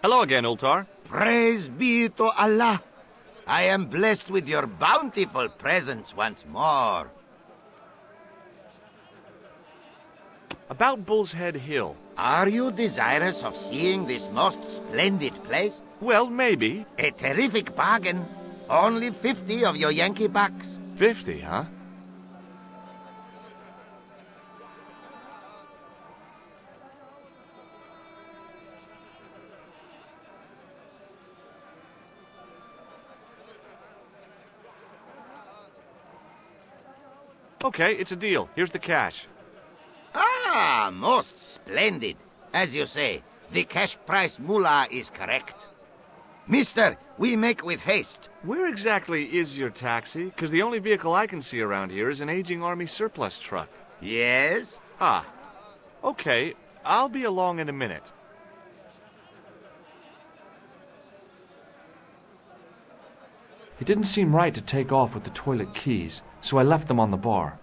Hello again, Ultar. Praise be to Allah. I am blessed with your bountiful presence once more. About Bull's Head Hill. Are you desirous of seeing this most splendid place? Well, maybe. A terrific bargain. Only 50 of your Yankee bucks. 50, huh? Okay, it's a deal. Here's the cash. Ah, most splendid. As you say, the cash price mullah is correct. Mister, we make with haste. Where exactly is your taxi? Because the only vehicle I can see around here is an aging Army surplus truck. Yes? Ah. Okay, I'll be along in a minute. It didn't seem right to take off with the toilet keys, so I left them on the bar.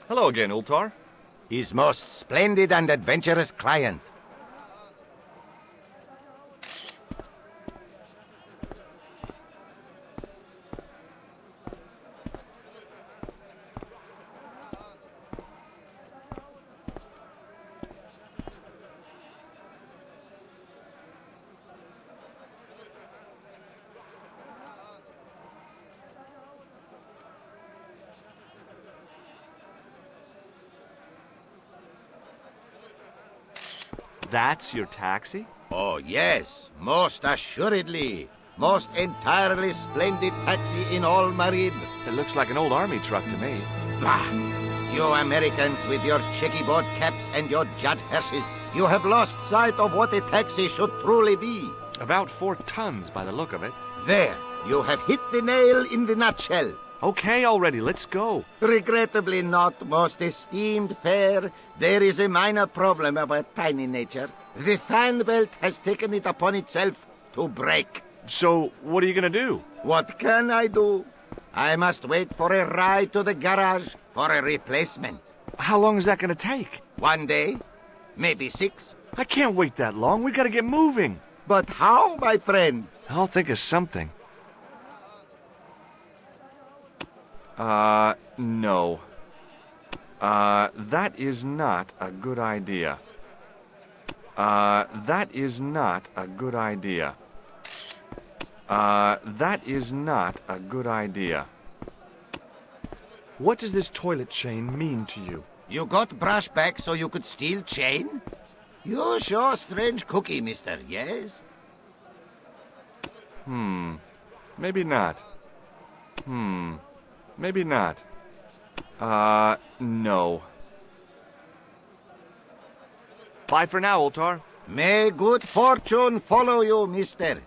Hello again, Ultar. His most splendid and adventurous client. That's your taxi? Oh, yes, most assuredly. Most entirely splendid taxi in all Marib. It looks like an old Army truck to me. Bah! You Americans with your checkerboard caps and your Judd Hirsches, you have lost sight of what a taxi should truly be. About 4 tons by the look of it. There, you have hit the nail in the nutshell. Okay already, let's go. Regrettably not, most esteemed fair. There is a minor problem of a tiny nature. The fan belt has taken it upon itself to break. So, what are you gonna do? What can I do? I must wait for a ride to the garage for a replacement. How long is that gonna take? 1 day, maybe 6. I can't wait that long. We gotta get moving. But how, my friend? I'll think of something. No. That is not a good idea. That is not a good idea. That is not a good idea. What does this toilet chain mean to you? You got brush back so you could steal chain? You sure strange cookie, mister, yes? Maybe not. Maybe not. No. Bye for now, Ultar. May good fortune follow you, mister.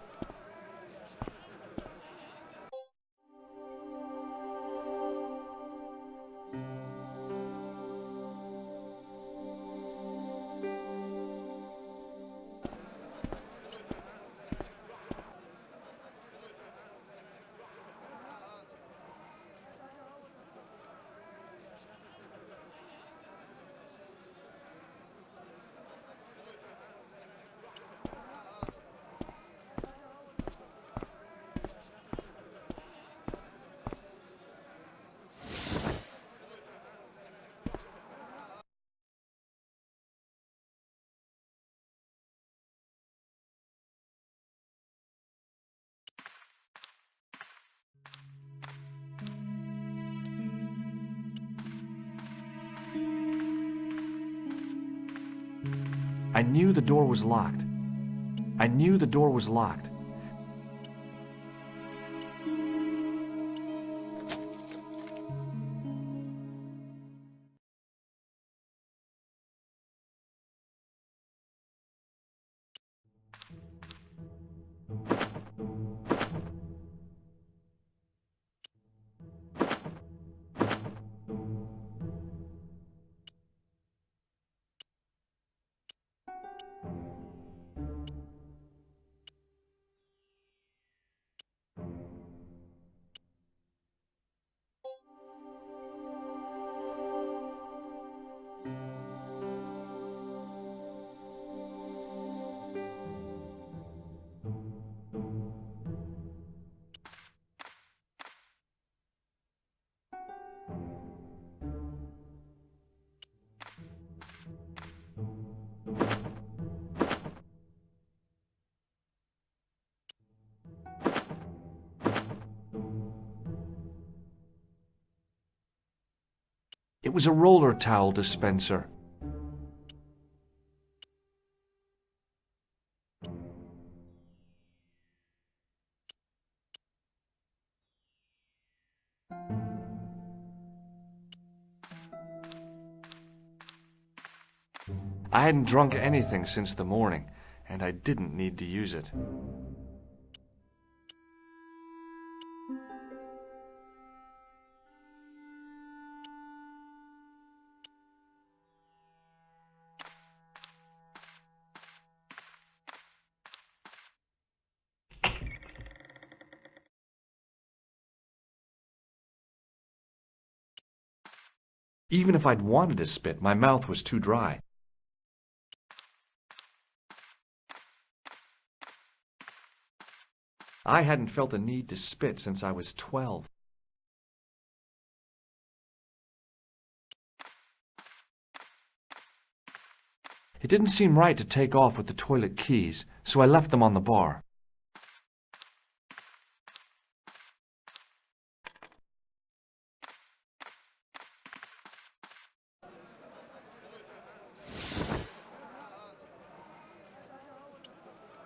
I knew the door was locked. I knew the door was locked. It was a roller towel dispenser. I hadn't drunk anything since the morning, and I didn't need to use it. Even if I'd wanted to spit, my mouth was too dry. I hadn't felt the need to spit since I was 12. It didn't seem right to take off with the toilet keys, so I left them on the bar.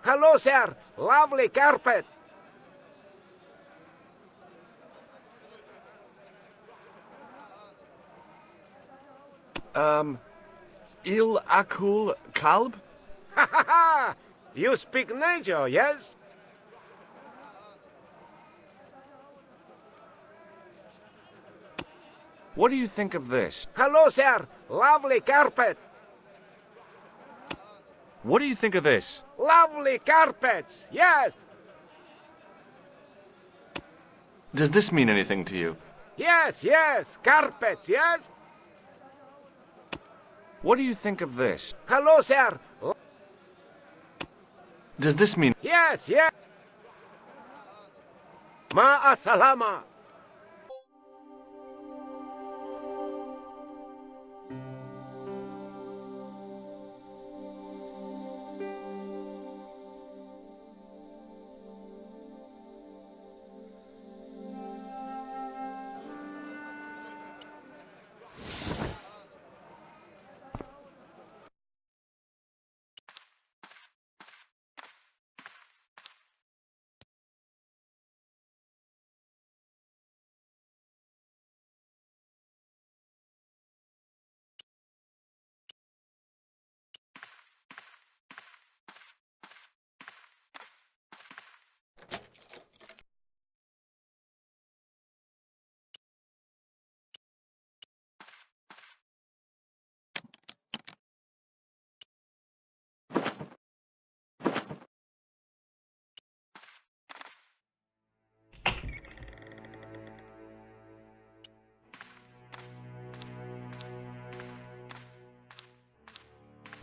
Hello, sir. Lovely carpet. Il akul kalb? Ha ha ha! You speak nature, yes? What do you think of this? Hello, sir. Lovely carpet. What do you think of this? Lovely carpets, yes. Does this mean anything to you? Yes, yes, carpets, yes. What do you think of this? Hello, sir. Does this mean... Yes, yes. Ma'a salama.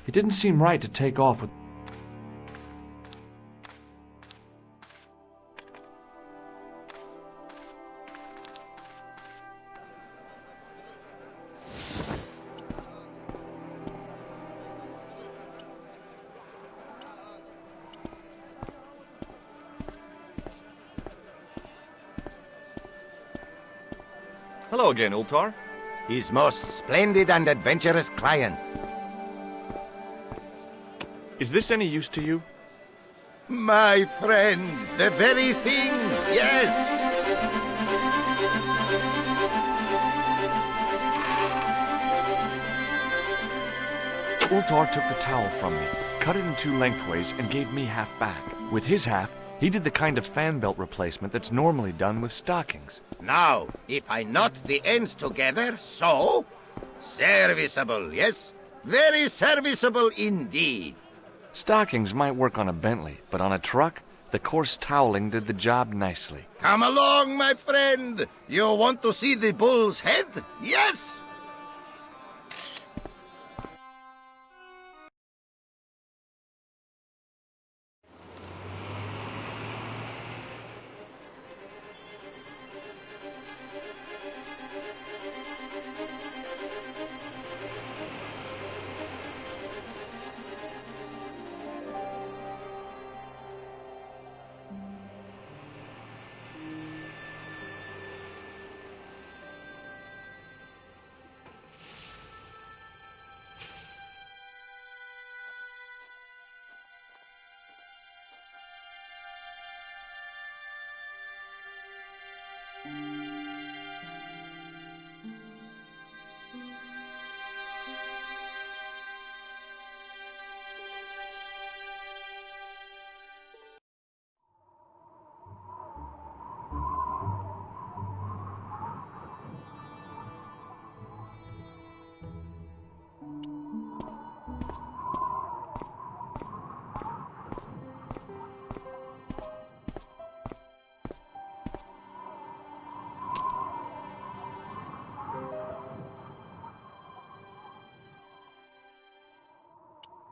It didn't seem right to take off with... Hello again, Ultar. His most splendid and adventurous client. Is this any use to you? My friend, the very thing, yes. Ultar took the towel from me, cut it in two lengthways, and gave me half back. With his half, he did the kind of fan belt replacement that's normally done with stockings. Now, if I knot the ends together, so... Serviceable, yes? Very serviceable indeed. Stockings might work on a Bentley, but on a truck, the coarse toweling did the job nicely. Come along, my friend. You want to see the bull's head? Yes?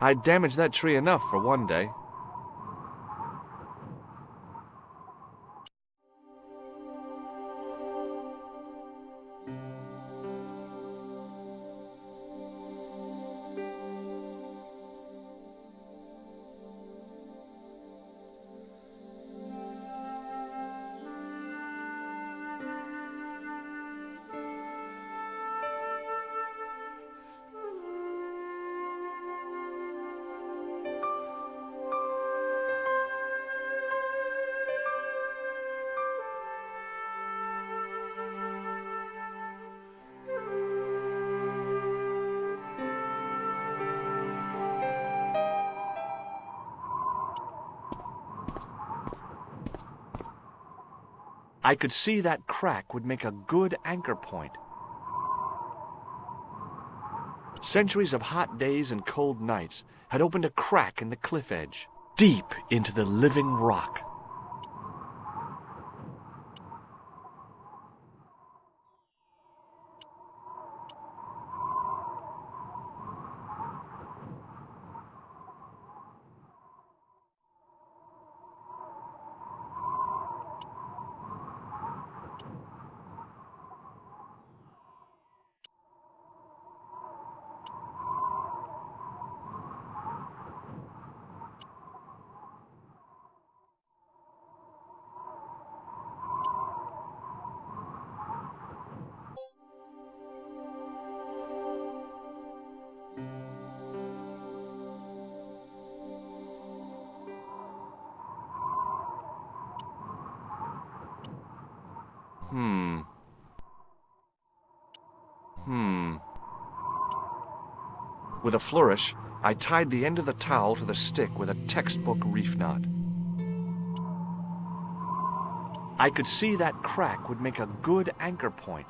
I'd damaged that tree enough for one day. I could see that crack would make a good anchor point. Centuries of hot days and cold nights had opened a crack in the cliff edge, deep into the living rock. With a flourish, I tied the end of the towel to the stick with a textbook reef knot. I could see that crack would make a good anchor point.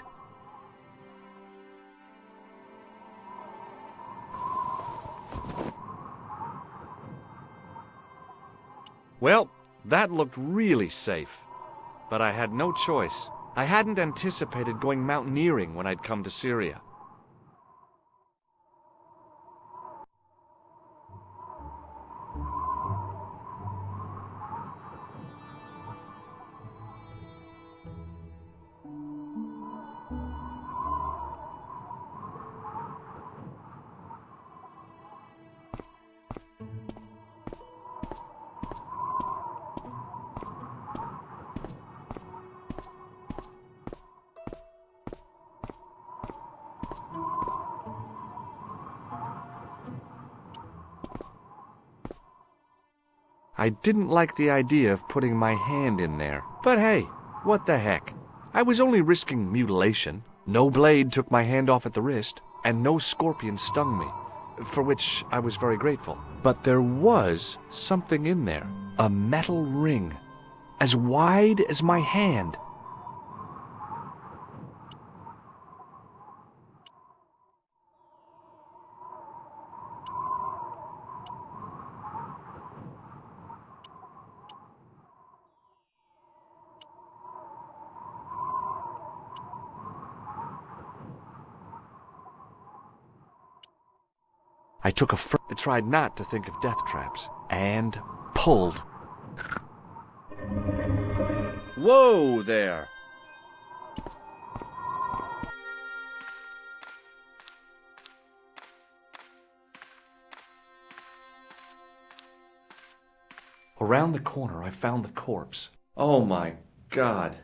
Well, that looked really safe. But I had no choice. I hadn't anticipated going mountaineering when I'd come to Syria. I didn't like the idea of putting my hand in there. But hey, what the heck? I was only risking mutilation. No blade took my hand off at the wrist, and no scorpion stung me, for which I was very grateful. But there was something in there. A metal ring, as wide as my hand. I took I tried not to think of death traps, and pulled. Whoa there! Around the corner, I found the corpse. Oh my God.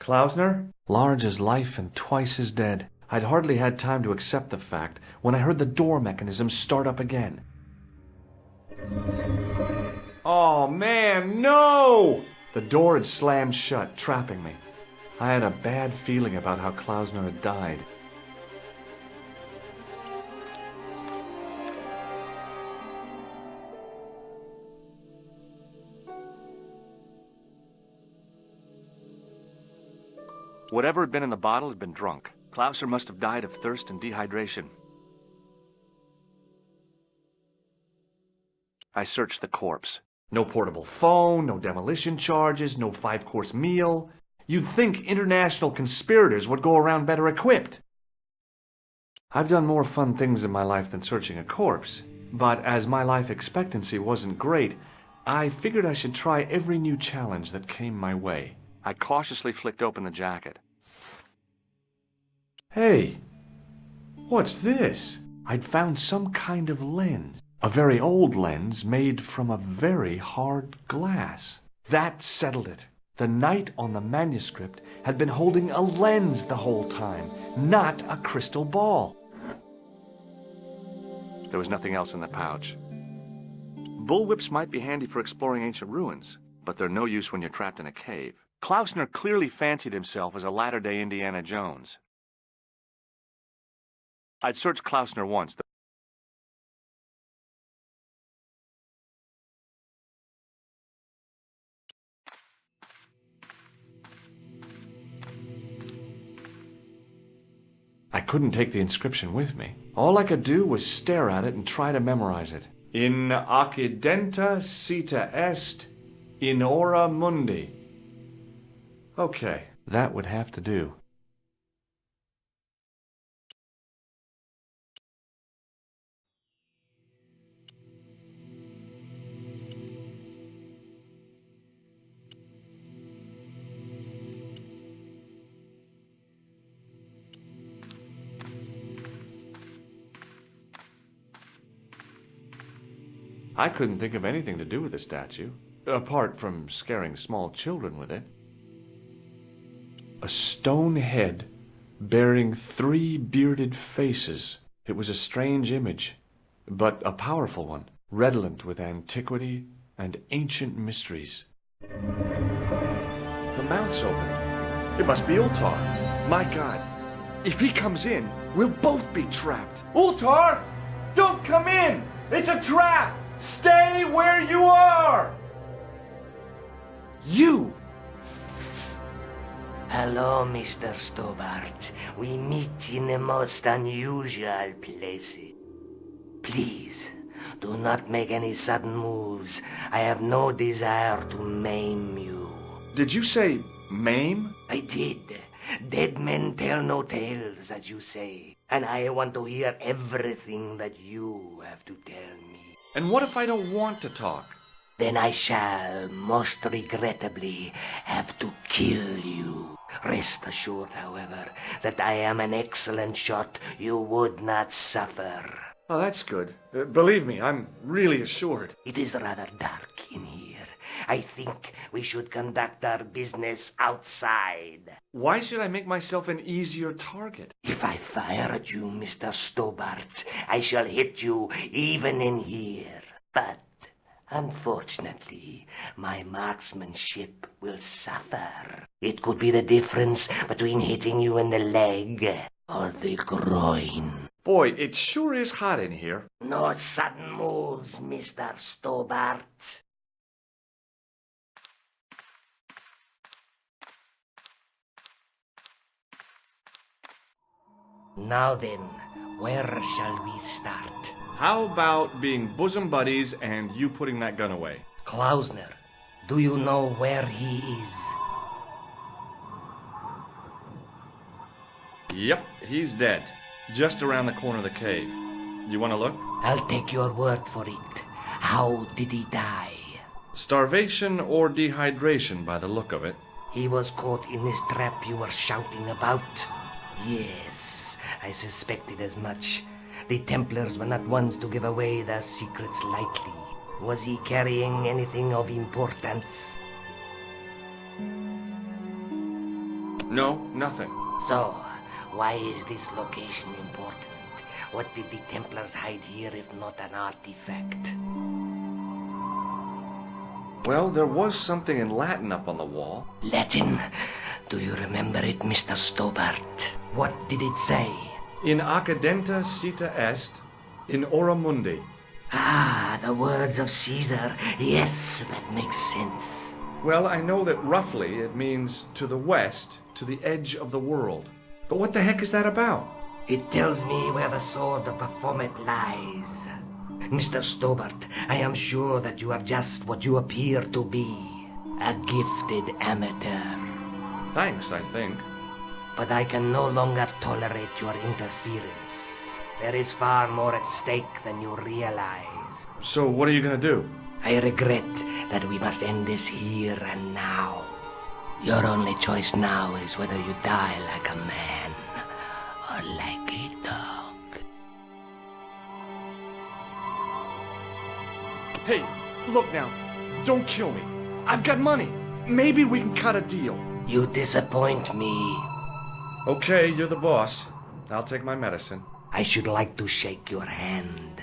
Klausner? Large as life and twice as dead. I'd hardly had time to accept the fact when I heard the door mechanism start up again. Oh man, no! The door had slammed shut, trapping me. I had a bad feeling about how Klausner had died. Whatever had been in the bottle had been drunk. Klausner must have died of thirst and dehydration. I searched the corpse. No portable phone, no demolition charges, no 5-course meal. You'd think international conspirators would go around better equipped. I've done more fun things in my life than searching a corpse, but as my life expectancy wasn't great, I figured I should try every new challenge that came my way. I cautiously flicked open the jacket. Hey, what's this? I'd found some kind of lens. A very old lens made from a very hard glass. That settled it. The knight on the manuscript had been holding a lens the whole time, not a crystal ball. There was nothing else in the pouch. Bullwhips might be handy for exploring ancient ruins, but they're no use when you're trapped in a cave. Klausner clearly fancied himself as a latter-day Indiana Jones. I'd searched Klausner once. I couldn't take the inscription with me. All I could do was stare at it and try to memorize it. In occidenta cita est, in ora mundi. Okay, that would have to do. I couldn't think of anything to do with the statue, apart from scaring small children with it. A stone head bearing 3 bearded faces. It was a strange image, but a powerful one, redolent with antiquity and ancient mysteries. The mouth's open. It must be Ultar. My God, if he comes in, we'll both be trapped. Ultar! Don't come in! It's a trap! Stay where you are! You! Hello, Mr. Stobart. We meet in the most unusual places. Please, do not make any sudden moves. I have no desire to maim you. Did you say maim? I did. Dead men tell no tales, as you say. And I want to hear everything that you have to tell me. And what if I don't want to talk? Then I shall, most regrettably, have to kill you. Rest assured, however, that I am an excellent shot you would not suffer. Oh, that's good. Believe me, I'm really assured. It is rather dark in here. I think we should conduct our business outside. Why should I make myself an easier target? If I fire at you, Mr. Stobart, I shall hit you even in here. But, unfortunately, my marksmanship will suffer. It could be the difference between hitting you in the leg or the groin. Boy, it sure is hot in here. No sudden moves, Mr. Stobart. Now then, where shall we start? How about being bosom buddies and you putting that gun away? Klausner, do you know where he is? Yep, he's dead. Just around the corner of the cave. You want to look? I'll take your word for it. How did he die? Starvation or dehydration by the look of it. He was caught in this trap you were shouting about. Yes, I suspected as much. The Templars were not ones to give away their secrets lightly. Was he carrying anything of importance? No, nothing. So, why is this location important? What did the Templars hide here if not an artifact? Well, there was something in Latin up on the wall. Latin? Do you remember it, Mr. Stobart? What did it say? In accidenta cita est, in ora mundi. Ah, the words of Caesar. Yes, that makes sense. Well, I know that roughly it means to the west, to the edge of the world. But what the heck is that about? It tells me where the sword of Baphomet lies. Mr. Stobart, I am sure that you are just what you appear to be. A gifted amateur. Thanks, I think. But I can no longer tolerate your interference. There is far more at stake than you realize. So what are you gonna do? I regret that we must end this here and now. Your only choice now is whether you die like a man or like a dog. Hey, look now. Don't kill me. I've got money. Maybe we can cut a deal. You disappoint me. Okay, you're the boss. I'll take my medicine. I should like to shake your hand.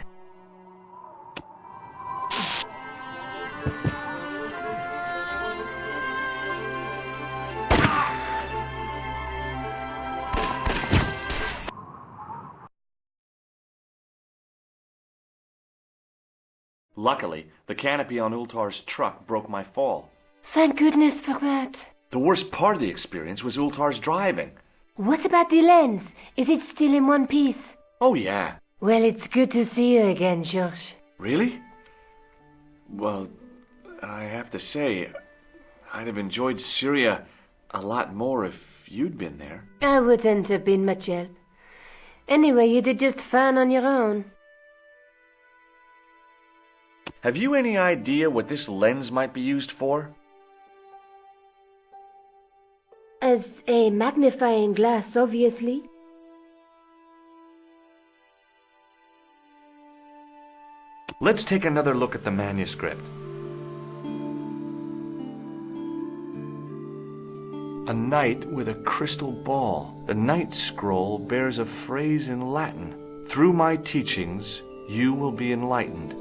Luckily, the canopy on Ultar's truck broke my fall. Thank goodness for that. The worst part of the experience was Ultar's driving. What about the lens? Is it still in one piece? Oh, yeah. Well, it's good to see you again, George. Really? Well, I have to say, I'd have enjoyed Syria a lot more if you'd been there. I wouldn't have been much help. Anyway, you did just fine on your own. Have you any idea what this lens might be used for? As a magnifying glass, obviously. Let's take another look at the manuscript. A knight with a crystal ball. The knight scroll bears a phrase in Latin. Through my teachings, you will be enlightened.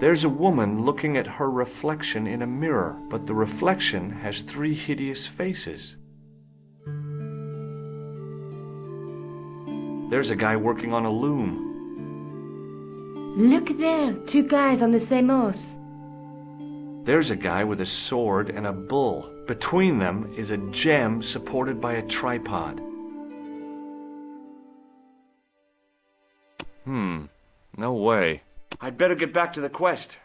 There's a woman looking at her reflection in a mirror, but the reflection has 3 hideous faces. There's a guy working on a loom. Look there, 2 guys on the same horse. There's a guy with a sword and a bull. Between them is a gem supported by a tripod. No way. I'd better get back to the quest.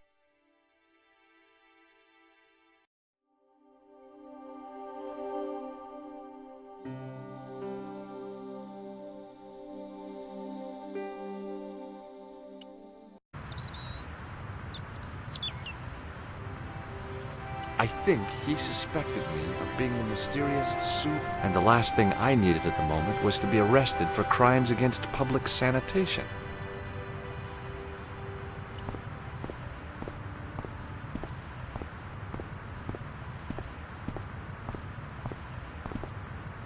I think he suspected me of being the mysterious Sue, and the last thing I needed at the moment was to be arrested for crimes against public sanitation.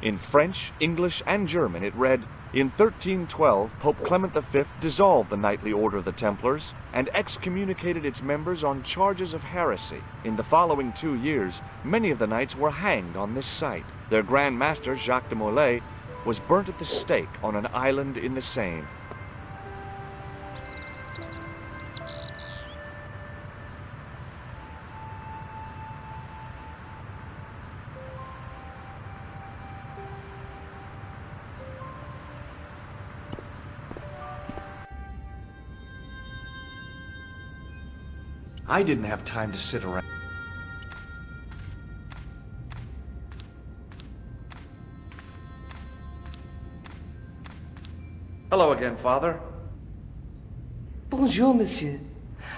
In French, English, and German it read, "In 1312, Pope Clement V dissolved the Knightly Order of the Templars and excommunicated its members on charges of heresy. In the following 2 years, many of the knights were hanged on this site. Their Grand Master, Jacques de Molay, was burnt at the stake on an island in the Seine." I didn't have time to sit around. Hello again, Father. Bonjour, monsieur.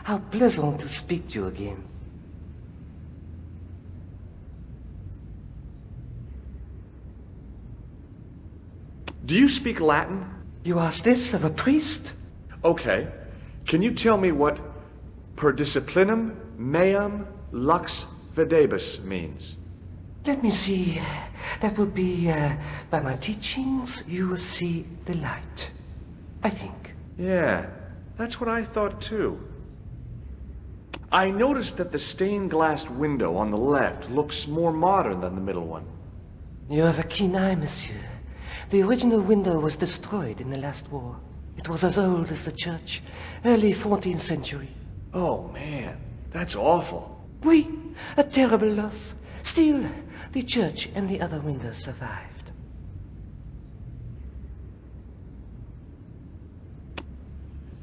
How pleasant to speak to you again. Do you speak Latin? You ask this of a priest? Okay. Can you tell me what per disciplinum meam lux videbus means? Let me see. That would be, by my teachings, you will see the light. I think. Yeah, that's what I thought too. I noticed that the stained glass window on the left looks more modern than the middle one. You have a keen eye, monsieur. The original window was destroyed in the last war. It was as old as the church, early 14th century. Oh man, that's awful. Oui, a terrible loss. Still, the church and the other windows survived.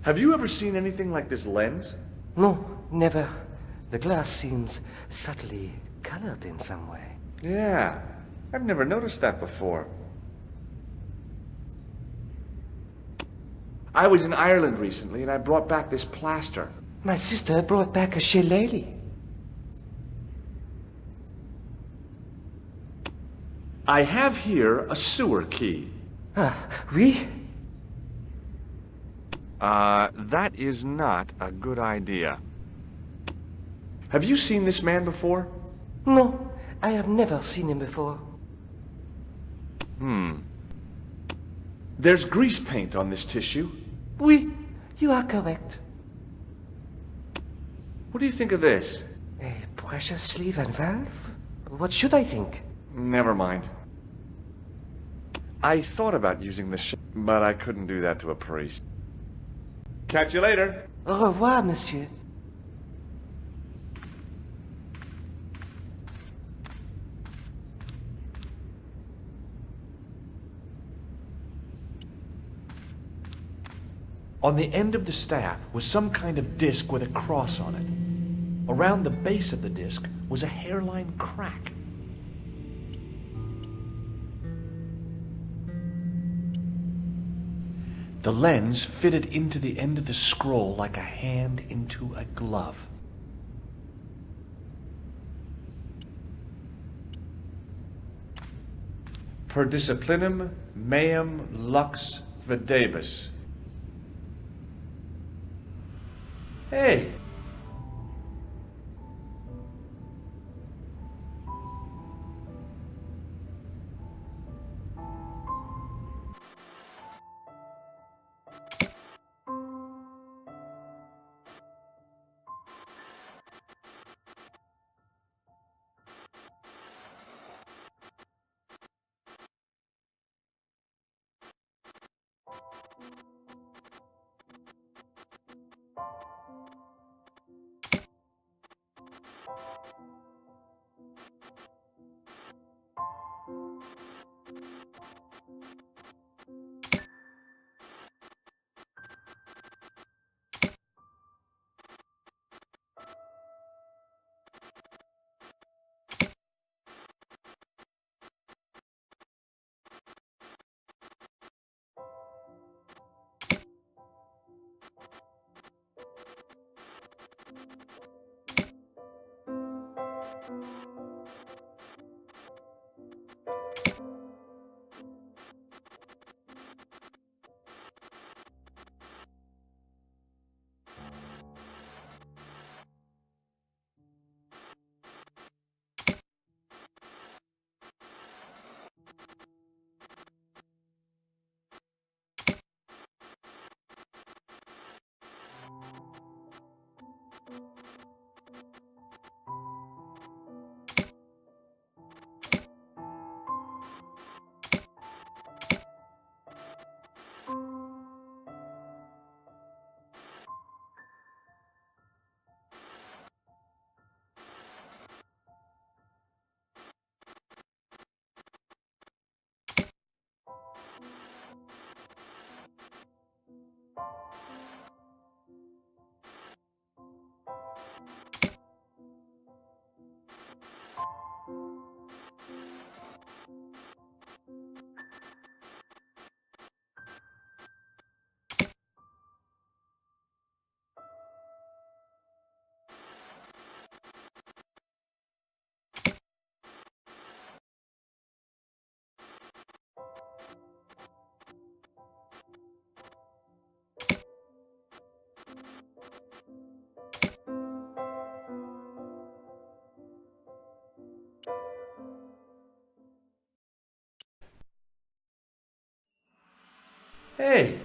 Have you ever seen anything like this lens? No, never. The glass seems subtly colored in some way. Yeah, I've never noticed that before. I was in Ireland recently and I brought back this plaster. My sister brought back a shillelagh. I have here a sewer key. Ah, oui? That is not a good idea. Have you seen this man before? No, I have never seen him before. There's grease paint on this tissue. Oui, you are correct. What do you think of this? A pressure sleeve and valve? What should I think? Never mind. I thought about using this but I couldn't do that to a priest. Catch you later. Au revoir, monsieur. On the end of the staff was some kind of disc with a cross on it. Around the base of the disc was a hairline crack. The lens fitted into the end of the scroll like a hand into a glove. Per disciplinum meum lux videbus. Hey! Hey!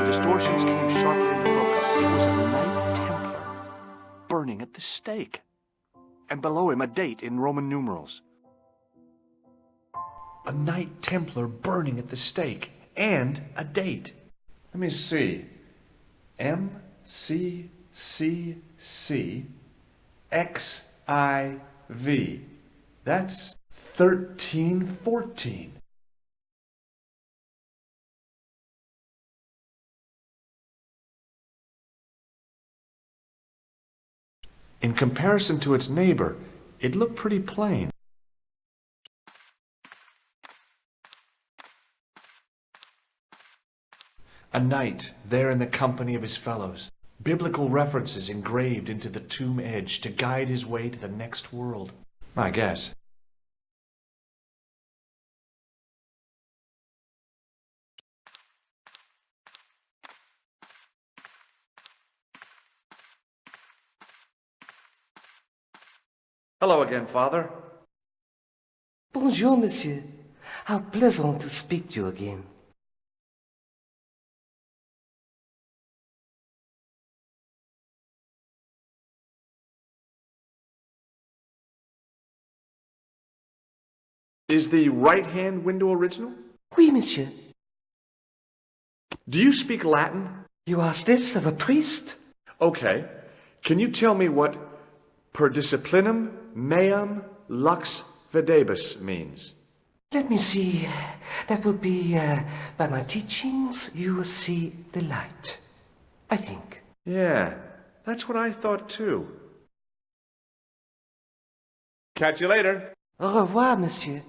The distortions came sharply into focus. It was a Knight Templar burning at the stake. And below him a date in Roman numerals. A Knight Templar burning at the stake. And a date. Let me see. MCCC That's 1314. In comparison to its neighbor, it looked pretty plain. A knight there in the company of his fellows. Biblical references engraved into the tomb edge to guide his way to the next world. I guess. Hello again, Father. Bonjour, monsieur. How pleasant to speak to you again. Is the right-hand window original? Oui, monsieur. Do you speak Latin? You ask this of a priest? Okay. Can you tell me what per disciplinum meam lux videbus means? Let me see. That will be, by my teachings, you will see the light. I think. Yeah, that's what I thought too. Catch you later. Au revoir, monsieur.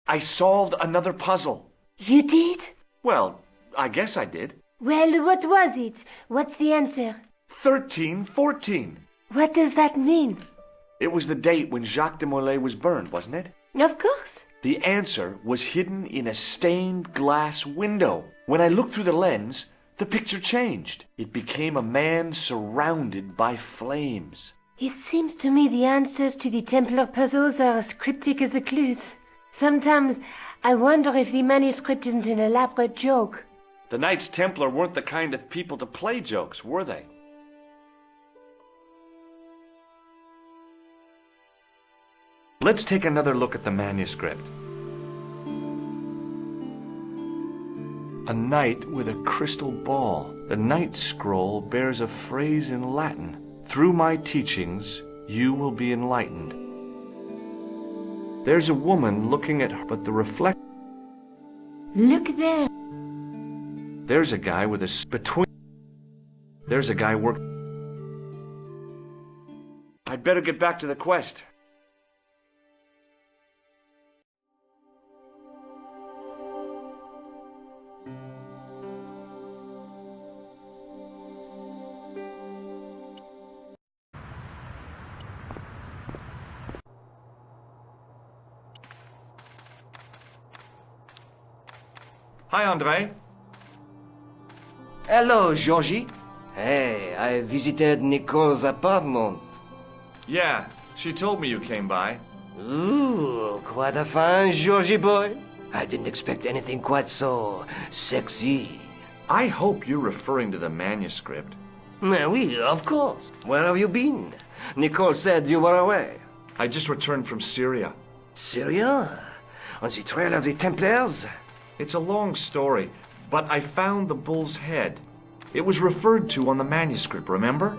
I solved another puzzle. You did? Well, I guess I did. Well, what was it? What's the answer? 1314. What does that mean? It was the date when Jacques de Molay was burned, wasn't it? Of course. The answer was hidden in a stained glass window. When I looked through the lens, the picture changed. It became a man surrounded by flames. It seems to me the answers to the Templar puzzles are as cryptic as the clues. Sometimes I wonder if the manuscript isn't an elaborate joke. The Knights Templar weren't the kind of people to play jokes, were they? Let's take another look at the manuscript. A knight with a crystal ball. The Knight Scroll bears a phrase in Latin. Through my teachings, you will be enlightened. There's a woman looking at her, but the reflect... Look there. There's a guy with a... between... There's a guy work... I'd better get back to the quest. Hi, Andre. Hello, Georgie. Hey, I visited Nicole's apartment. Yeah, she told me you came by. Ooh, quite a fine Georgie boy. I didn't expect anything quite so sexy. I hope you're referring to the manuscript. Oui, of course. Where have you been? Nicole said you were away. I just returned from Syria. Syria? On the trail of the Templars? It's a long story, but I found the bull's head. It was referred to on the manuscript, remember?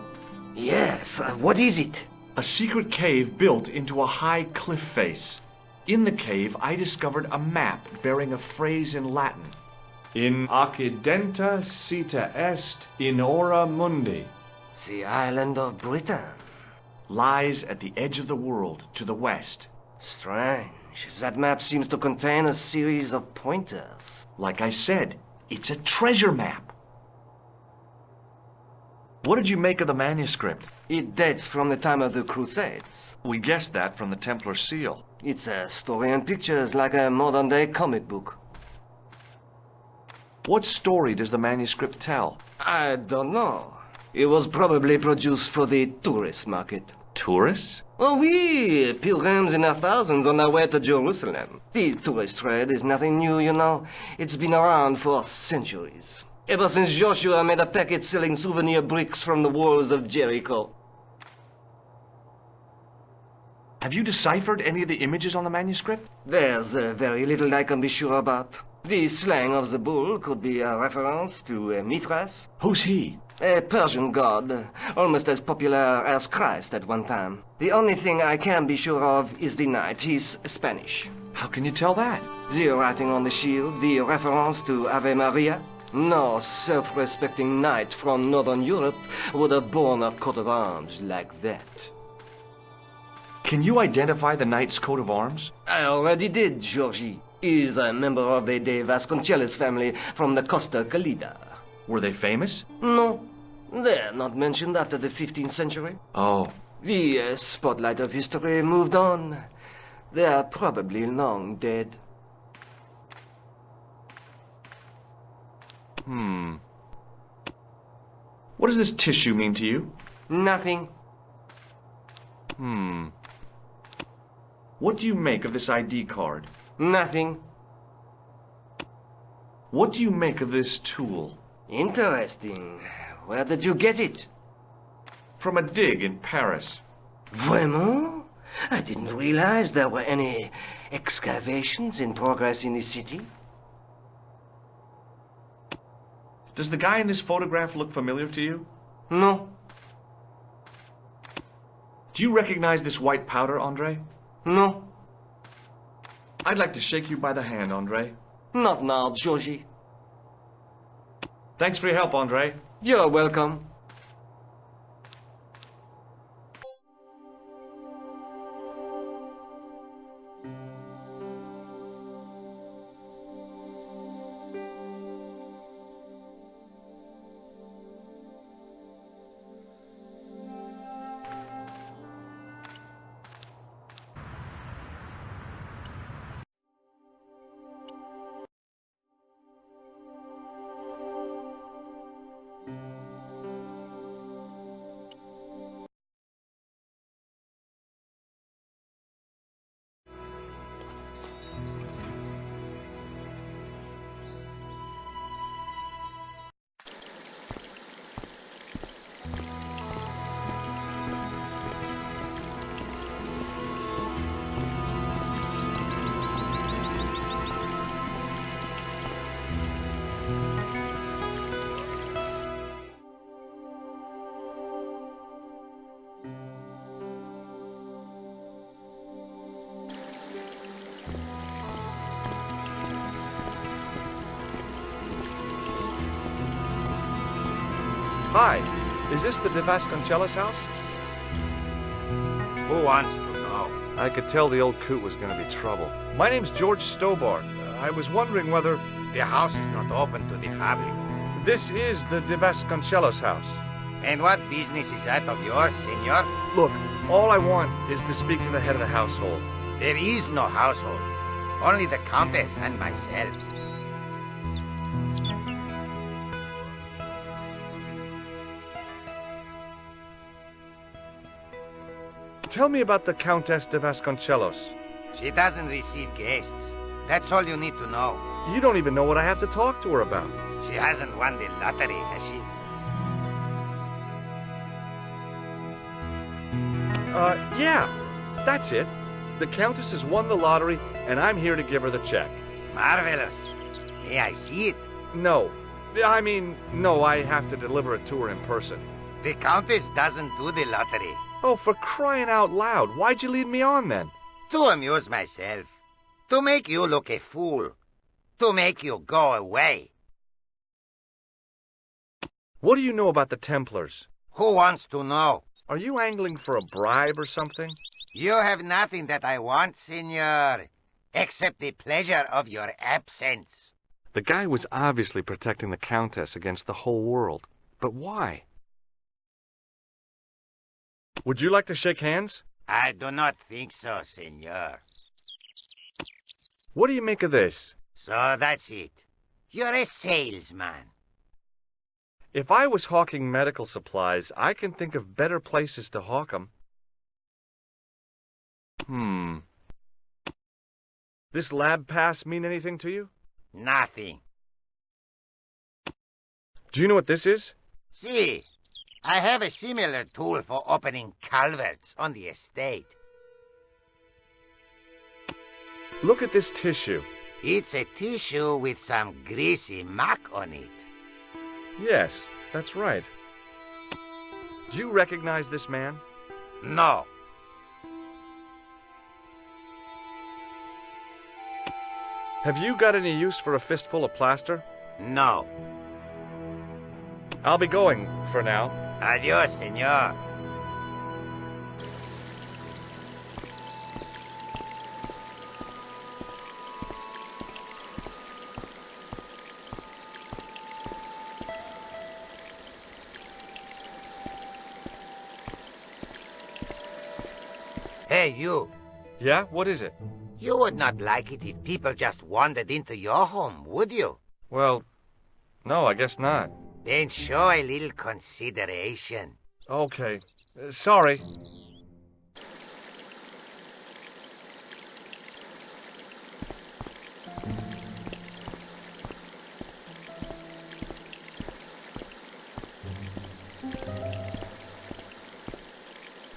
Yes, what is it? A secret cave built into a high cliff face. In the cave, I discovered a map bearing a phrase in Latin. In Occidenta Cita Est in Ora Mundi. The island of Britain. Lies at the edge of the world, to the west. Strange. That map seems to contain a series of pointers. Like I said, it's a treasure map. What did you make of the manuscript? It dates from the time of the Crusades. We guessed that from the Templar seal. It's a story and pictures like a modern-day comic book. What story does the manuscript tell? I don't know. It was probably produced for the tourist market. Tourists? Oh, we pilgrims in their thousands on their way to Jerusalem. The tourist trade is nothing new, you know. It's been around for centuries. Ever since Joshua made a packet selling souvenir bricks from the walls of Jericho. Have you deciphered any of the images on the manuscript? There's very little I can be sure about. The slang of the bull could be a reference to Mithras. Who's he? A Persian god, almost as popular as Christ at one time. The only thing I can be sure of is the knight. He's Spanish. How can you tell that? The writing on the shield, the reference to Ave Maria. No self-respecting knight from Northern Europe would have borne a coat of arms like that. Can you identify the knight's coat of arms? I already did, Georgie. He's a member of the De Vasconcelos family from the Costa Calida. Were they famous? No, they're not mentioned after the 15th century. Oh. The spotlight of history moved on. They're probably long dead. What does this tissue mean to you? Nothing. What do you make of this ID card? Nothing. What do you make of this tool? Interesting. Where did you get it? From a dig in Paris. Vraiment? I didn't realize there were any excavations in progress in the city. Does the guy in this photograph look familiar to you? No. Do you recognize this white powder, Andre? No. I'd like to shake you by the hand, Andre. Not now, Georgie. Thanks for your help, Andre. You're welcome. Hi, is this the De Vasconcelos house? Who wants to know? I could tell the old coot was going to be trouble. My name's George Stobart. I was wondering whether... The house is not open to the public. This is the De Vasconcelos house. And what business is that of yours, senor? Look, all I want is to speak to the head of the household. There is no household. Only the Countess and myself. Tell me about the Countess de Vasconcelos. She doesn't receive guests. That's all you need to know. You don't even know what I have to talk to her about. She hasn't won the lottery, has she? Yeah, that's it. The Countess has won the lottery, and I'm here to give her the check. Marvelous. May I see it? No. No, I have to deliver it to her in person. The Countess doesn't do the lottery. Oh, for crying out loud, why'd you lead me on then? To amuse myself. To make you look a fool. To make you go away. What do you know about the Templars? Who wants to know? Are you angling for a bribe or something? You have nothing that I want, senor, except the pleasure of your absence. The guy was obviously protecting the Countess against the whole world. But why? Would you like to shake hands? I do not think so, senor. What do you make of this? So that's it. You're a salesman. If I was hawking medical supplies, I can think of better places to hawk 'em. This lab pass mean anything to you? Nothing. Do you know what this is? See, I have a similar tool for opening culverts on the estate. Look at this tissue. It's a tissue with some greasy muck on it. Yes, that's right. Do you recognize this man? No. Have you got any use for a fistful of plaster? No. I'll be going for now. Adios, senor. Hey, you. Yeah? What is it? You would not like it if people just wandered into your home, would you? Well, no, I guess not. Then show a little consideration. Okay. Sorry.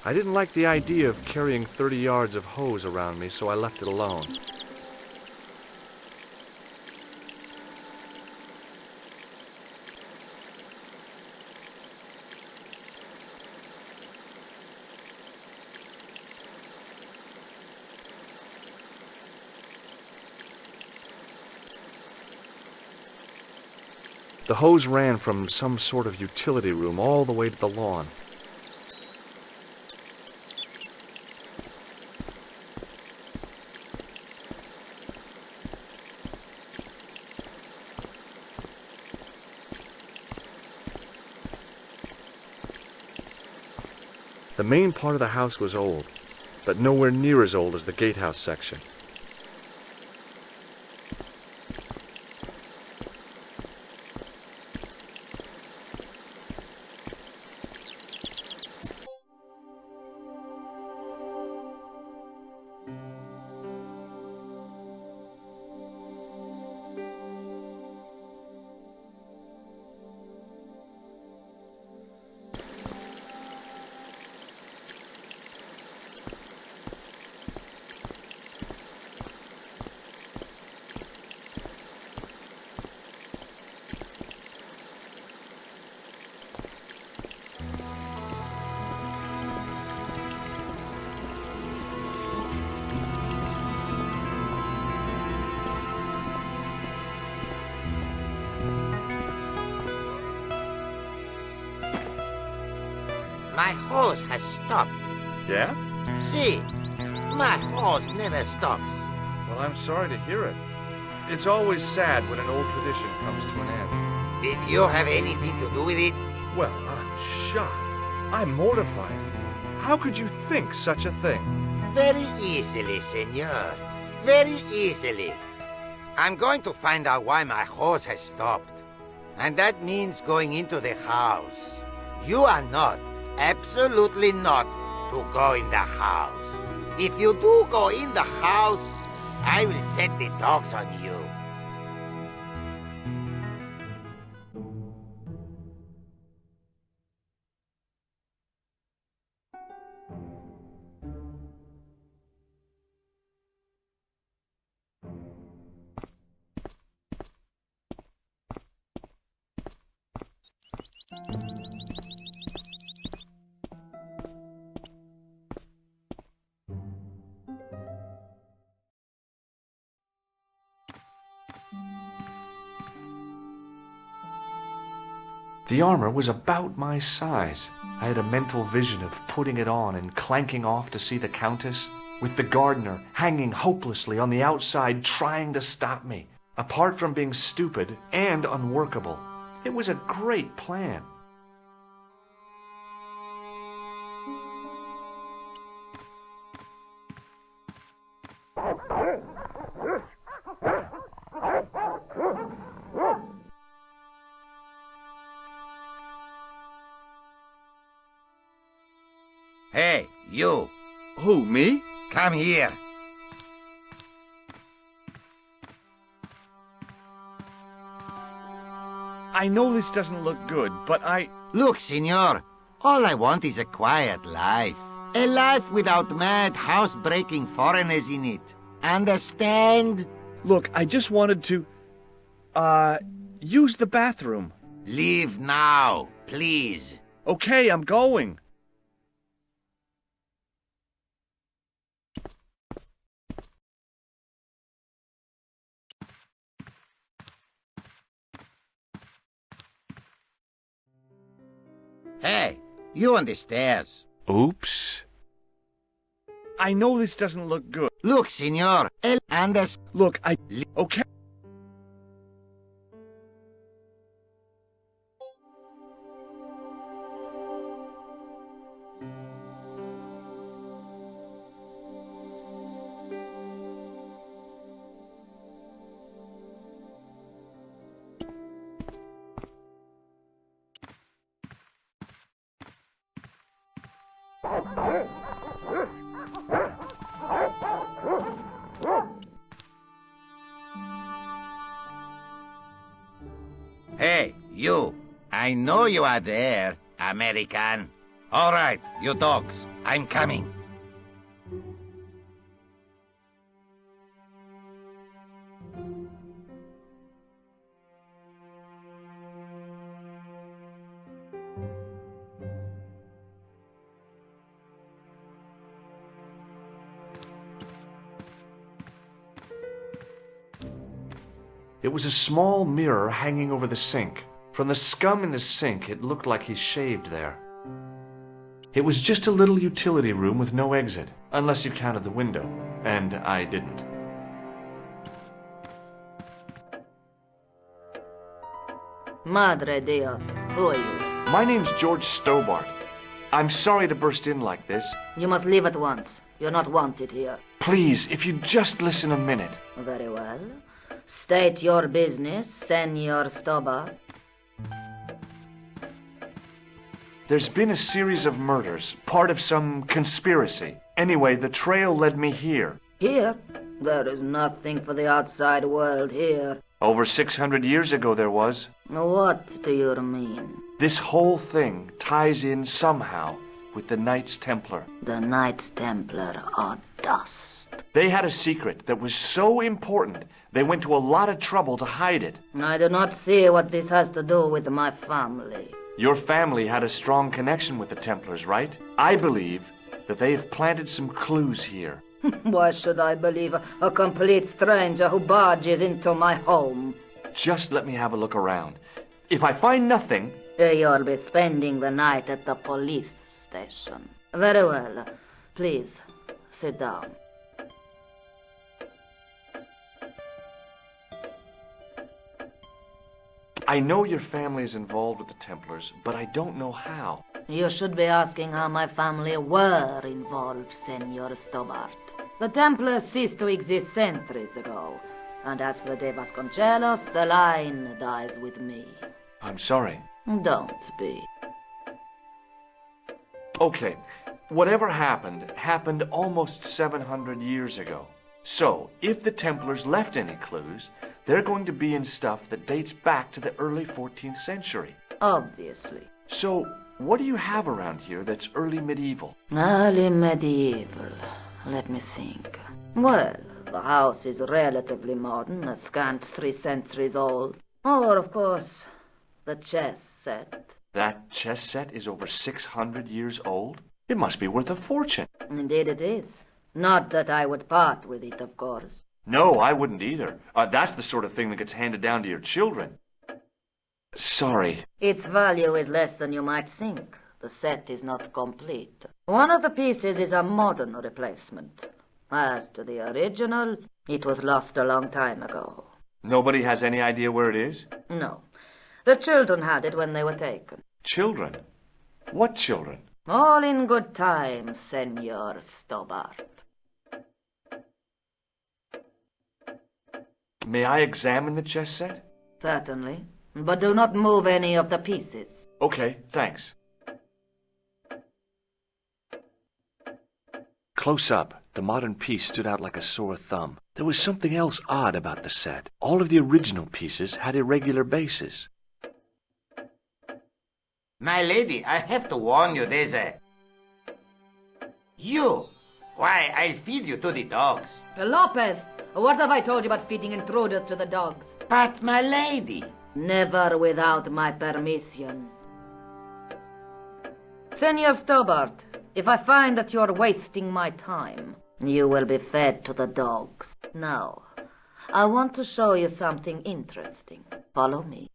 I didn't like the idea of carrying 30 yards of hose around me, so I left it alone. The hose ran from some sort of utility room all the way to the lawn. The main part of the house was old, but nowhere near as old as the gatehouse section. My hose has stopped. Yeah? See, my hose never stops. Well, I'm sorry to hear it. It's always sad when an old tradition comes to an end. Did you have anything to do with it? Well, I'm shocked. I'm mortified. How could you think such a thing? Very easily, senor. Very easily. I'm going to find out why my hose has stopped. And that means going into the house. You are not, absolutely not, to go in the house. If you do go in the house, I will set the dogs on you. The armor was about my size. I had a mental vision of putting it on and clanking off to see the Countess, with the gardener hanging hopelessly on the outside trying to stop me. Apart from being stupid and unworkable, it was a great plan. Hey, you, Who, me? come here. I know this doesn't look good, but Look, senor, all I want is a quiet life. A life without mad, house-breaking foreigners in it. Understand? Look, I just wanted to, use the bathroom. Leave now, please. Okay, I'm going. Hey, you on the stairs. Oops. I know this doesn't look good. Look, senor, Look, okay. Hey, you. I know you are there, American. All right, you dogs. I'm coming. It was a small mirror hanging over the sink. From the scum in the sink, it looked like he shaved there. It was just a little utility room with no exit, unless you counted the window, and I didn't. Madre Dios, who are you? My name's George Stobart. I'm sorry to burst in like this. You must leave at once. You're not wanted here. Please, if you'd just listen a minute. Very well. State your business, Senor Stobart. There's been a series of murders, part of some conspiracy. Anyway, the trail led me here. Here? There is nothing for the outside world here. Over 600 years ago there was. What do you mean? This whole thing ties in somehow with the Knights Templar. The Knights Templar are dust. They had a secret that was so important, they went to a lot of trouble to hide it. I do not see what this has to do with my family. Your family had a strong connection with the Templars, right? I believe that they have planted some clues here. Why should I believe a complete stranger who barges into my home? Just let me have a look around. If I find nothing... You'll be spending the night at the police station. Very well. Please, sit down. I know your family is involved with the Templars, but I don't know how. You should be asking how my family were involved, Senor Stobart. The Templars ceased to exist centuries ago, and as for De Vasconcelos, the line dies with me. I'm sorry. Don't be. Okay, whatever happened almost 700 years ago. So, if the Templars left any clues, they're going to be in stuff that dates back to the early 14th century. Obviously. So, what do you have around here that's early medieval? Early medieval. Let me think. Well, the house is relatively modern, a scant 3 centuries old. Or, of course, the chess set. That chess set is over 600 years old? It must be worth a fortune. Indeed it is. Not that I would part with it, of course. No, I wouldn't either. That's the sort of thing that gets handed down to your children. Sorry. Its value is less than you might think. The set is not complete. One of the pieces is a modern replacement. As to the original, it was lost a long time ago. Nobody has any idea where it is? No. The children had it when they were taken. Children? What children? All in good time, Senor Stobart. May I examine the chess set? Certainly. But do not move any of the pieces. Okay, thanks. Close up, the modern piece stood out like a sore thumb. There was something else odd about the set. All of the original pieces had irregular bases. My lady, I have to warn you, there's a... You! Why, I'll feed you to the dogs. Lopez, what have I told you about feeding intruders to the dogs? But, my lady... Never without my permission. Senor Stobart, if I find that you're wasting my time, you will be fed to the dogs. Now, I want to show you something interesting. Follow me.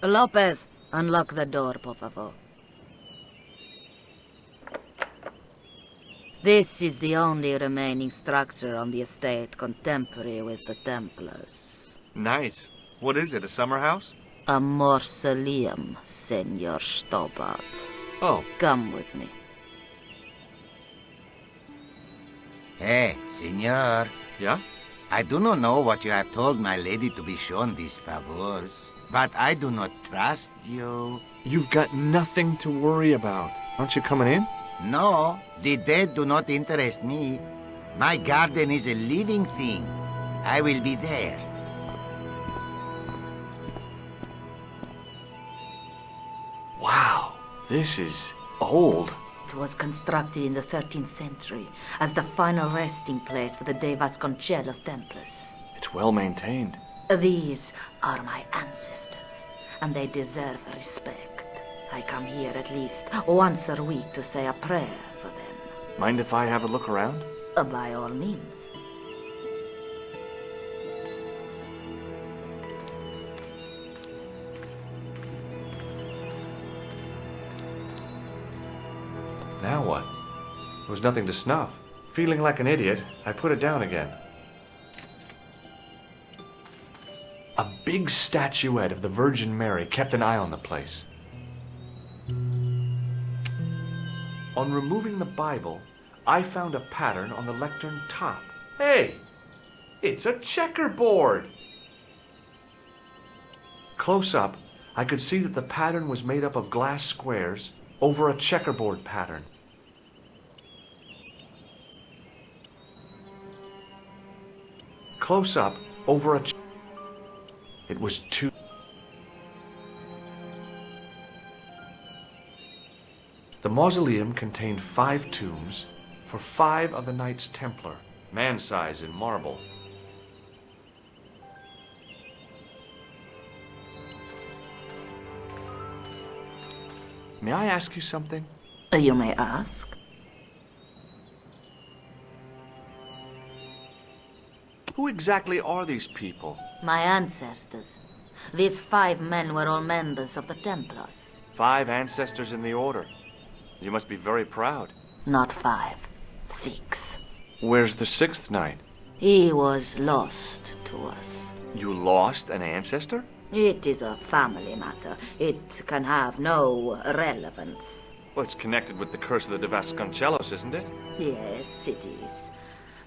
Lopez, unlock the door, por favor. This is the only remaining structure on the estate contemporary with the Templars. Nice. What is it, a summer house? A mausoleum, Senor Stobart. Oh. Come with me. Hey, senor. Yeah? I do not know what you have told my lady to be shown these favors, but I do not trust you. You've got nothing to worry about. Aren't you coming in? No, the dead do not interest me. My garden is a living thing. I will be there. Wow, this is old. It was constructed in the 13th century as the final resting place for the De Vasconcelos Templars. It's well maintained. These are my ancestors, and they deserve respect. I come here at least once a week to say a prayer for them. Mind if I have a look around? By all means. Now what? There was nothing to snuff. Feeling like an idiot, I put it down again. A big statuette of the Virgin Mary kept an eye on the place. On removing the Bible, I found a pattern on the lectern top. Hey! It's a checkerboard! Close up, I could see that the pattern was made up of glass squares over a checkerboard pattern. Close up, over a... It was two... The mausoleum contained 5 tombs for 5 of the Knights Templar, man-size in marble. May I ask you something? You may ask. Who exactly are these people? My ancestors. These 5 men were all members of the Templars. 5 ancestors in the order. You must be very proud. Not 5, 6. Where's the 6th knight? He was lost to us. You lost an ancestor? It is a family matter. It can have no relevance. Well, it's connected with the curse of the De Vasconcelos, isn't it? Yes, it is.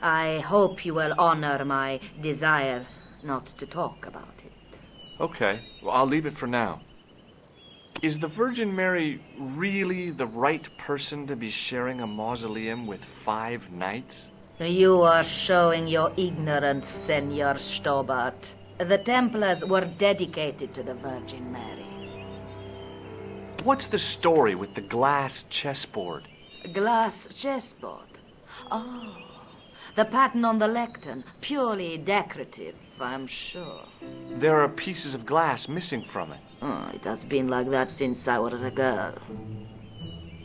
I hope you will honor my desire not to talk about it. Okay, well, I'll leave it for now. Is the Virgin Mary really the right person to be sharing a mausoleum with 5 knights? You are showing your ignorance, Senor Stobart. The Templars were dedicated to the Virgin Mary. What's the story with the glass chessboard? Glass chessboard. Oh, the pattern on the lectern. Purely decorative, I'm sure. There are pieces of glass missing from it. Oh, it has been like that since I was a girl.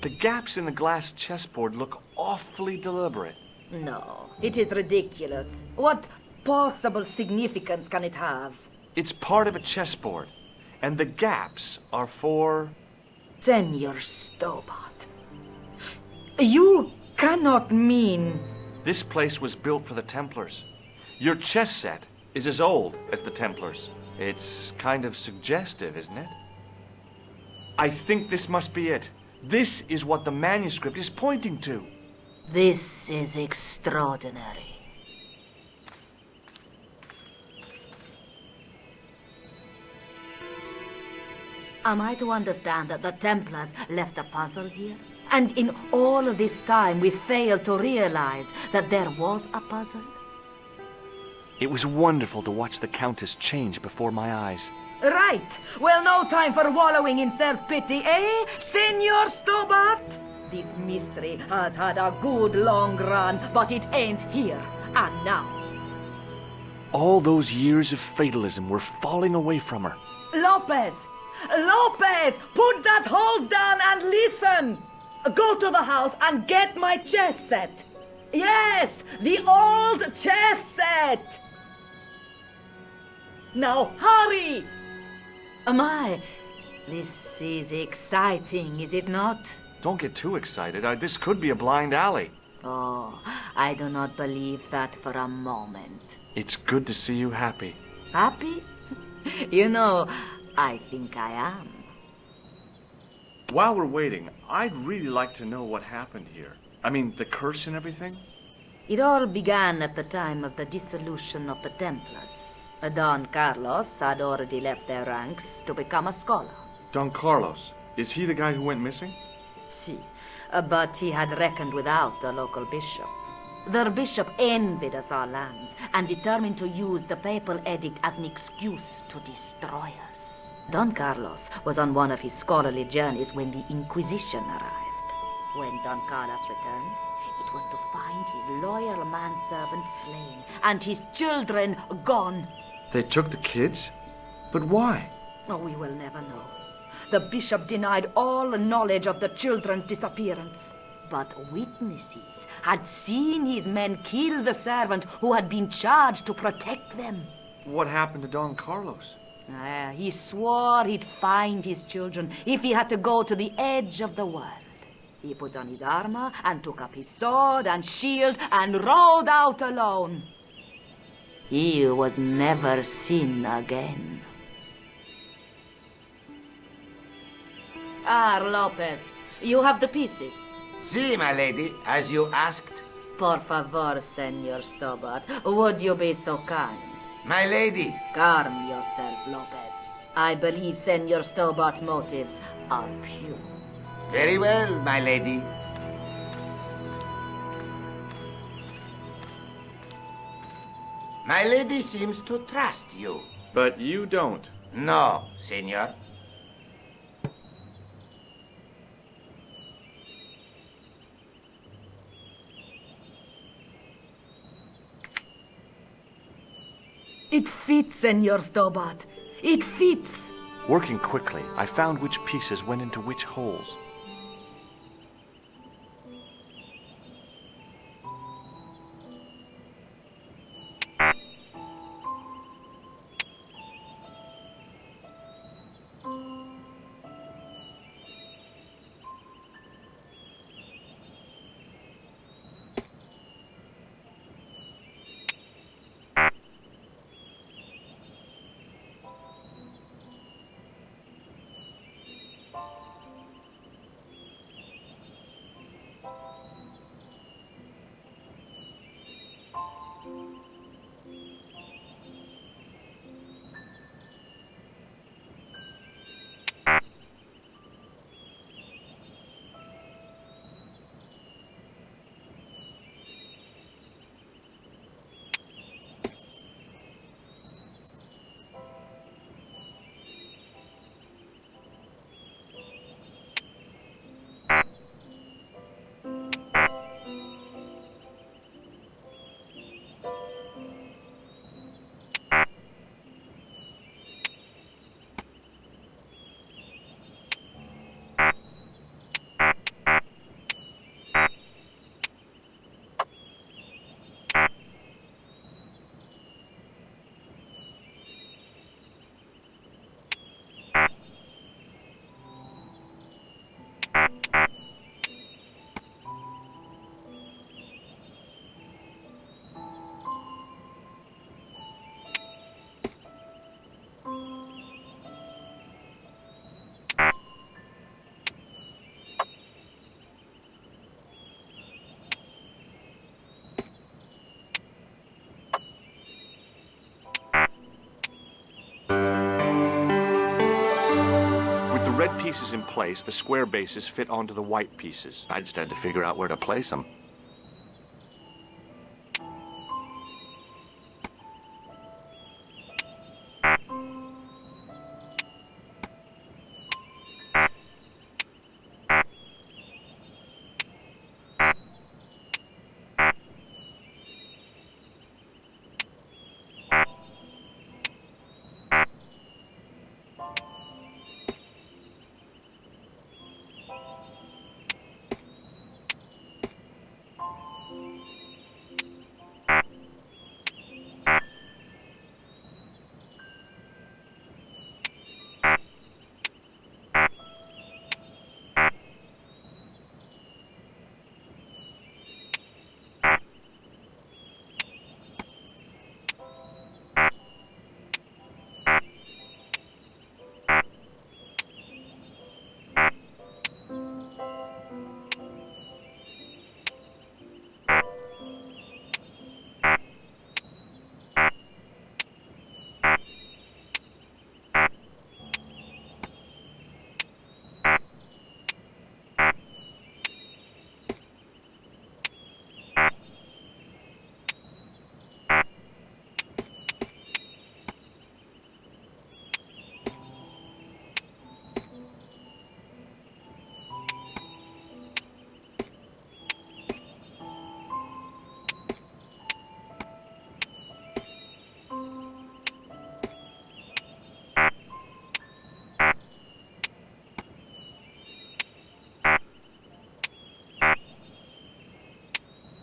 the gaps in the glass chessboard look awfully deliberate. No, it is ridiculous. What possible significance can it have? It's part of a chessboard, and the gaps are for... Senor Stobart, you cannot mean... This place was built for the Templars. Your chess set is as old as the Templars. It's kind of suggestive, isn't it? I think this must be it. This is what the manuscript is pointing to. This is extraordinary. Am I to understand that the Templars left a puzzle here? And in all of this time we failed to realize that there was a puzzle? It was wonderful to watch the Countess change before my eyes. Right. Well, no time for wallowing in self-pity, eh, Senor Stobart? This mystery has had a good long run, but it ends here and now. All those years of fatalism were falling away from her. Lopez! Lopez! Put that hose down and listen! Go to the house and get my chess set. Yes, the old chess set! Now hurry! My, this is exciting, is it not? Don't get too excited. This could be a blind alley. Oh, I do not believe that for a moment. It's good to see you happy. Happy? You know, I think I am. While we're waiting, I'd really like to know what happened here. I mean, the curse and everything? It all began at the time of the dissolution of the Templars. Don Carlos had already left their ranks to become a scholar. Don Carlos, is he the guy who went missing? Si, but he had reckoned without the local bishop. The bishop envied us our lands and determined to use the papal edict as an excuse to destroy us. Don Carlos was on one of his scholarly journeys when the Inquisition arrived. When Don Carlos returned, it was to find his loyal manservant slain and his children gone. They took the kids? But why? Oh, we will never know. The bishop denied all knowledge of the children's disappearance. But witnesses had seen his men kill the servant who had been charged to protect them. What happened to Don Carlos? He swore he'd find his children if he had to go to the edge of the world. He put on his armor and took up his sword and shield and rode out alone. He was never seen again. Lopez, you have the pieces. See, my lady, as you asked. Por favor, Senor Stobart, would you be so kind? My lady. Calm yourself, Lopez. I believe Senor Stobart's motives are pure. Very well, my lady. My lady seems to trust you. But you don't. No, senor. It fits, Senor Stobart. It fits. Working quickly, I found which pieces went into which holes. pieces in place, the square bases fit onto the white pieces. I just had to figure out where to place them.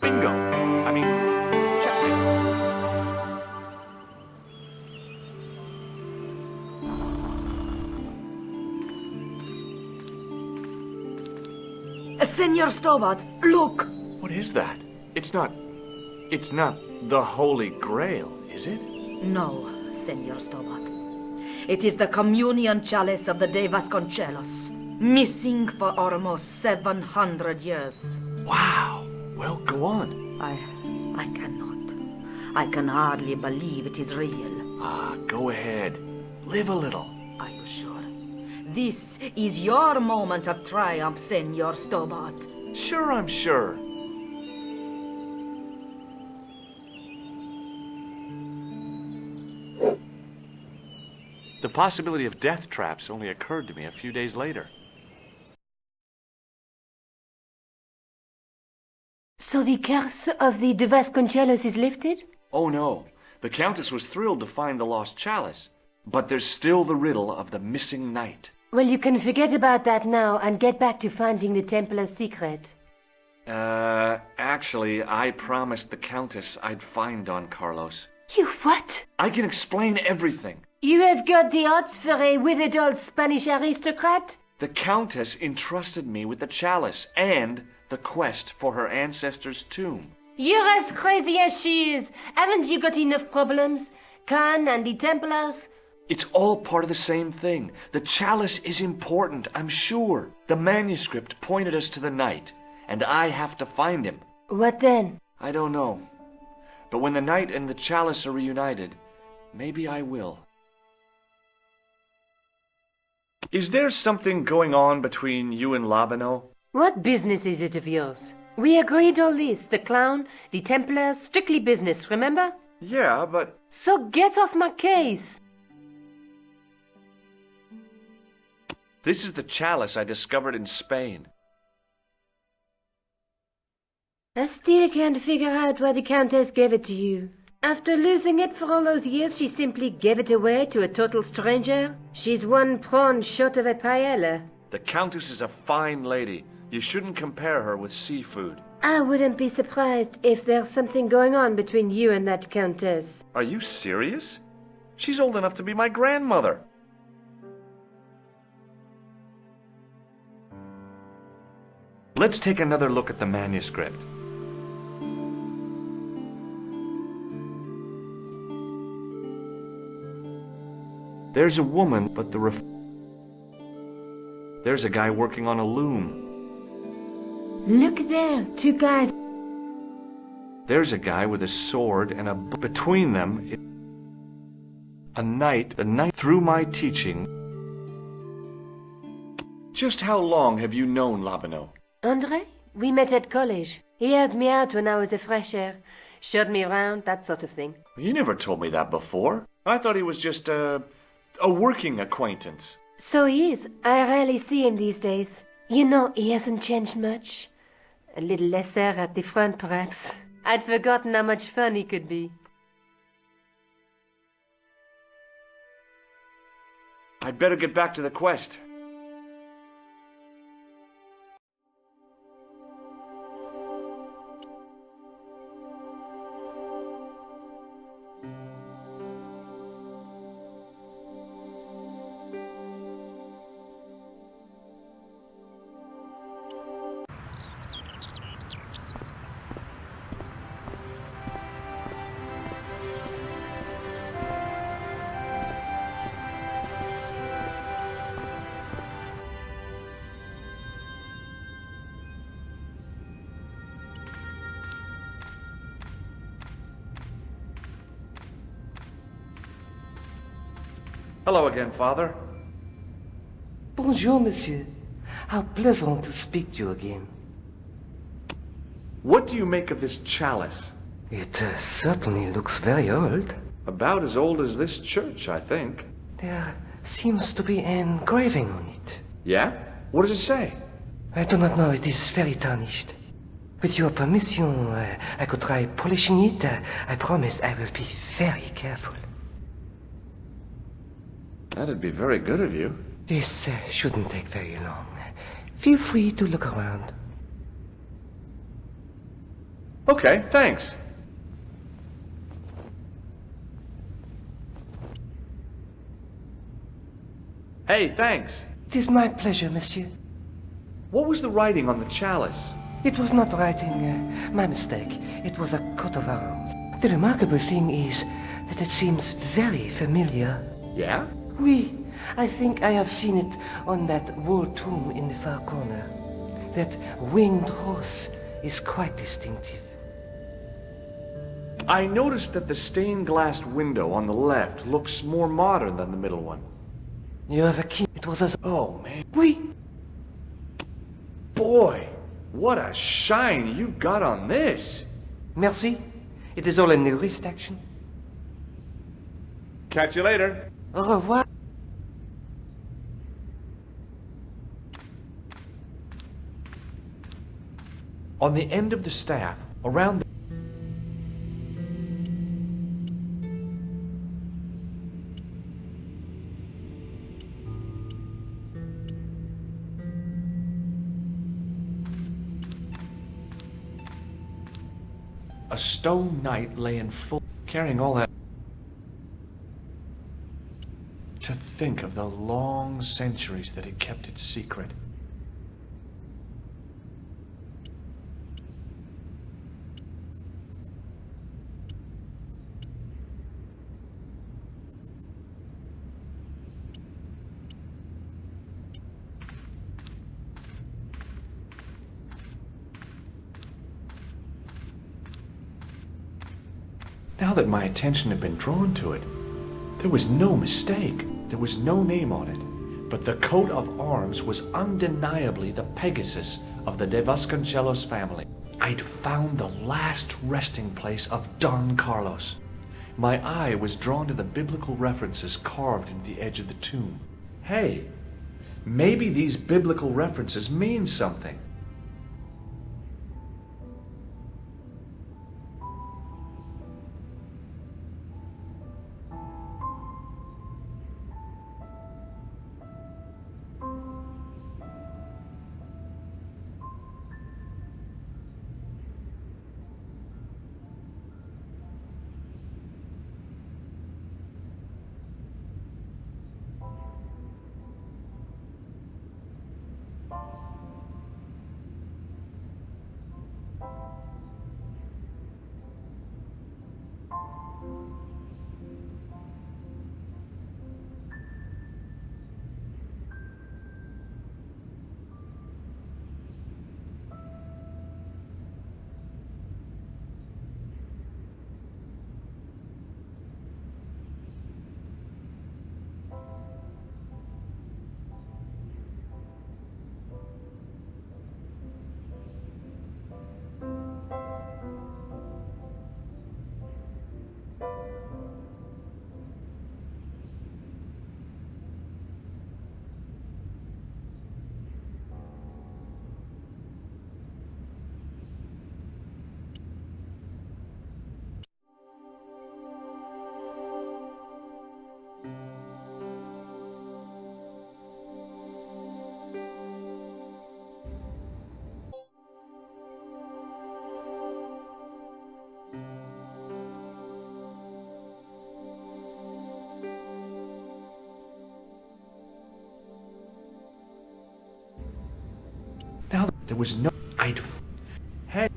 Bingo! I mean, checkmate. Senor Stobart, look! What is that? It's not the Holy Grail, is it? No, Senor Stobart. It is the communion chalice of the De Vasconcelos, missing for almost 700 years. Wow. Well, go on. I cannot. I can hardly believe it is real. Go ahead. Live a little. Are you sure? This is your moment of triumph, Senor Stobart. Sure, I'm sure. The possibility of death traps only occurred to me a few days later. So the curse of the De Vasconcelos is lifted? Oh no, the Countess was thrilled to find the lost chalice. But there's still the riddle of the missing knight. Well, you can forget about that now and get back to finding the Templar's secret. Actually, I promised the Countess I'd find Don Carlos. You what? I can explain everything. You have got the odds for a withered old Spanish aristocrat? The Countess entrusted me with the chalice and the quest for her ancestor's tomb. You're as crazy as she is. Haven't you got enough problems? Khan and the Templars? It's all part of the same thing. The chalice is important, I'm sure. The manuscript pointed us to the knight, and I have to find him. What then? I don't know. But when the knight and the chalice are reunited, maybe I will. Is there something going on between you and Labano? What business is it of yours? We agreed all this, the clown, the Templars, strictly business, remember? Yeah, but... So get off my case! This is the chalice I discovered in Spain. I still can't figure out why the Countess gave it to you. After losing it for all those years, she simply gave it away to a total stranger? She's one prawn short of a paella. The Countess is a fine lady. You shouldn't compare her with seafood. I wouldn't be surprised if there's something going on between you and that Countess. Are you serious? She's old enough to be my grandmother. Let's take another look at the manuscript. There's a woman, but there's a guy working on a loom. Look there, two guys. There's a guy with a sword and between them, the knight through my teaching. Just how long have you known Labano? Andre? We met at college. He helped me out when I was a fresher. Showed me around, that sort of thing. You never told me that before. I thought he was just a working acquaintance. So he is. I rarely see him these days. You know, he hasn't changed much. A little lesser at the front, perhaps. I'd forgotten how much fun he could be. I'd better get back to the quest. Hello again, Father. Bonjour, monsieur. How pleasant to speak to you again. What do you make of this chalice? It certainly looks very old. About as old as this church, I think. There seems to be an engraving on it. Yeah? What does it say? I do not know, it is very tarnished. With your permission, I could try polishing it. I promise I will be very careful. That'd be very good of you. This shouldn't take very long. Feel free to look around. Okay, thanks. Hey, thanks. It is my pleasure, monsieur. What was the writing on the chalice? It was not writing, my mistake. It was a coat of arms. The remarkable thing is that it seems very familiar. Yeah? Oui, I think I have seen it on that wall tomb in the far corner. That winged horse is quite distinctive. I noticed that the stained glass window on the left looks more modern than the middle one. You have a key. It was as... Oh, man. Oui. Boy, what a shine you got on this. Merci. It is all in the wrist action. Catch you later. Au revoir. On the end of the staff, around the... A stone knight lay in full, carrying all that... To think of the long centuries that he kept it secret. Now that my attention had been drawn to it, there was no mistake. There was no name on it. But the coat of arms was undeniably the Pegasus of the De Vasconcelos family. I'd found the last resting place of Don Carlos. My eye was drawn to the biblical references carved into the edge of the tomb. Hey, maybe these biblical references mean something. There was no... I'd... Hey...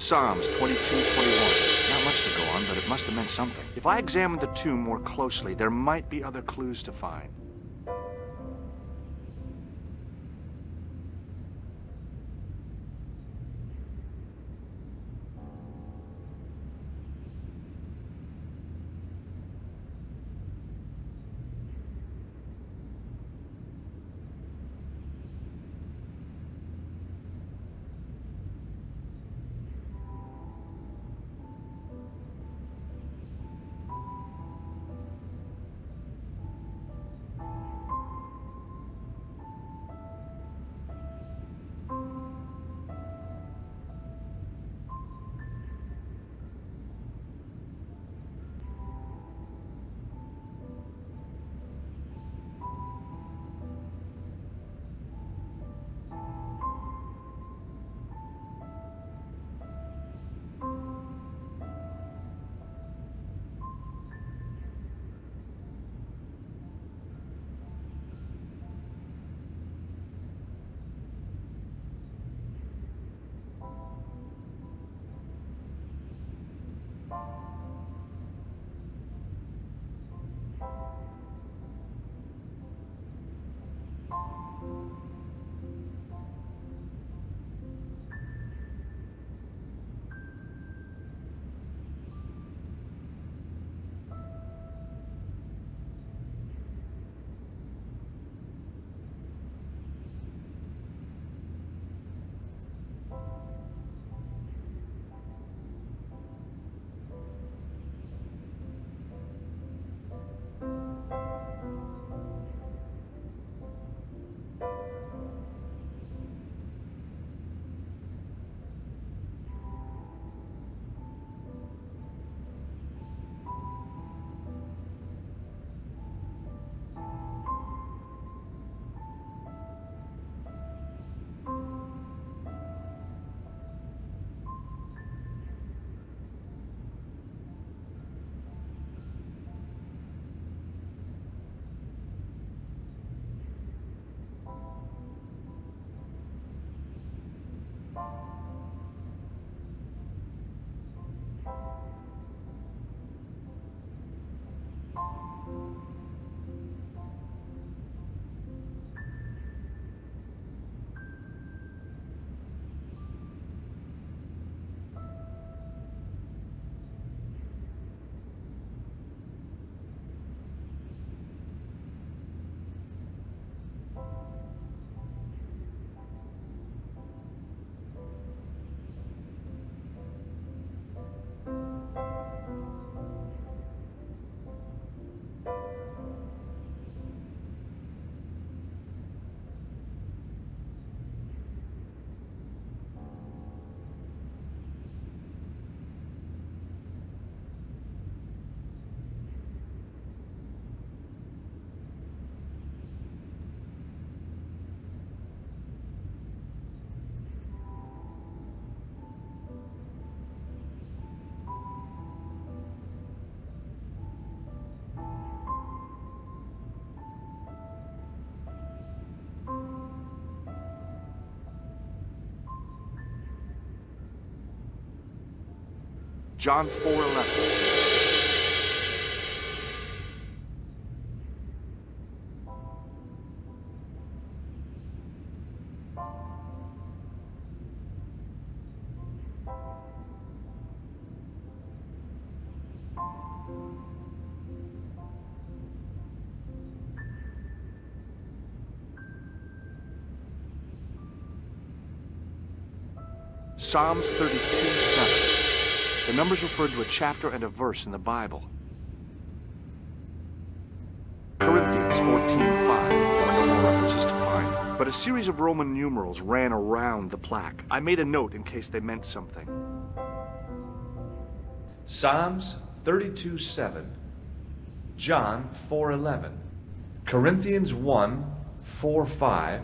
Psalms 22:21. Not much to go on, but it must have meant something. If I examined the tomb more closely, there might be other clues to find. John 4:11. Psalms 32:7. The numbers refer to a chapter and a verse in the Bible. Corinthians 14:5. There are no more references to find, but a series of Roman numerals ran around the plaque. I made a note in case they meant something. Psalms 32:7. John 4:11. Corinthians 1:4-5.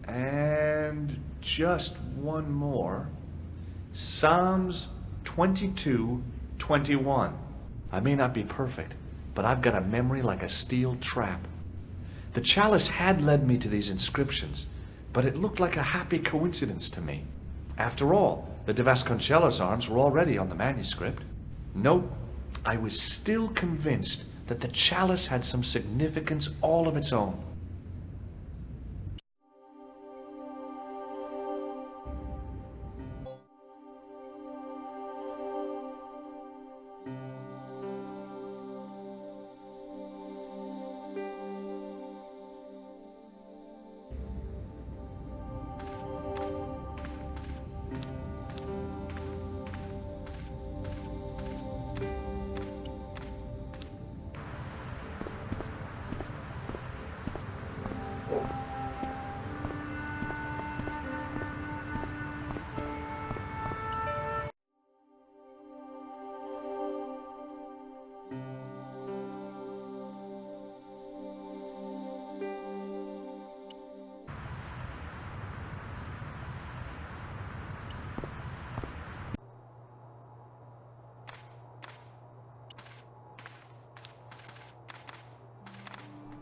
And just one more. Psalms 22:21. I may not be perfect, but I've got a memory like a steel trap. The chalice had led me to these inscriptions, but it looked like a happy coincidence to me. After all, the de Vasconcelos arms were already on the manuscript. Nope, I was still convinced that the chalice had some significance all of its own.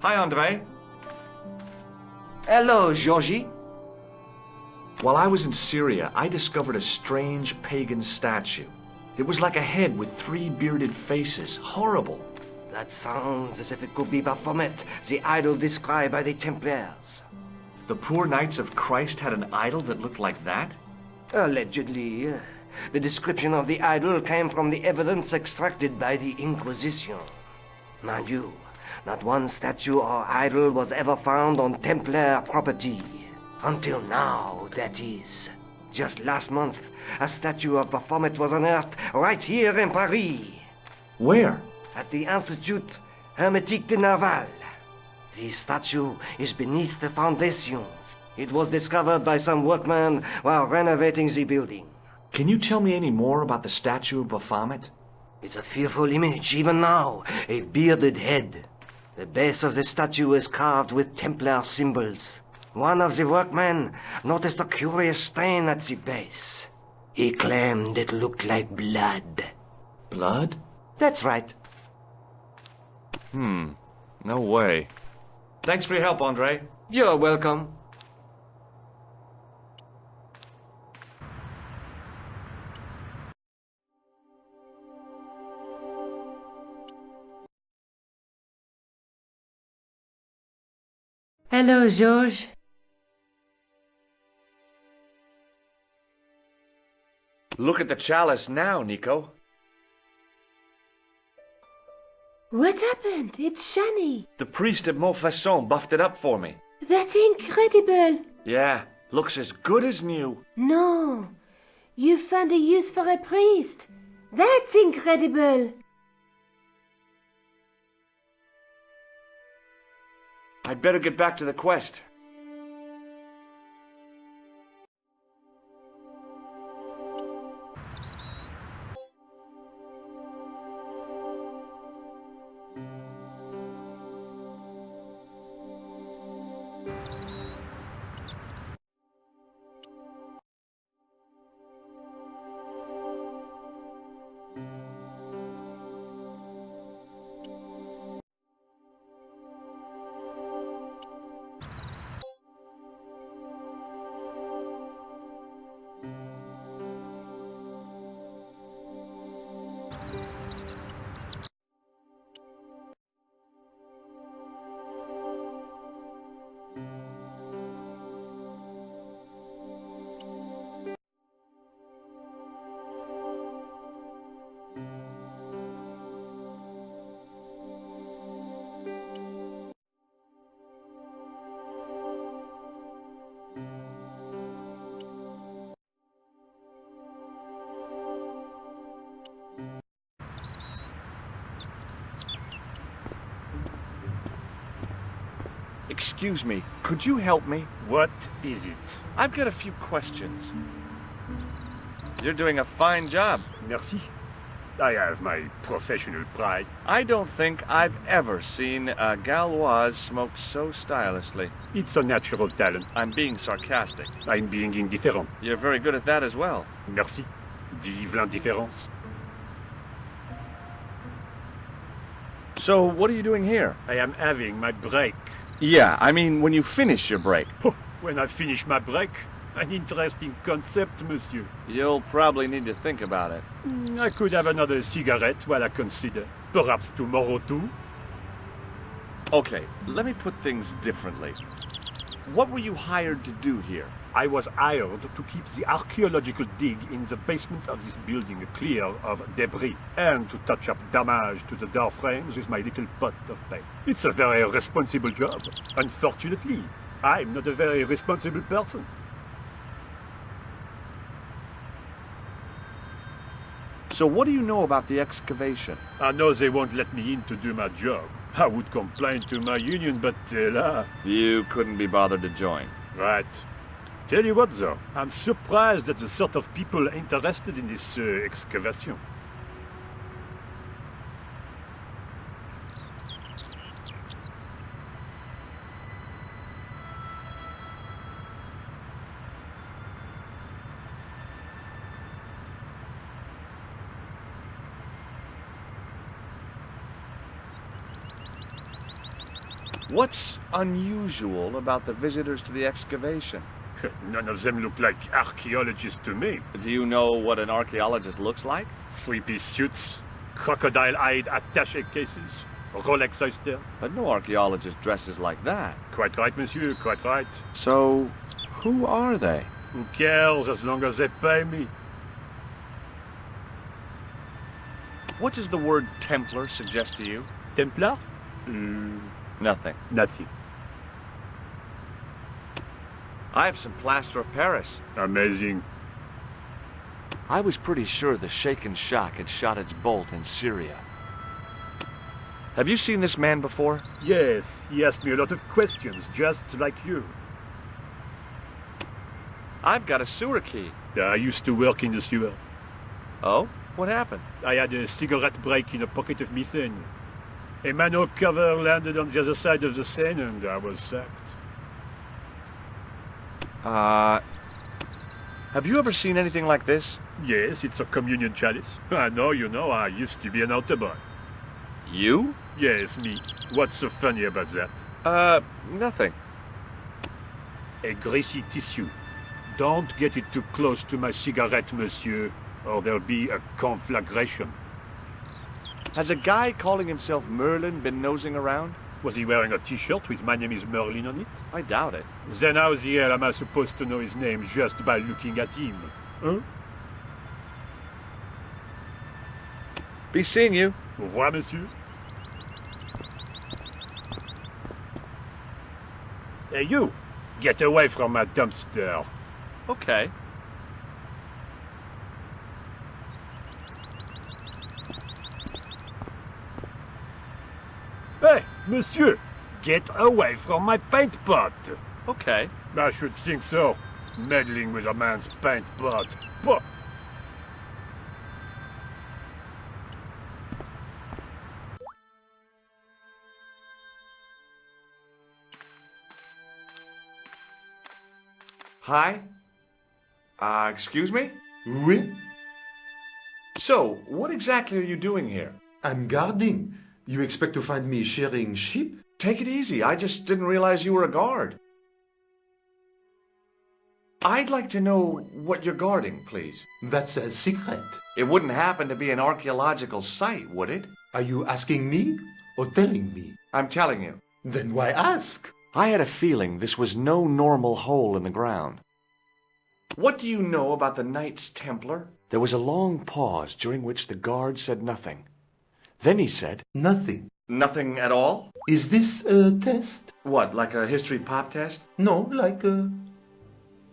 Hi, Andre. Hello, Georgie. While I was in Syria, I discovered a strange pagan statue. It was like a head with 3 bearded faces. Horrible. That sounds as if it could be Baphomet, the idol described by the Templars. The poor Knights of Christ had an idol that looked like that? Allegedly. The description of the idol came from the evidence extracted by the Inquisition. Mind you, not one statue or idol was ever found on Templar property. Until now, that is. Just last month, a statue of Baphomet was unearthed right here in Paris. Where? At the Institut Hermétique de Nerval. The statue is beneath the foundations. It was discovered by some workmen while renovating the building. Can you tell me any more about the statue of Baphomet? It's a fearful image, even now. A bearded head. The base of the statue is carved with Templar symbols. One of the workmen noticed a curious stain at the base. He claimed it looked like blood. Blood? That's right. No way. Thanks for your help, Andre. You're welcome. Hello, George. Look at the chalice now, Nico. What happened? It's shiny. The priest at Montfaucon buffed it up for me. That's incredible. Yeah, looks as good as new. No, you found a use for a priest. That's incredible. I'd better get back to the quest. excuse me, could you help me? What is it? I've got a few questions. You're doing a fine job. Merci. I have my professional pride. I don't think I've ever seen a Gauloise smoke so stylishly. It's a natural talent. I'm being sarcastic. I'm being indifferent. You're very good at that as well. Merci. Vive l'indifférence. So, what are you doing here? I am having my break. Yeah, I mean, when you finish your break. When I finish my break, an interesting concept, monsieur. You'll probably need to think about it. I could have another cigarette while I consider. Perhaps tomorrow too. Okay, let me put things differently. What were you hired to do here? I was hired to keep the archaeological dig in the basement of this building clear of debris and to touch up damage to the door frames with my little pot of paint. It's a very responsible job. Unfortunately, I'm not a very responsible person. So what do you know about the excavation? I know they won't let me in to do my job. I would complain to my union, but là... You couldn't be bothered to join. Right. Tell you what, though, I'm surprised at the sort of people interested in this excavation. What's unusual about the visitors to the excavation? None of them look like archaeologists to me. Do you know what an archaeologist looks like? Three-piece suits, crocodile-eyed attaché cases, Rolex oyster. But no archaeologist dresses like that. Quite right, monsieur, quite right. So, who are they? Who cares as long as they pay me? What does the word Templar suggest to you? Templar? Nothing. Nothing. I have some plaster of Paris. Amazing. I was pretty sure the shaken shock had shot its bolt in Syria. Have you seen this man before? Yes, he asked me a lot of questions, just like you. I've got a sewer key. I used to work in the sewer. Oh? What happened? I had a cigarette break in a pocket of methane. A manhole cover landed on the other side of the Seine and I was sacked. Have you ever seen anything like this? Yes, it's a communion chalice. I know, you know, I used to be an altar boy. You? Yes, me. What's so funny about that? Nothing. A greasy tissue. Don't get it too close to my cigarette, monsieur, or there'll be a conflagration. Has a guy calling himself Merlin been nosing around? Was he wearing a t-shirt with "My name is Merlin" on it? I doubt it. Then how the hell am I supposed to know his name just by looking at him? Huh? Be seeing you. Au revoir, monsieur. Hey, you! Get away from my dumpster. Okay. Hey, monsieur! Get away from my paint pot! Okay. I should think so. Meddling with a man's paint pot. Pah! Hi? Excuse me? Oui, So, what exactly are you doing here? I'm guarding. You expect to find me shearing sheep? Take it easy. I just didn't realize you were a guard. I'd like to know what you're guarding, please. That's a secret. It wouldn't happen to be an archaeological site, would it? Are you asking me or telling me? I'm telling you. Then why ask? I had a feeling this was no normal hole in the ground. What do you know about the Knights Templar? There was a long pause during which the guard said nothing. Then he said, Nothing. Nothing at all? Is this a test? What, like a history pop test? No, like a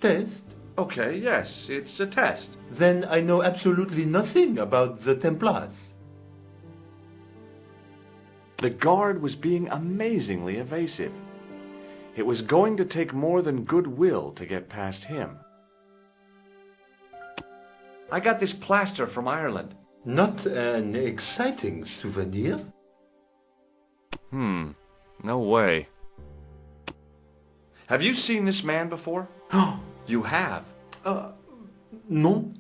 test. Okay, yes, it's a test. Then I know absolutely nothing about the Templars. The guard was being amazingly evasive. It was going to take more than goodwill to get past him. I got this plaster from Ireland. Not an exciting souvenir. No way. Have you seen this man before? Oh, You have. no,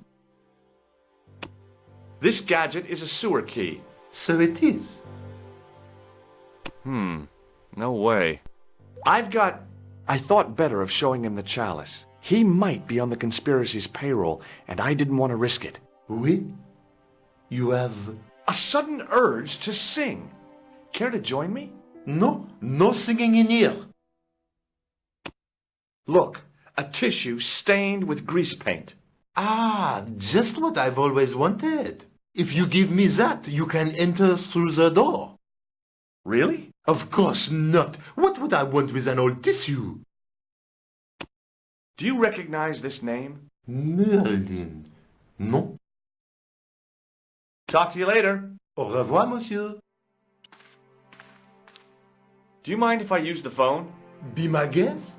This gadget is a sewer key. so it is. No way. I thought better of showing him the chalice. He might be on the conspiracy's payroll, and I didn't want to risk it. Oui, you have... A sudden urge to sing. Care to join me? No singing in here. Look, a tissue stained with grease paint. Ah, just what I've always wanted. If you give me that, you can enter through the door. Really? Of course not. What would I want with an old tissue? Do you recognize this name? Merlin. Non. Talk to you later. Au revoir, monsieur. Do you mind if I use the phone? Be my guest.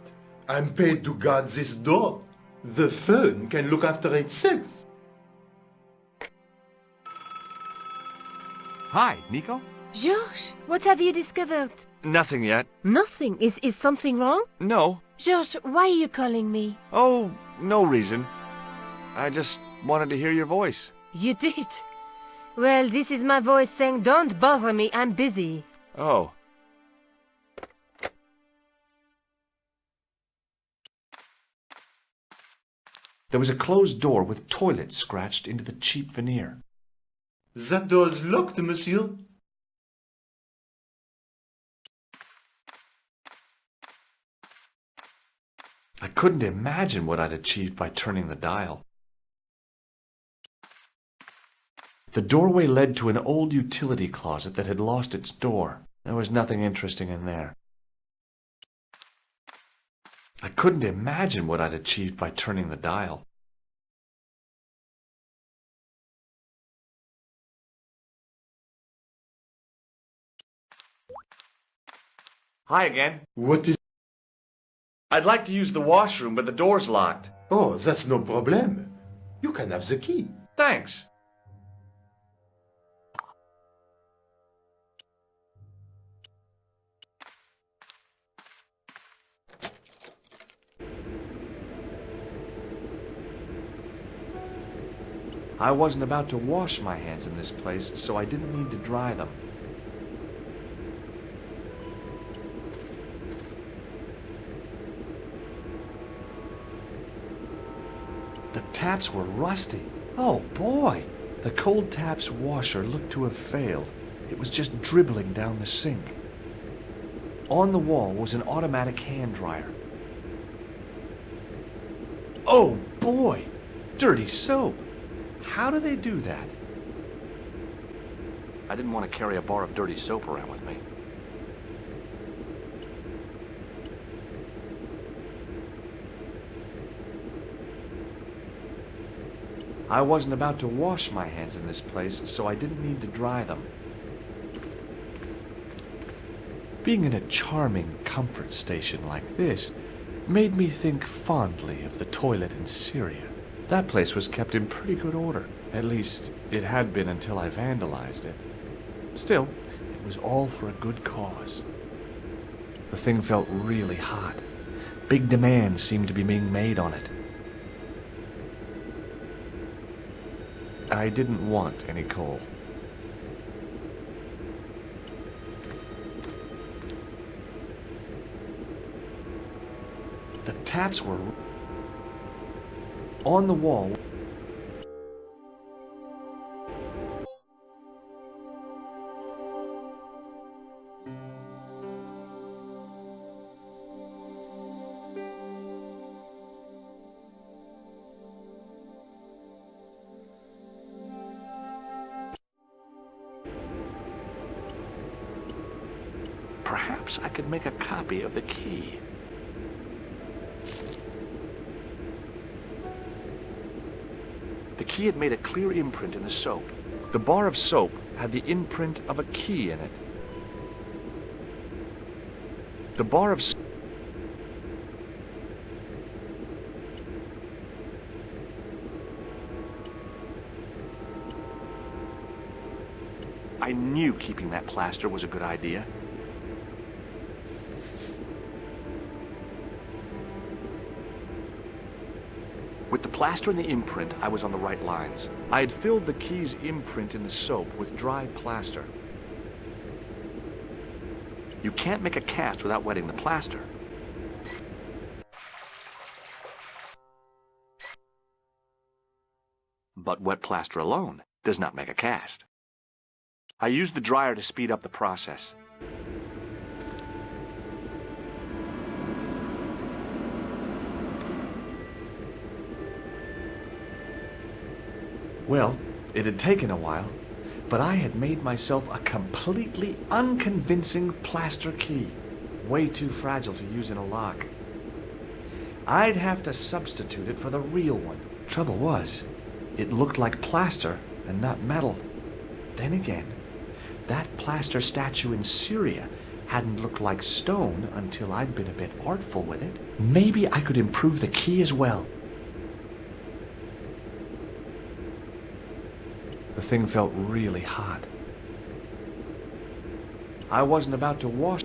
I'm paid to guard this door. The phone can look after itself. Hi, Nico? George, what have you discovered? Nothing yet. Nothing. Is something wrong? No. George, why are you calling me? Oh, no reason. I just wanted to hear your voice. You did? Well, this is my voice saying, don't bother me, I'm busy. Oh. There was a closed door with toilet scratched into the cheap veneer. That door's locked, monsieur. I couldn't imagine what I'd achieved by turning the dial. The doorway led to an old utility closet that had lost its door. There was nothing interesting in there. I couldn't imagine what I'd achieved by turning the dial. Hi again. What is... I'd like to use the washroom, but the door's locked. Oh, that's no problem. You can have the key. Thanks. I wasn't about to wash my hands in this place, so I didn't need to dry them. The taps were rusty. Oh boy! The cold taps washer looked to have failed. It was just dribbling down the sink. On the wall was an automatic hand dryer. Oh boy! Dirty soap! How do they do that? I didn't want to carry a bar of dirty soap around with me. I wasn't about to wash my hands in this place, so I didn't need to dry them. Being in a charming comfort station like this made me think fondly of the toilet in Syria. That place was kept in pretty good order. At least, it had been until I vandalized it. Still, it was all for a good cause. The thing felt really hot. Big demands seemed to be being made on it. I didn't want any coal. The taps were on the wall. Perhaps I could make a copy of the key. The key had made a clear imprint in the soap. The bar of soap had the imprint of a key in it. The bar of I knew keeping that plaster was a good idea. With the plaster and the imprint, I was on the right lines. I had filled the key's imprint in the soap with dry plaster. You can't make a cast without wetting the plaster. But wet plaster alone does not make a cast. I used the dryer to speed up the process. Well, it had taken a while, but I had made myself a completely unconvincing plaster key, way too fragile to use in a lock. I'd have to substitute it for the real one. Trouble was, it looked like plaster and not metal. Then again, that plaster statue in Syria hadn't looked like stone until I'd been a bit artful with it. Maybe I could improve the key as well. The thing felt really hot. I wasn't about to wash.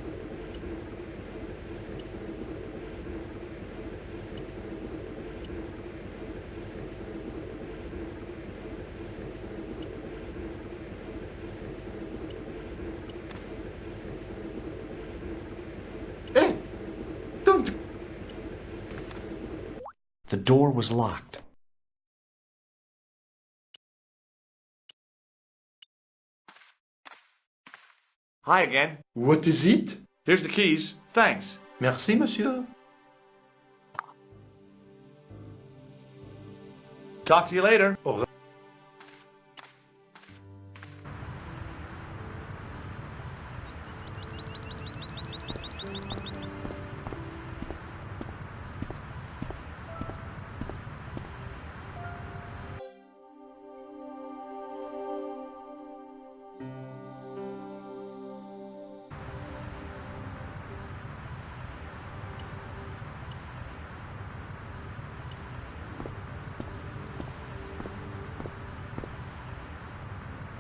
Hey! Don't... The door was locked. Hi again. What is it? Here's the keys. Thanks. Merci, monsieur. Talk to you later. Au revoir.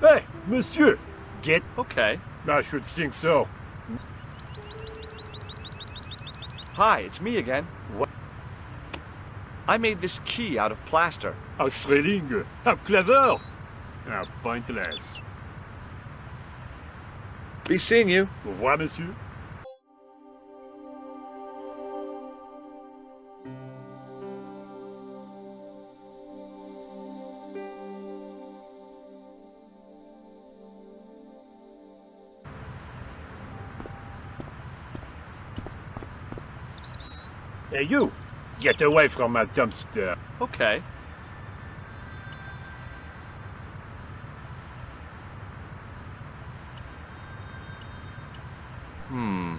Hey, monsieur! Get... Okay. I should think so. Hi, it's me again. What? I made this key out of plaster. How thrilling! How clever! How pointless. Be seeing you. Au revoir, monsieur. Hey, you! Get away from my dumpster. Okay. Hmm.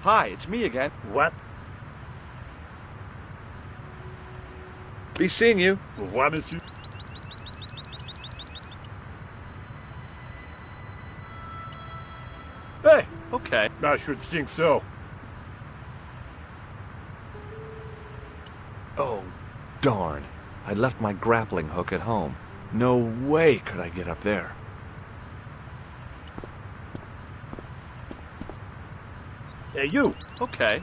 Hi, it's me again. What? Be seeing you. Au revoir, monsieur. Hey! Okay. I should think so. Oh, darn. I'd left my grappling hook at home. No way could I get up there. Hey, you! Okay.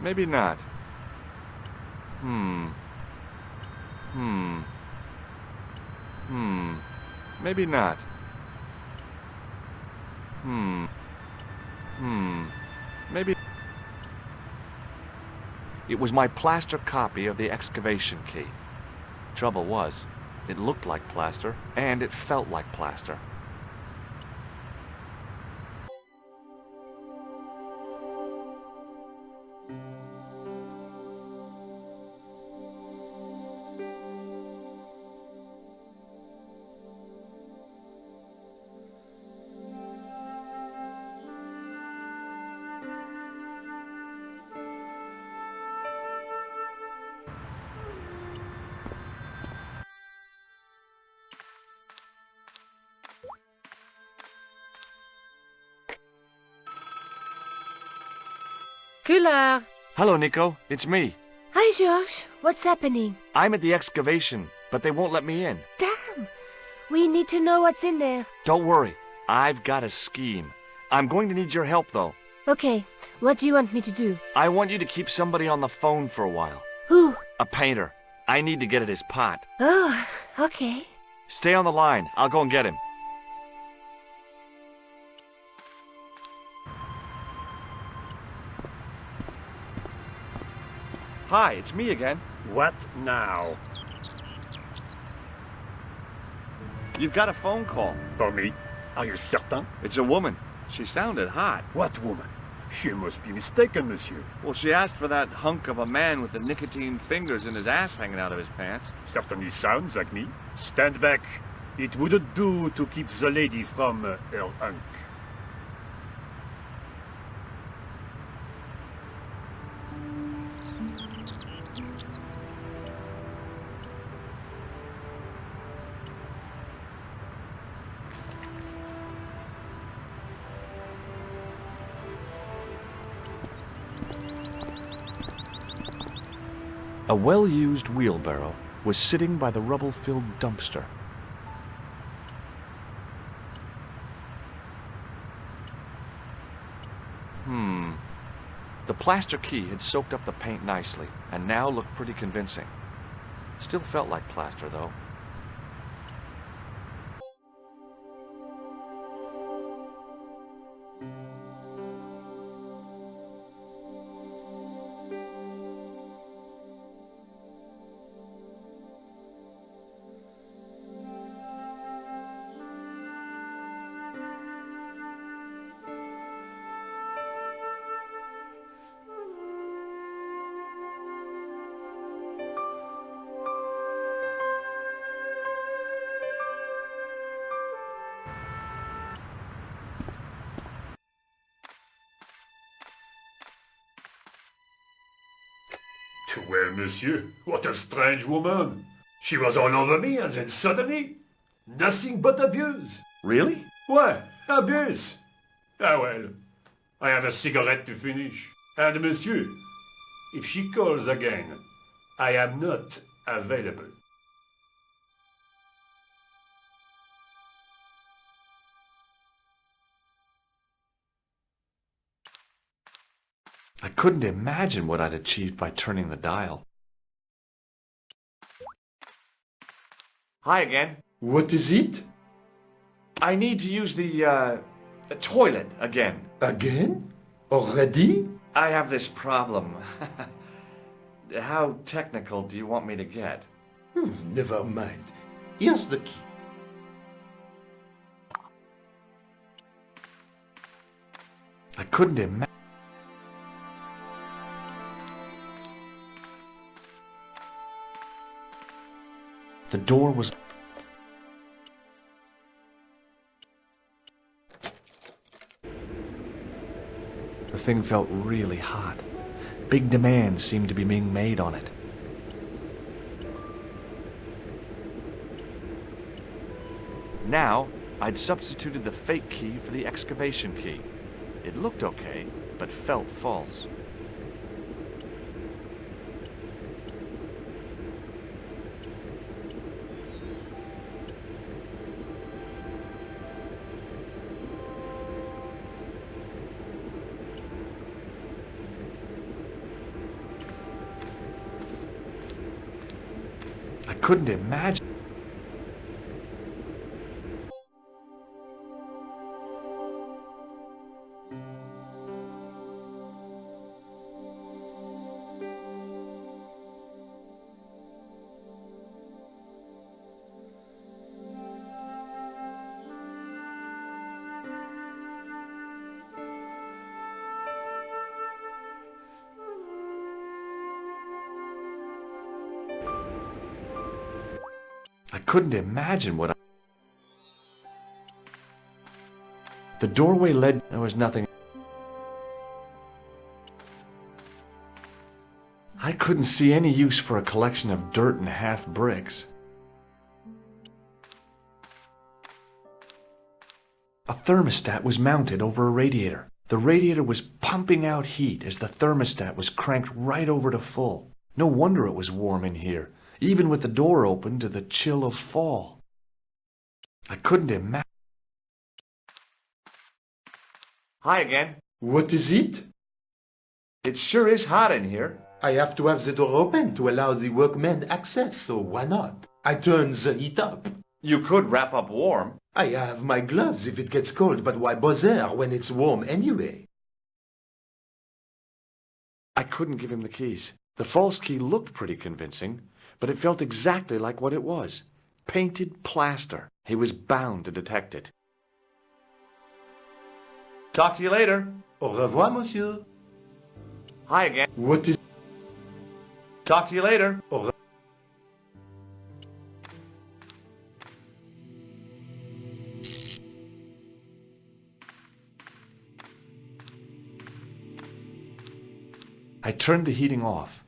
Maybe not. Maybe not. Maybe... It was my plaster copy of the excavation key. Trouble was, it looked like plaster, and it felt like plaster. Cooler. Hello, Nico. It's me. Hi, George. What's happening? I'm at the excavation, but they won't let me in. Damn. We need to know what's in there. Don't worry. I've got a scheme. I'm going to need your help, though. Okay. What do you want me to do? I want you to keep somebody on the phone for a while. Who? A painter. I need to get at his pot. Oh, okay. Stay on the line. I'll go and get him. Hi, it's me again. What now? You've got a phone call. For me? Are you certain? It's a woman. She sounded hot. What woman? She must be mistaken, monsieur. Well, she asked for that hunk of a man with the nicotine fingers and his ass hanging out of his pants. Certainly sounds like me. Stand back. It wouldn't do to keep the lady from her hunk. A well-used wheelbarrow was sitting by the rubble-filled dumpster. The plaster key had soaked up the paint nicely, and now looked pretty convincing. Still felt like plaster, though. Well, monsieur, what a strange woman. She was all over me and then suddenly, nothing but abuse. Really? What? Abuse? Ah well, I have a cigarette to finish. And monsieur, if she calls again, I am not available. I couldn't imagine what I'd achieved by turning the dial. Hi again. What is it? I need to use the toilet again. Again? Already? I have this problem. How technical do you want me to get? Never mind. Here's the key. I couldn't imagine. The door was... The thing felt really hot. Big demands seemed to be being made on it. Now, I'd substituted the fake key for the excavation key. It looked okay, but felt false. I couldn't imagine. I couldn't imagine what I... The doorway led... There was nothing... I couldn't see any use for a collection of dirt and half bricks. A thermostat was mounted over a radiator. The radiator was pumping out heat as the thermostat was cranked right over to full. No wonder it was warm in here, even with the door open to the chill of fall. I couldn't imagine. Hi again. What is it? It sure is hot in here. I have to have the door open to allow the workmen access, so why not? I turn the heat up. You could wrap up warm. I have my gloves if it gets cold, but why bother when it's warm anyway? I couldn't give him the keys. The false key looked pretty convincing, but it felt exactly like what it was. Painted plaster. He was bound to detect it. Talk to you later. Au revoir, monsieur. Hi again. What is... Talk to you later. Au revoir. I turned the heating off.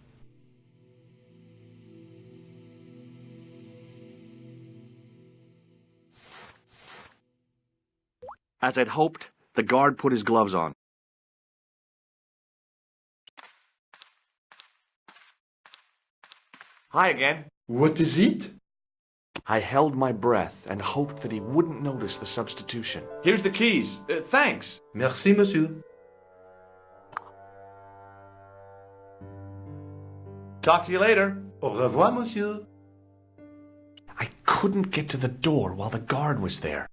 As I'd hoped, the guard put his gloves on. Hi again. What is it? I held my breath and hoped that he wouldn't notice the substitution. Here's the keys. Thanks. Merci, monsieur. Talk to you later. Au revoir, monsieur. I couldn't get to the door while the guard was there.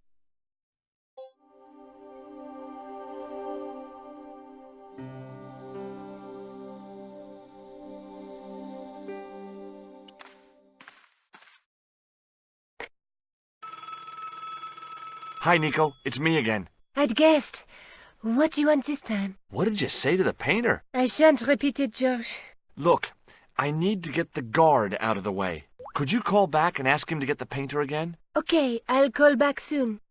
Hi, Nico. It's me again. I'd guessed. What do you want this time? What did you say to the painter? I shan't repeat it, Josh. Look, I need to get the guard out of the way. Could you call back and ask him to get the painter again? Okay, I'll call back soon.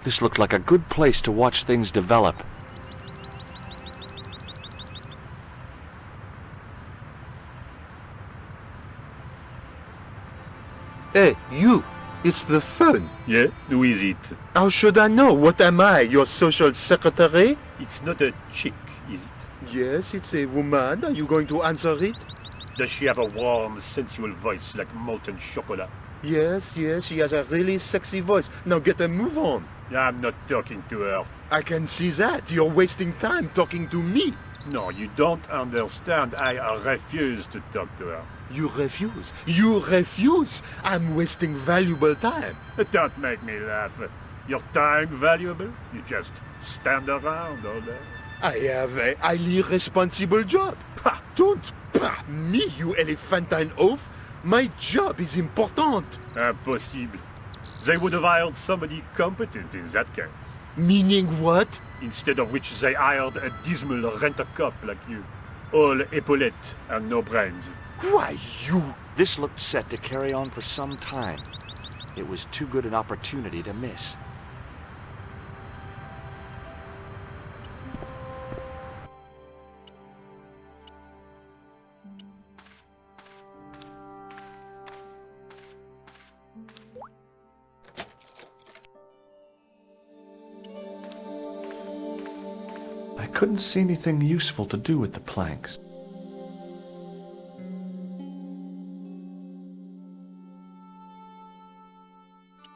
This looked like a good place to watch things develop. Hey, you! It's the phone. Yeah, who is it? How should I know? What am I, your social secretary? It's not a chick, is it? Yes, it's a woman. Are you going to answer it? Does she have a warm, sensual voice like molten chocolate? Yes, she has a really sexy voice. Now get a move on. I'm not talking to her. I can see that. You're wasting time talking to me. No, you don't understand. I refuse to talk to her. You refuse. You refuse. I'm wasting valuable time. Don't make me laugh. Your time valuable? You just stand around all day. I have a highly responsible job. Pah, don't pah me, you elephantine oaf. My job is important. Impossible. They would have hired somebody competent in that case. Meaning what? Instead of which they hired a dismal rent-a-cop like you. All epaulettes and no brains. Why, you... This looked set to carry on for some time. It was too good an opportunity to miss. I couldn't see anything useful to do with the planks.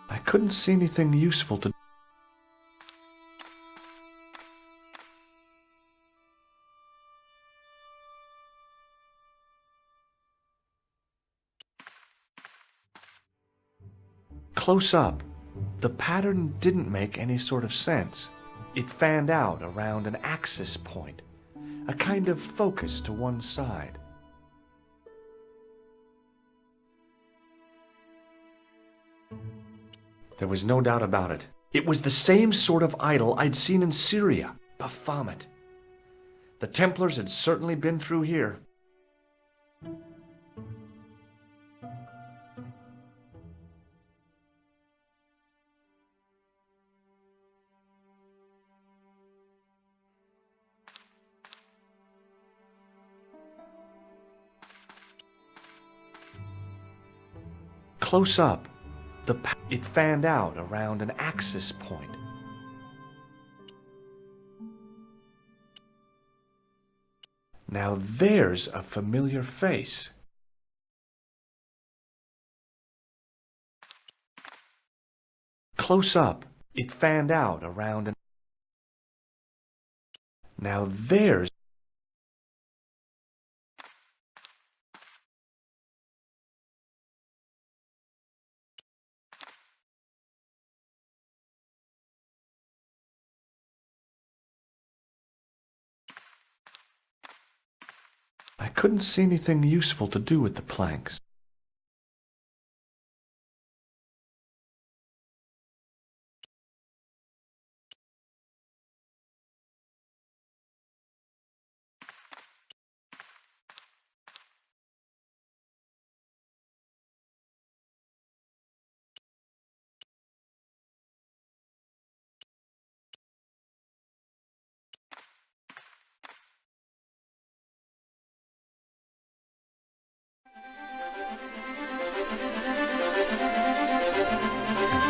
I couldn't see anything useful to... Close up, the pattern didn't make any sort of sense. It fanned out around an axis point, a kind of focus to one side. There was no doubt about it. It was the same sort of idol I'd seen in Syria, Baphomet. The Templars had certainly been through here. Close up, it fanned out around an axis point. Now there's a familiar face. Close up, it fanned out around an... Now there's... I couldn't see anything useful to do with the planks.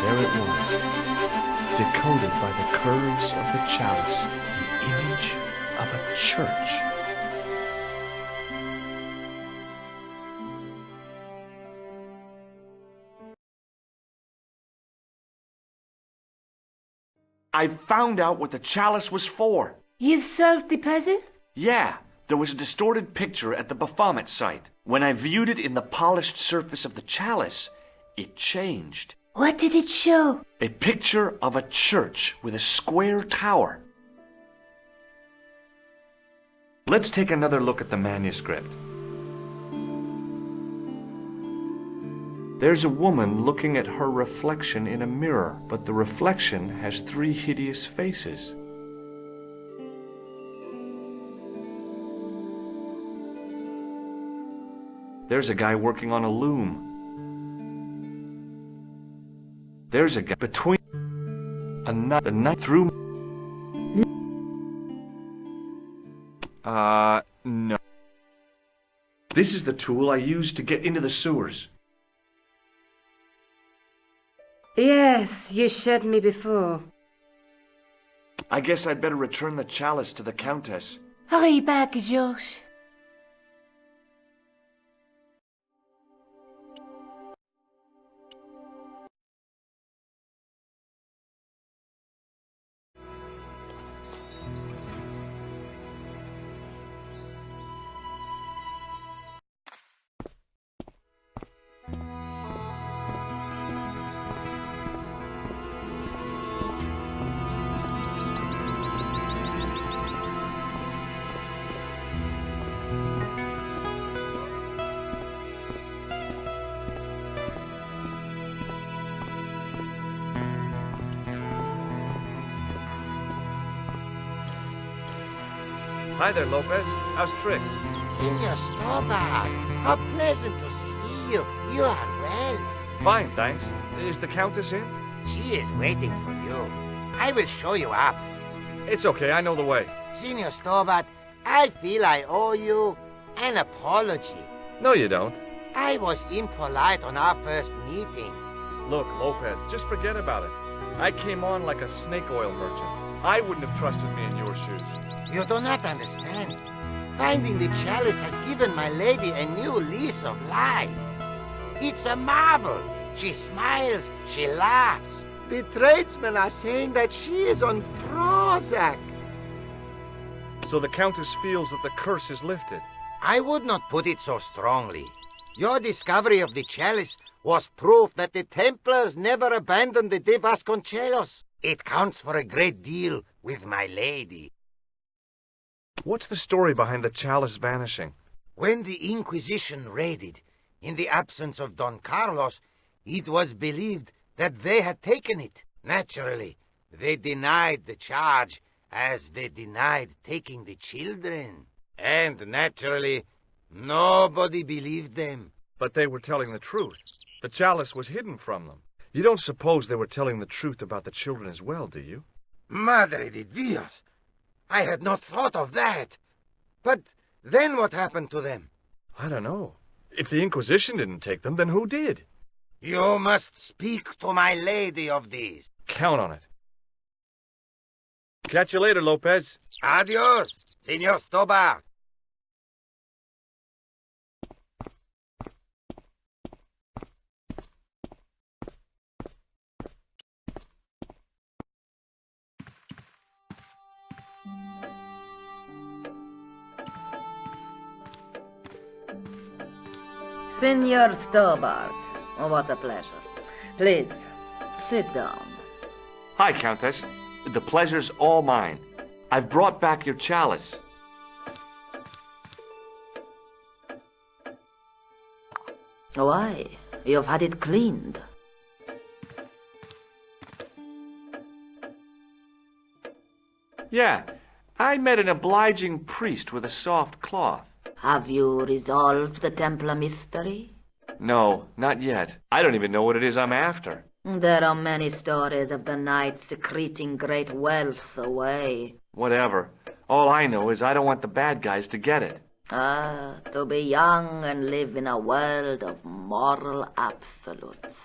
There it was, decoded by the curves of the chalice, the image of a church. I found out what the chalice was for. You've solved the puzzle? Yeah, there was a distorted picture at the Baphomet site. When I viewed it in the polished surface of the chalice, it changed. What did it show? A picture of a church with a square tower. Let's take another look at the manuscript. There's a woman looking at her reflection in a mirror, but the reflection has 3 hideous faces. There's a guy working on a loom. There's a guy between the night through. No. This is the tool I used to get into the sewers. Yes, you showed me before. I guess I'd better return the chalice to the Countess. Hurry back, Georges. Hi there, Lopez. How's tricks? Senor Stobart, how pleasant to see you. You are well. Fine, thanks. Is the Countess in? She is waiting for you. I will show you up. It's okay, I know the way. Senor Stobart, I feel I owe you an apology. No, you don't. I was impolite on our first meeting. Look, Lopez, just forget about it. I came on like a snake oil merchant. I wouldn't have trusted me in your shoes. You do not understand. Finding the chalice has given my lady a new lease of life. It's a marvel. She smiles, she laughs. The tradesmen are saying that she is on Prozac. So the Countess feels that the curse is lifted. I would not put it so strongly. Your discovery of the chalice was proof that the Templars never abandoned the de Vasconcelos. It counts for a great deal with my lady. What's the story behind the chalice vanishing? When the Inquisition raided, in the absence of Don Carlos, it was believed that they had taken it. Naturally, they denied the charge as they denied taking the children. And naturally, nobody believed them. But they were telling the truth. The chalice was hidden from them. You don't suppose they were telling the truth about the children as well, do you? Madre de Dios! I had not thought of that. But then what happened to them? I don't know. If the Inquisition didn't take them, then who did? You must speak to my lady of these. Count on it. Catch you later, Lopez. Adios, Senor Stobart. Senor Stobart, what a pleasure. Please, sit down. Hi, Countess. The pleasure's all mine. I've brought back your chalice. Why? You've had it cleaned. Yeah, I met an obliging priest with a soft cloth. Have you resolved the Templar mystery? No, not yet. I don't even know what it is I'm after. There are many stories of the knights secreting great wealth away. Whatever. All I know is I don't want the bad guys to get it. To be young and live in a world of moral absolutes.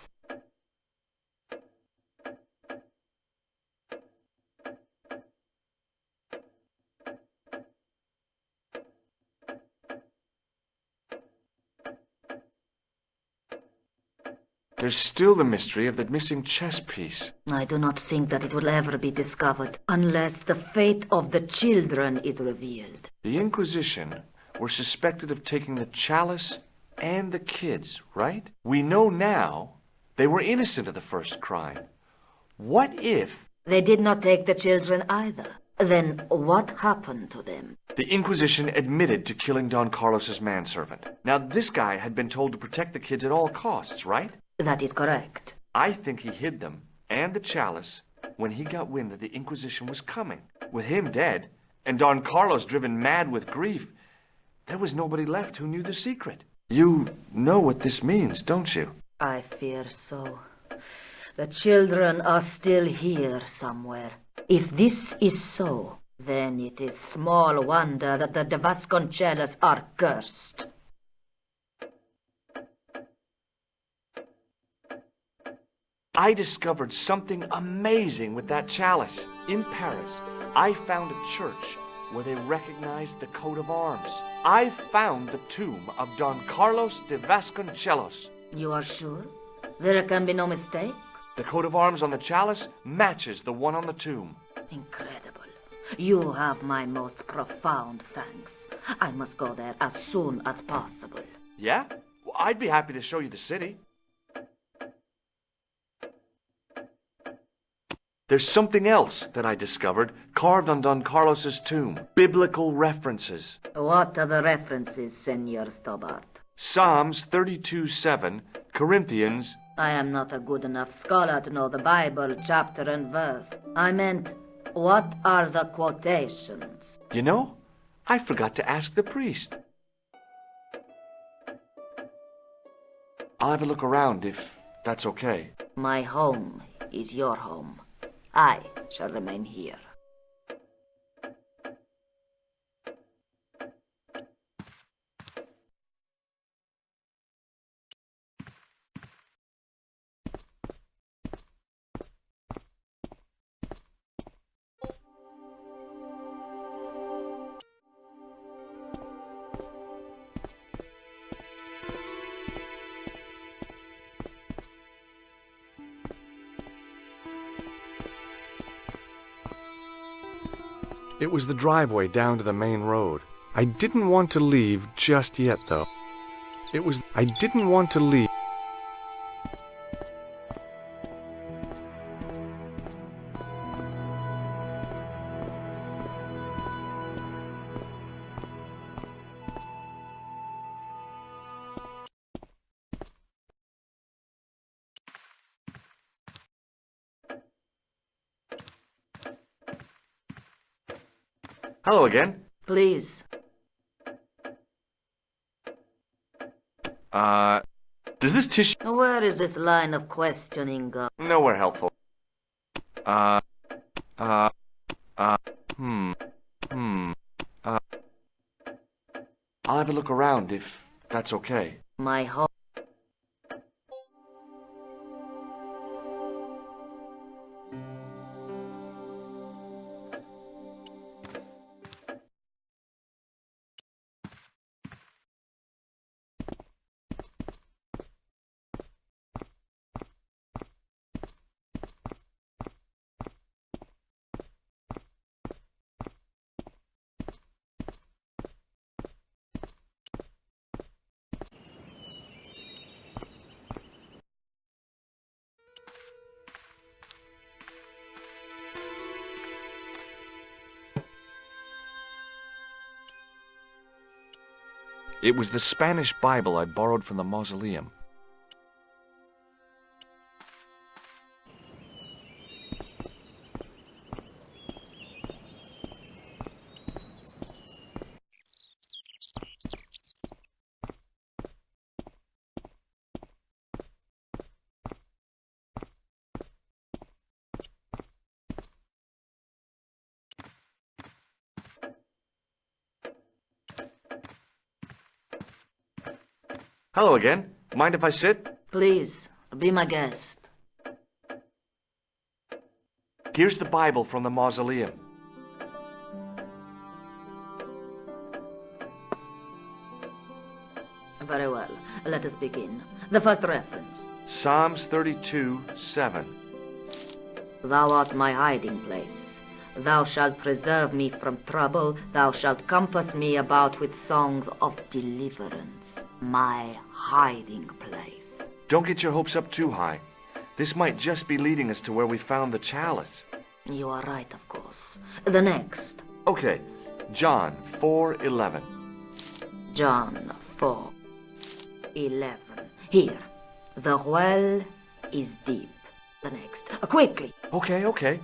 There's still the mystery of the missing chess piece. I do not think that it will ever be discovered unless the fate of the children is revealed. The Inquisition were suspected of taking the chalice and the kids, right? We know now they were innocent of the first crime. What if... They did not take the children either. Then what happened to them? The Inquisition admitted to killing Don Carlos's manservant. Now, this guy had been told to protect the kids at all costs, right? That is correct. I think he hid them, and the chalice, when he got wind that the Inquisition was coming. With him dead, and Don Carlos driven mad with grief, there was nobody left who knew the secret. You know what this means, don't you? I fear so. The children are still here somewhere. If this is so, then it is small wonder that the de Vasconcelos are cursed. I discovered something amazing with that chalice. In Paris, I found a church where they recognized the coat of arms. I found the tomb of Don Carlos de Vasconcelos. You are sure? There can be no mistake? The coat of arms on the chalice matches the one on the tomb. Incredible. You have my most profound thanks. I must go there as soon as possible. Yeah? Well, I'd be happy to show you the city. There's something else that I discovered carved on Don Carlos's tomb. Biblical references. What are the references, Senor Stobart? Psalms 32:7, Corinthians... I am not a good enough scholar to know the Bible chapter and verse. I meant, what are the quotations? You know, I forgot to ask the priest. I'll have a look around if that's okay. My home is your home. I shall remain here. It was the driveway down to the main road. I didn't want to leave just yet, though. I didn't want to leave. Hello again. Please. Does this tissue... Where is this line of questioning go? Nowhere helpful. I'll have a look around if that's okay. My home. It was the Spanish Bible I borrowed from the mausoleum. Hello again. Mind if I sit? Please, be my guest. Here's the Bible from the mausoleum. Very well. Let us begin. The first reference. Psalms 32:7. Thou art my hiding place. Thou shalt preserve me from trouble. Thou shalt compass me about with songs of deliverance. My hiding place. Don't get your hopes up too high. This might just be leading us to where we found the chalice. You are right, of course. The next. Okay, John 4:11. John 4:11. Here. The well is deep. The next. Quickly. Okay.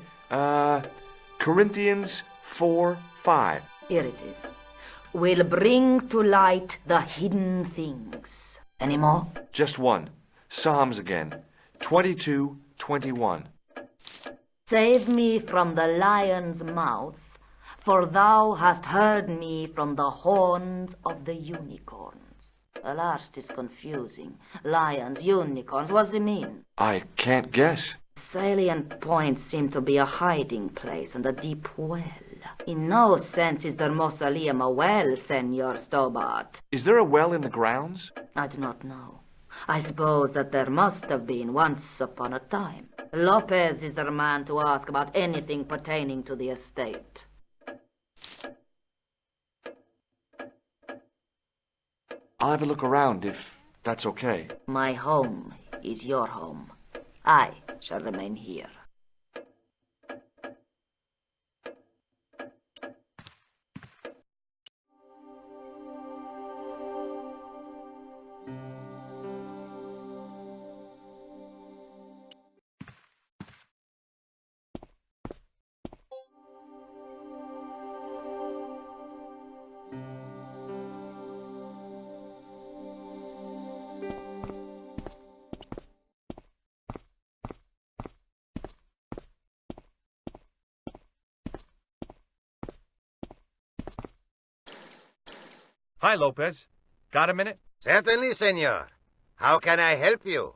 Corinthians 4:5. Here it is. Will bring to light the hidden things. Any more? Just one. Psalms again. 22:21. Save me from the lion's mouth, for thou hast heard me from the horns of the unicorns. The last is confusing. Lions, unicorns, what does it mean? I can't guess. Salient points seem to be a hiding place and a deep well. In no sense is the mausoleum a well, Senor Stobart. Is there a well in the grounds? I do not know. I suppose that there must have been once upon a time. Lopez is the man to ask about anything pertaining to the estate. I'll have a look around if that's okay. My home is your home. I shall remain here. Hi, Lopez. Got a minute? Certainly, senor. How can I help you?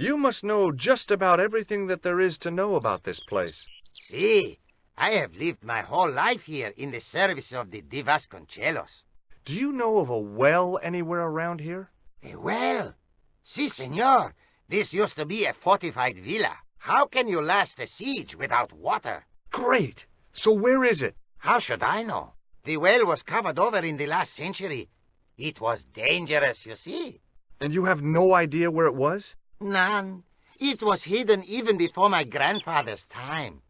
You must know just about everything that there is to know about this place. See, I have lived my whole life here in the service of the de Vasconcelos. Do you know of a well anywhere around here? A well? Si, senor. This used to be a fortified villa. How can you last a siege without water? Great! So where is it? How should I know? The well was covered over in the last century. It was dangerous, you see. And you have no idea where it was? None. It was hidden even before my grandfather's time.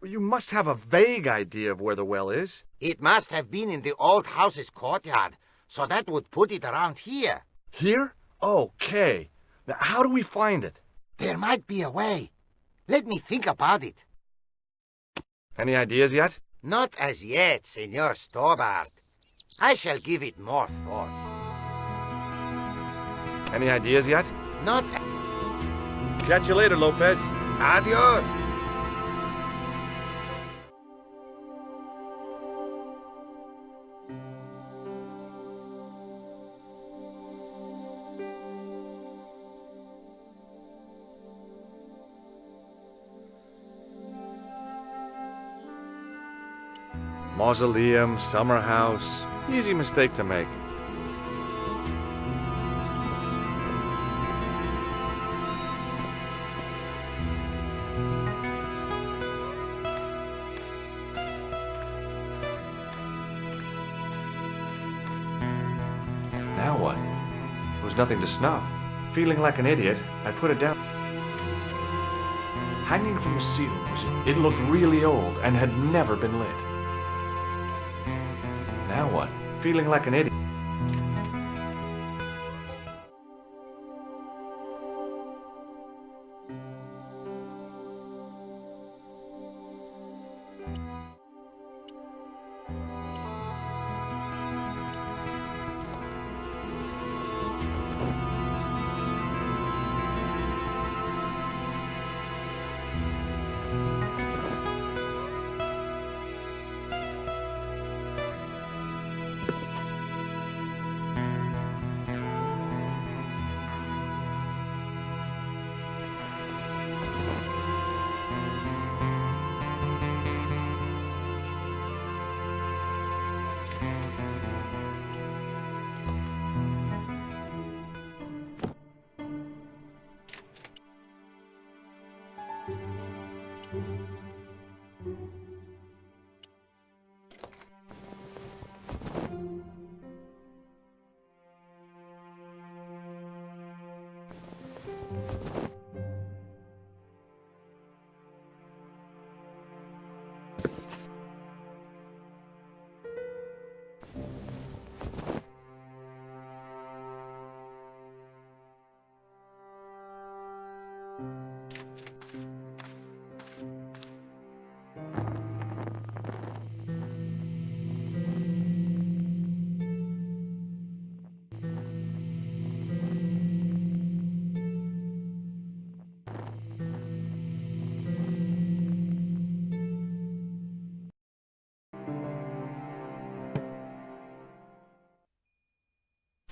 You must have a vague idea of where the well is. It must have been in the old house's courtyard, so that would put it around here. Here? Okay. Now, how do we find it? There might be a way. Let me think about it. Any ideas yet? Not as yet, Senor Stobart. I shall give it more thought. Any ideas yet? Not... Catch you later, Lopez. Adios. Mausoleum, summer house. Easy mistake to make. Now what? There was nothing to snuff. Feeling like an idiot, I put it down. Hanging from the ceiling it looked really old and had never been lit. Now what? feeling like an idiot.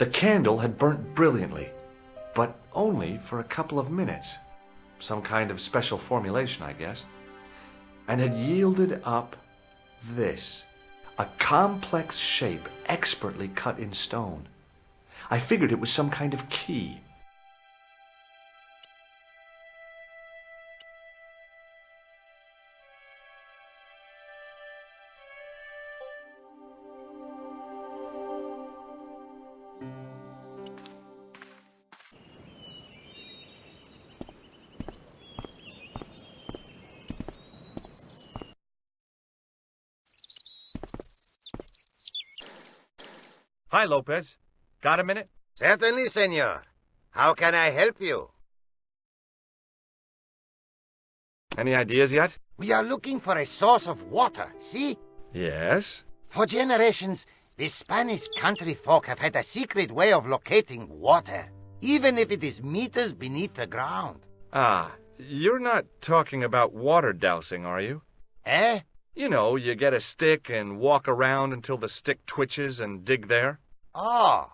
The candle had burnt brilliantly, but only for a couple of minutes. Some kind of special formulation, I guess. And had yielded up this. A complex shape expertly cut in stone. I figured it was some kind of key. Hi, Lopez. Got a minute? Certainly, senor. How can I help you? Any ideas yet? We are looking for a source of water, see? Yes. For generations, the Spanish country folk have had a secret way of locating water, even if it is meters beneath the ground. Ah, you're not talking about water dowsing, are you? Eh? You know, you get a stick and walk around until the stick twitches and dig there. Oh,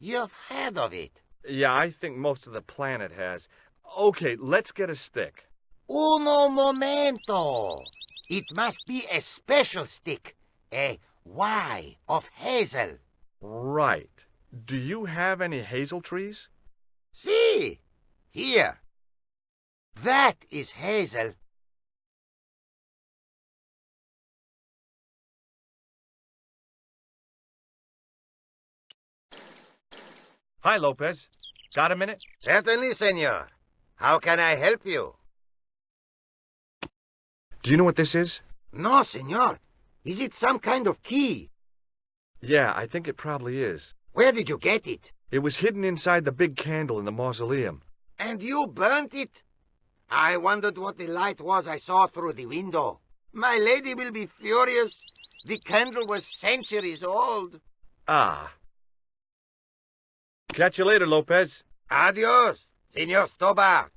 you've heard of it. Yeah, I think most of the planet has. Okay, let's get a stick. Uno momento. It must be a special stick. A Y of hazel. Right. Do you have any hazel trees? See? Here. That is hazel. Hi, Lopez. Got a minute? Certainly, senor. How can I help you? Do you know what this is? No, senor. Is it some kind of key? Yeah, I think it probably is. Where did you get it? It was hidden inside the big candle in the mausoleum. And you burnt it? I wondered what the light was I saw through the window. My lady will be furious. The candle was centuries old. Ah. Catch you later, Lopez. Adios, Senor Stobart.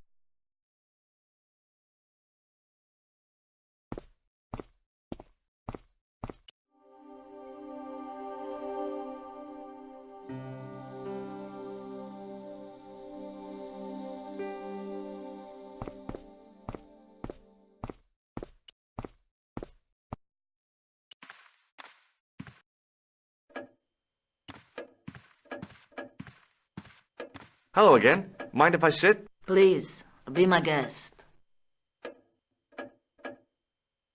Hello again. Mind if I sit? Please, be my guest.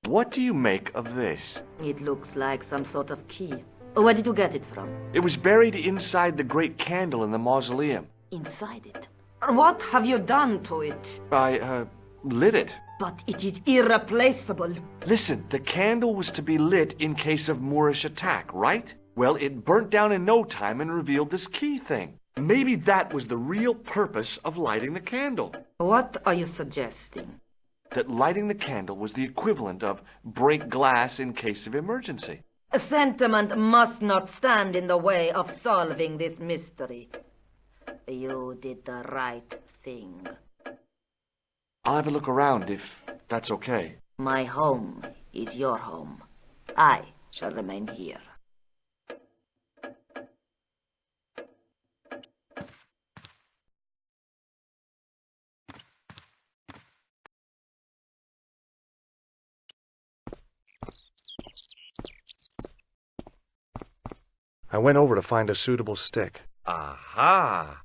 What do you make of this? It looks like some sort of key. Where did you get it from? It was buried inside the great candle in the mausoleum. Inside it. What have you done to it? I, lit it. But it is irreplaceable. Listen, the candle was to be lit in case of Moorish attack, right? Well, it burnt down in no time and revealed this key thing. Maybe that was the real purpose of lighting the candle. What are you suggesting? That lighting the candle was the equivalent of break glass in case of emergency. Sentiment must not stand in the way of solving this mystery. You did the right thing. I'll have a look around if that's okay. My home is your home. I shall remain here. I went over to find a suitable stick. Aha!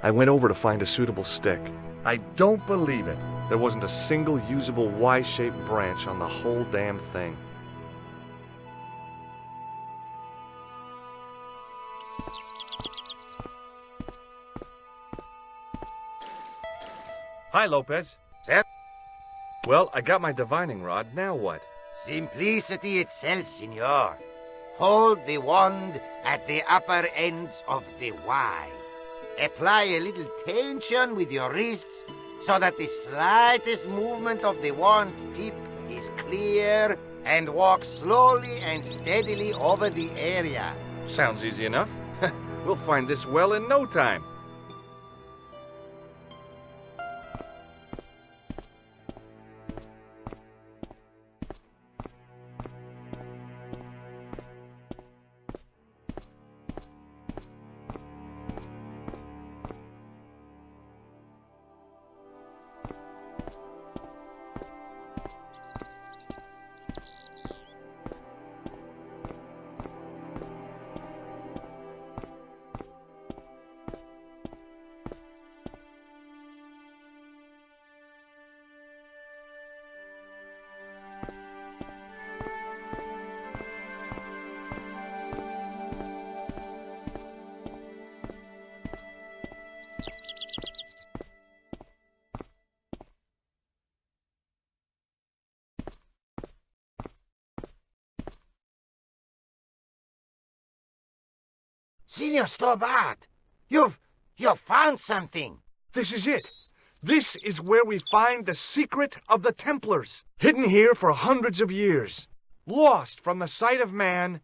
I went over to find a suitable stick. I don't believe it. There wasn't a single usable Y-shaped branch on the whole damn thing. Hi, Lopez. Sir? Well, I got my divining rod. Now what? Simplicity itself, senor. Hold the wand at the upper ends of the Y. Apply a little tension with your wrists so that the slightest movement of the wand tip is clear, and walk slowly and steadily over the area. Sounds easy enough. We'll find this well in no time. Senor Stobart, you've found something. This is it. This is where we find the secret of the Templars. Hidden here for hundreds of years. Lost from the sight of man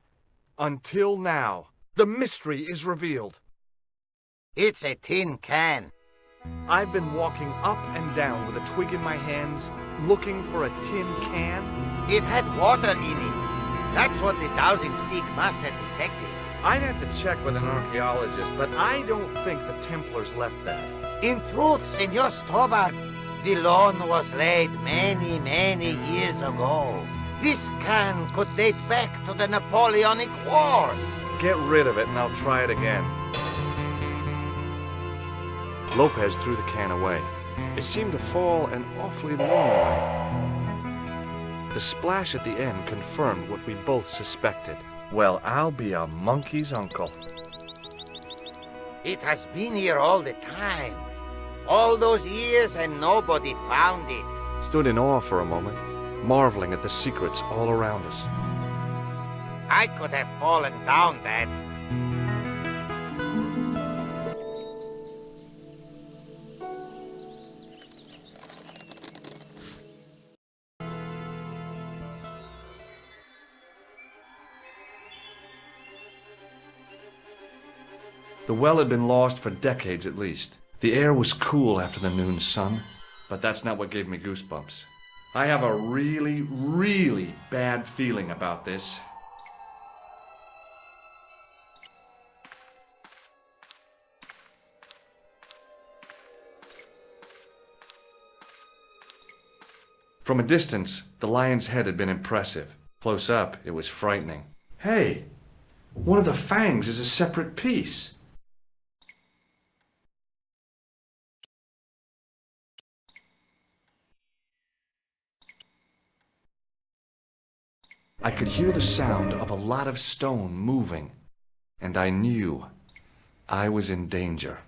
until now. The mystery is revealed. It's a tin can. I've been walking up and down with a twig in my hands, looking for a tin can. It had water in it. That's what the dowsing stick must have detected. I'd have to check with an archaeologist, but I don't think the Templars left that. In truth, Senor Stobart, the loan was laid many, many years ago. This can could date back to the Napoleonic Wars. Get rid of it and I'll try it again. Lopez threw the can away. It seemed to fall an awfully long way. The splash at the end confirmed what we both suspected. Well, I'll be a monkey's uncle. It has been here all the time. All those years and nobody found it. Stood in awe for a moment, marveling at the secrets all around us. I could have fallen down that. The well had been lost for decades at least. The air was cool after the noon sun, but that's not what gave me goosebumps. I have a really, really bad feeling about this. From a distance, the lion's head had been impressive. Close up, it was frightening. Hey, one of the fangs is a separate piece. I could hear the sound of a lot of stone moving, and I knew I was in danger.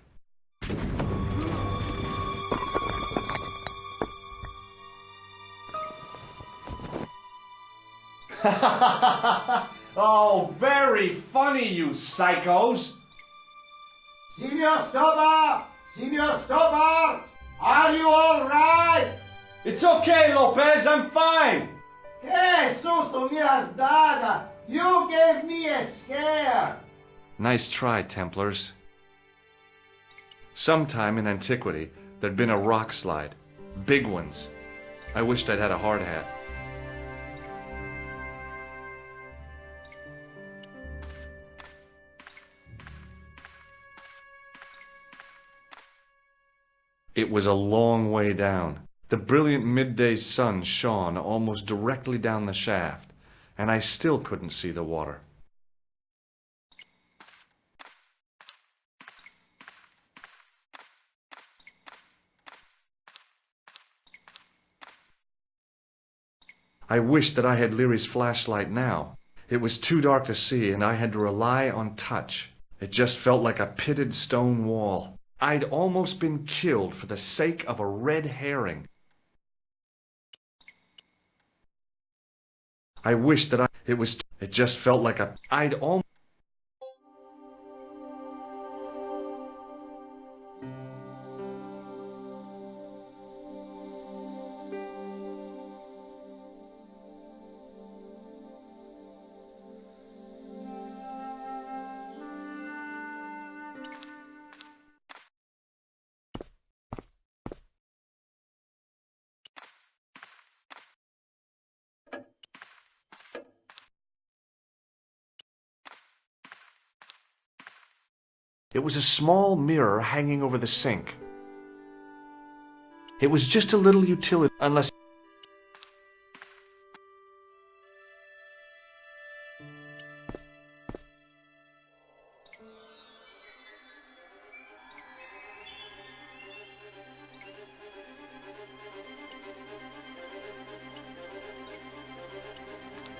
Oh, very funny, you psychos! Signor Stobart! Signor Stobart! Are you all right? It's okay, Lopez, I'm fine! Que susto me has dado! You gave me a scare! Nice try, Templars. Sometime in antiquity, there'd been a rock slide. Big ones. I wished I'd had a hard hat. It was a long way down. The brilliant midday sun shone almost directly down the shaft, and I still couldn't see the water. I wished that I had Leary's flashlight now. It was too dark to see, and I had to rely on touch. It just felt like a pitted stone wall. I'd almost been killed for the sake of a red herring. I wished that it just felt like I'd almost... It was a small mirror hanging over the sink. It was just a little utility, unless...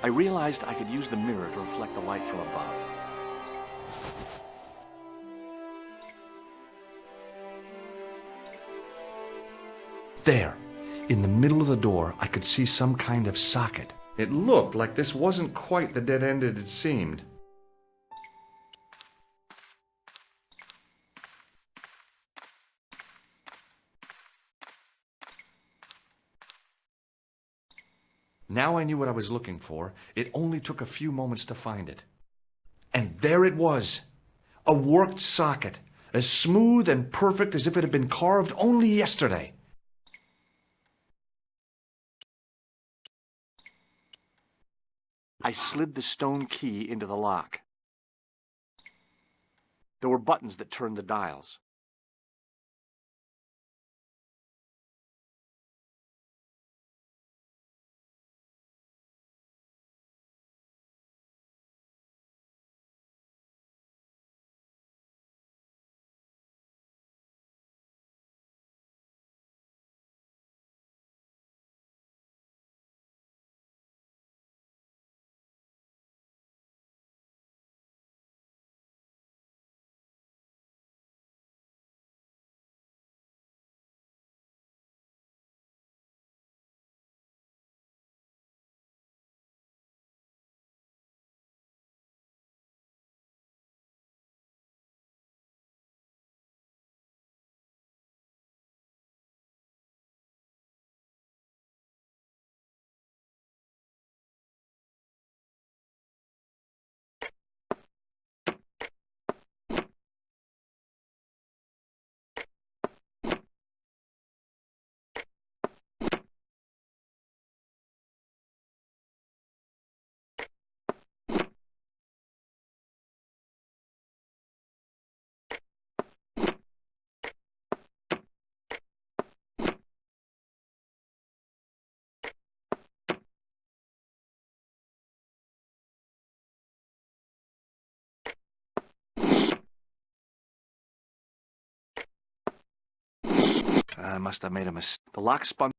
I realized I could use the mirror to reflect the light from above. There, in the middle of the door, I could see some kind of socket. It looked like this wasn't quite the dead end it had seemed. Now I knew what I was looking for. It only took a few moments to find it. And there it was, a worked socket, as smooth and perfect as if it had been carved only yesterday. I slid the stone key into the lock. There were buttons that turned the dials. I must have made a mistake. The lock spun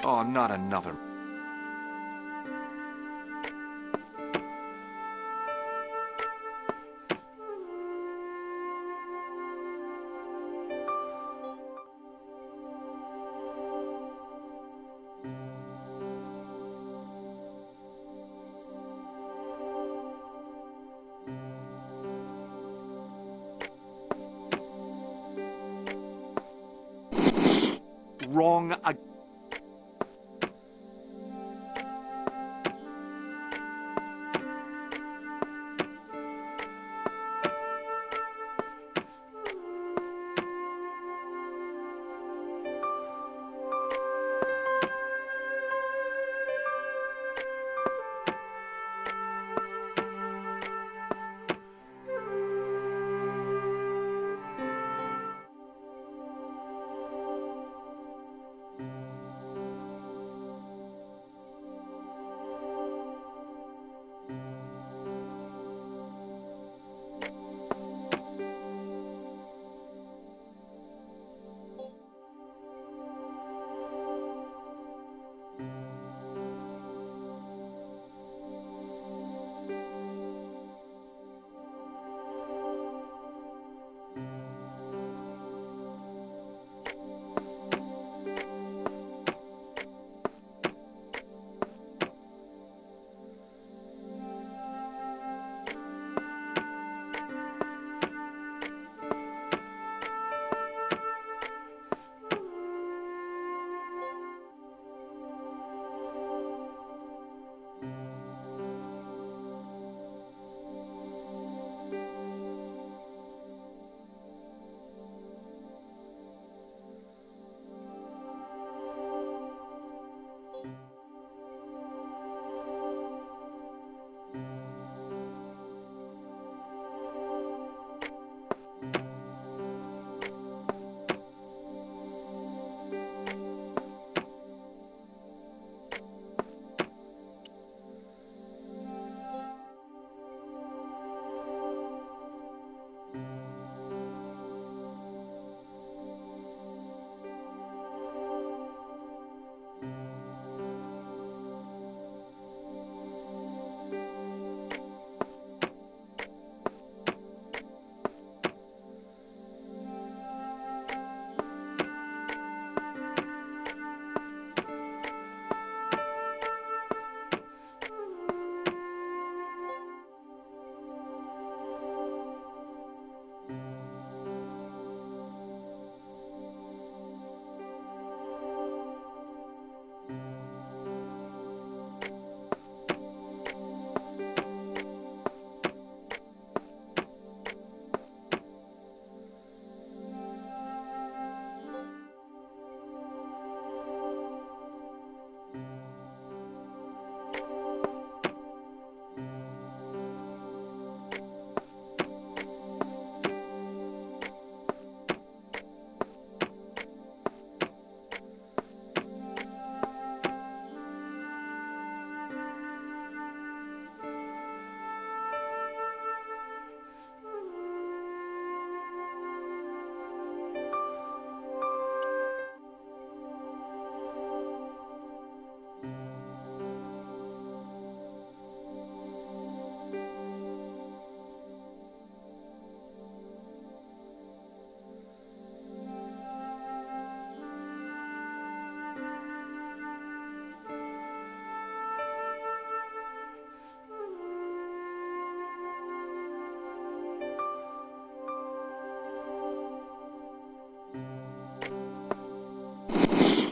Oh, not another. Wrong again.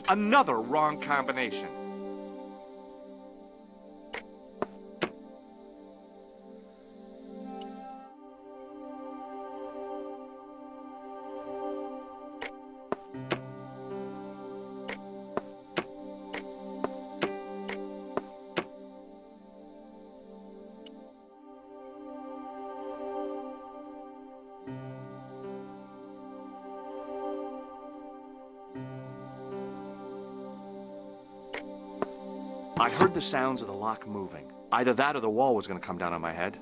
Another wrong combination. I heard the sounds of the lock moving. Either that or the wall was going to come down on my head.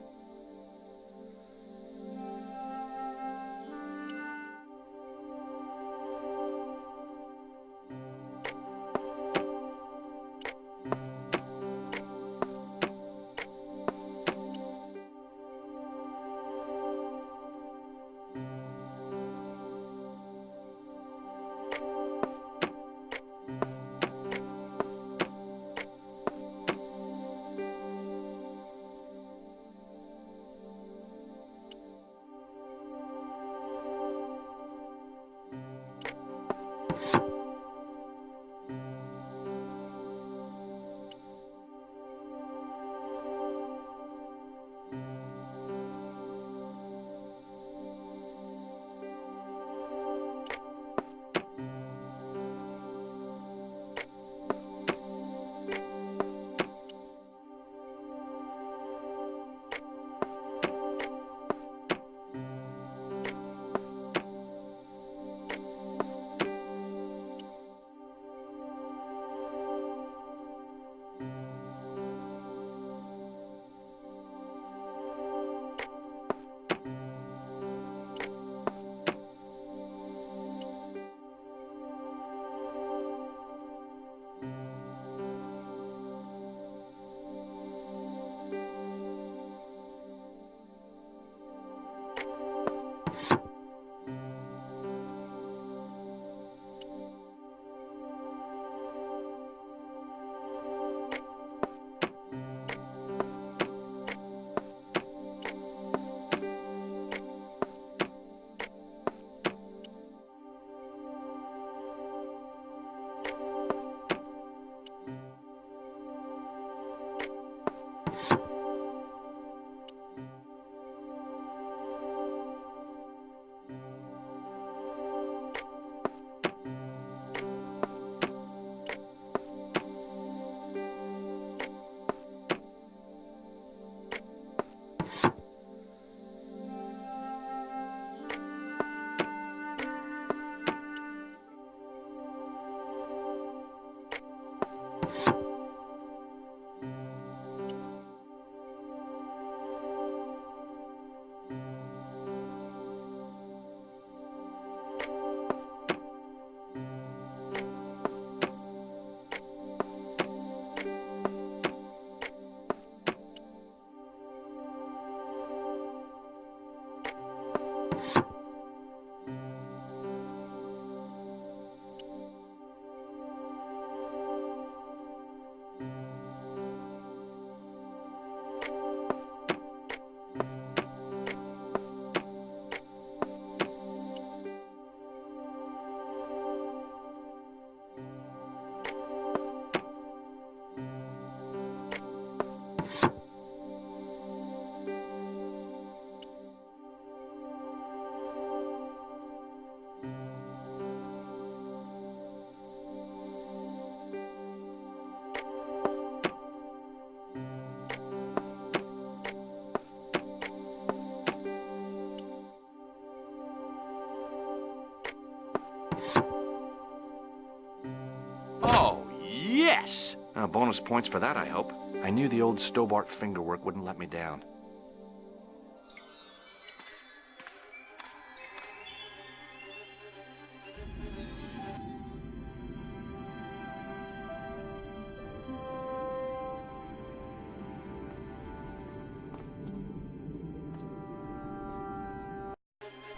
Bonus points for that, I hope. I knew the old Stobart fingerwork wouldn't let me down.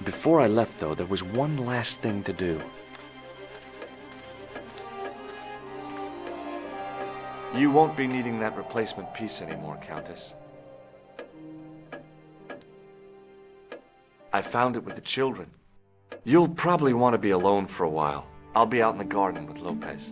Before I left, though, there was one last thing to do. You won't be needing that replacement piece anymore, Countess. I found it with the children. You'll probably want to be alone for a while. I'll be out in the garden with Lopez.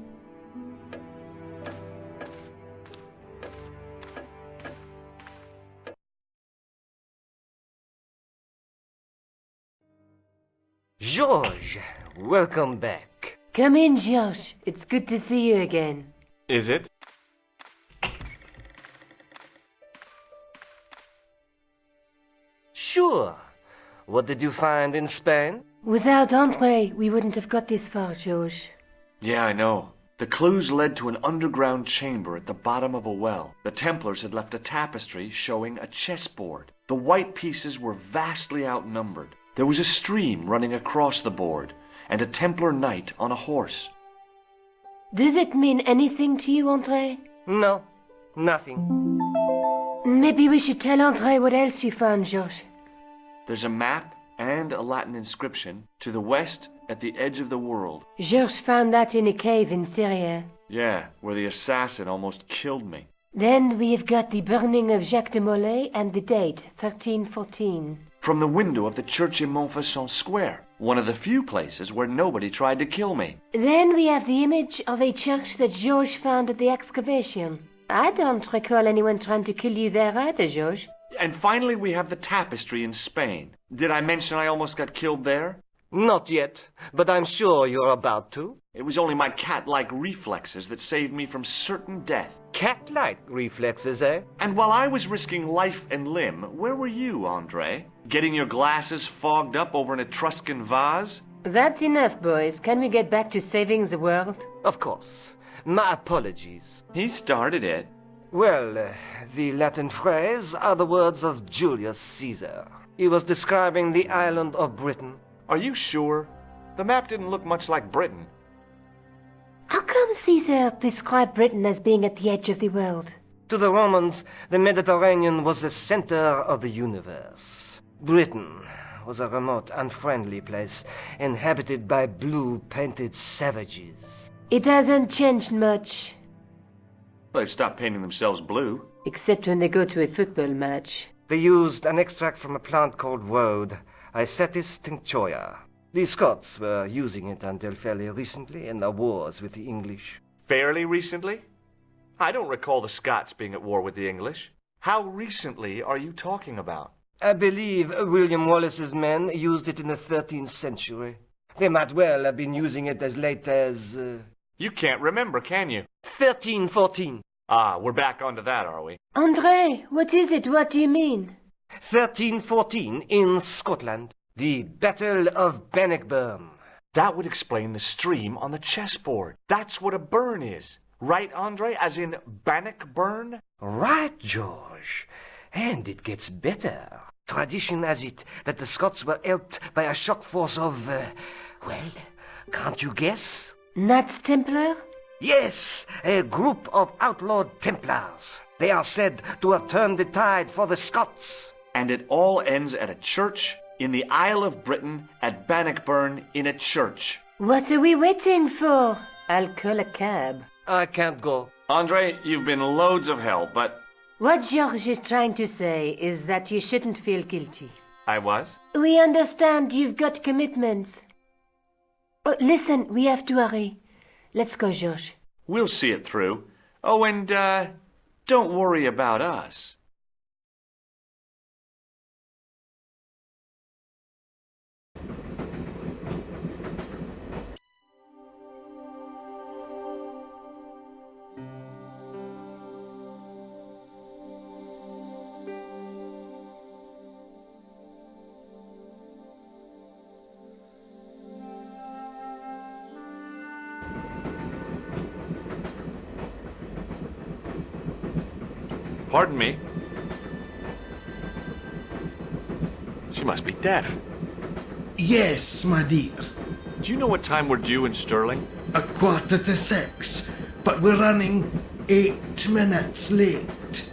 George, welcome back. Come in, George. It's good to see you again. Is it? Sure. What did you find in Spain? Without Andre, we wouldn't have got this far, George. Yeah, I know. The clues led to an underground chamber at the bottom of a well. The Templars had left a tapestry showing a chessboard. The white pieces were vastly outnumbered. There was a stream running across the board, and a Templar knight on a horse. Does it mean anything to you, Andre? No, nothing. Maybe we should tell Andre what else you found, George. There's a map and a Latin inscription to the west at the edge of the world. George found that in a cave in Syria. Yeah, where the assassin almost killed me. Then we've got the burning of Jacques de Molay and the date, 1314. From the window of the church in Montfaucon Square, one of the few places where nobody tried to kill me. Then we have the image of a church that George found at the excavation. I don't recall anyone trying to kill you there either, George. And finally we have the tapestry in Spain. Did I mention I almost got killed there? Not yet, but I'm sure you're about to. It was only my cat-like reflexes that saved me from certain death. Cat-like reflexes, eh? And while I was risking life and limb, where were you, Andre? Getting your glasses fogged up over an Etruscan vase? That's enough, boys. Can we get back to saving the world? Of course. My apologies. He started it. Well, the Latin phrase are the words of Julius Caesar. He was describing the island of Britain. Are you sure? The map didn't look much like Britain. How come Caesar described Britain as being at the edge of the world? To the Romans, the Mediterranean was the center of the universe. Britain was a remote, unfriendly place, inhabited by blue-painted savages. It hasn't changed much. They've stopped painting themselves blue. Except when they go to a football match. They used an extract from a plant called woad, Isetis tinctoria. The Scots were using it until fairly recently in their wars with the English. Fairly recently? I don't recall the Scots being at war with the English. How recently are you talking about? I believe William Wallace's men used it in the 13th century. They might well have been using it as late as... You can't remember, can you? 1314. Ah, we're back onto that, are we? Andre, what is it? What do you mean? 1314 in Scotland. The Battle of Bannockburn. That would explain the stream on the chessboard. That's what a burn is. Right, Andre? As in Bannockburn? Right, George. And it gets better. Tradition has it that the Scots were helped by a shock force of, well, can't you guess? Knights Templar? Yes, a group of outlawed Templars. They are said to have turned the tide for the Scots. And it all ends at a church in the Isle of Britain at Bannockburn in a church. What are we waiting for? I'll call a cab. I can't go. Andre, you've been loads of help, but... What George is trying to say is that you shouldn't feel guilty. I was? We understand you've got commitments. Oh, listen, we have to hurry. Let's go, George. We'll see it through. Oh, and, don't worry about us. Pardon me. She must be deaf. Yes, my dear. Do you know what time we're due in Sterling? 6:15, but we're running 8 minutes late.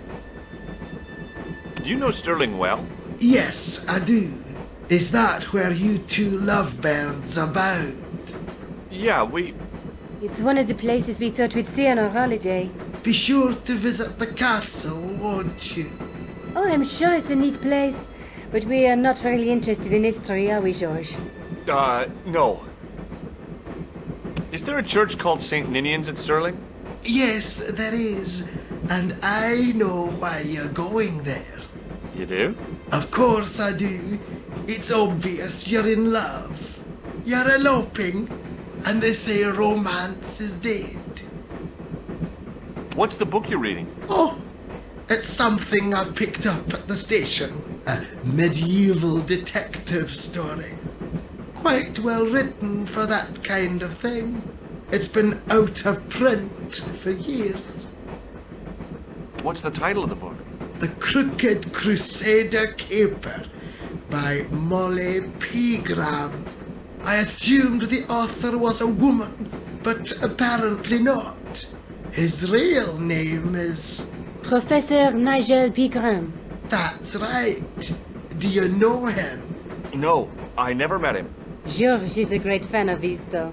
Do you know Sterling well? Yes, I do. Is that where you two lovebirds about? Yeah, we... It's one of the places we thought we'd see on our holiday. Be sure to visit the castle, won't you? Oh, I'm sure it's a neat place. But we are not really interested in history, are we, George? No. Is there a church called St. Ninian's at Sterling? Yes, there is. And I know why you're going there. You do? Of course I do. It's obvious you're in love. You're eloping, and they say romance is dead. What's the book you're reading? Oh, it's something I picked up at the station. A medieval detective story. Quite well written for that kind of thing. It's been out of print for years. What's the title of the book? The Crooked Crusader Caper by Molly Pegram. I assumed the author was a woman, but apparently not. His real name is... Professor Nigel Pegram. That's right. Do you know him? No, I never met him. George is a great fan of his, though.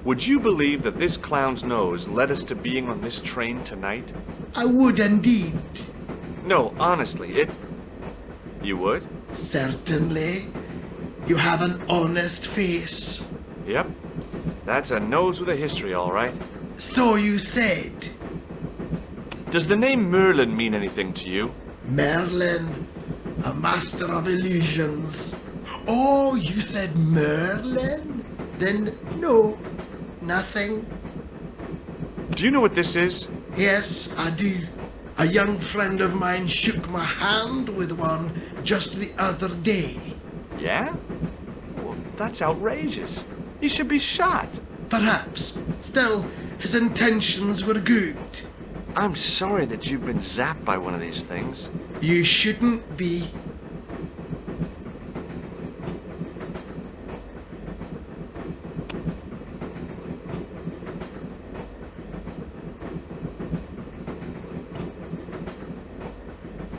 Would you believe that this clown's nose led us to being on this train tonight? I would indeed. No, honestly, it... You would? Certainly. You have an honest face. Yep. That's a nose with a history, all right. So you said. Does the name Merlin mean anything to you? Merlin, a master of illusions. Oh, you said Merlin? Then no, nothing. Do you know what this is? Yes, I do. A young friend of mine shook my hand with one just the other day. Yeah? Well, that's outrageous. He should be shot. Perhaps. Still, his intentions were good. I'm sorry that you've been zapped by one of these things. You shouldn't be.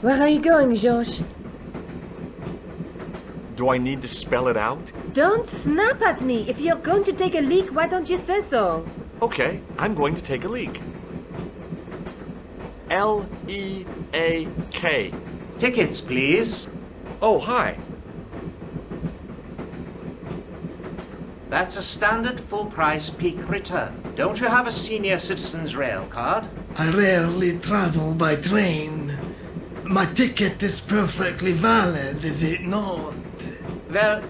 Where are you going, George? Do I need to spell it out? Don't snap at me. If you're going to take a leak, why don't you say so? Okay, I'm going to take a leak. L-E-A-K. Tickets, please. Oh, hi. That's a standard full-price peak return. Don't you have a senior citizen's rail card? I rarely travel by train. My ticket is perfectly valid, is it not? Well,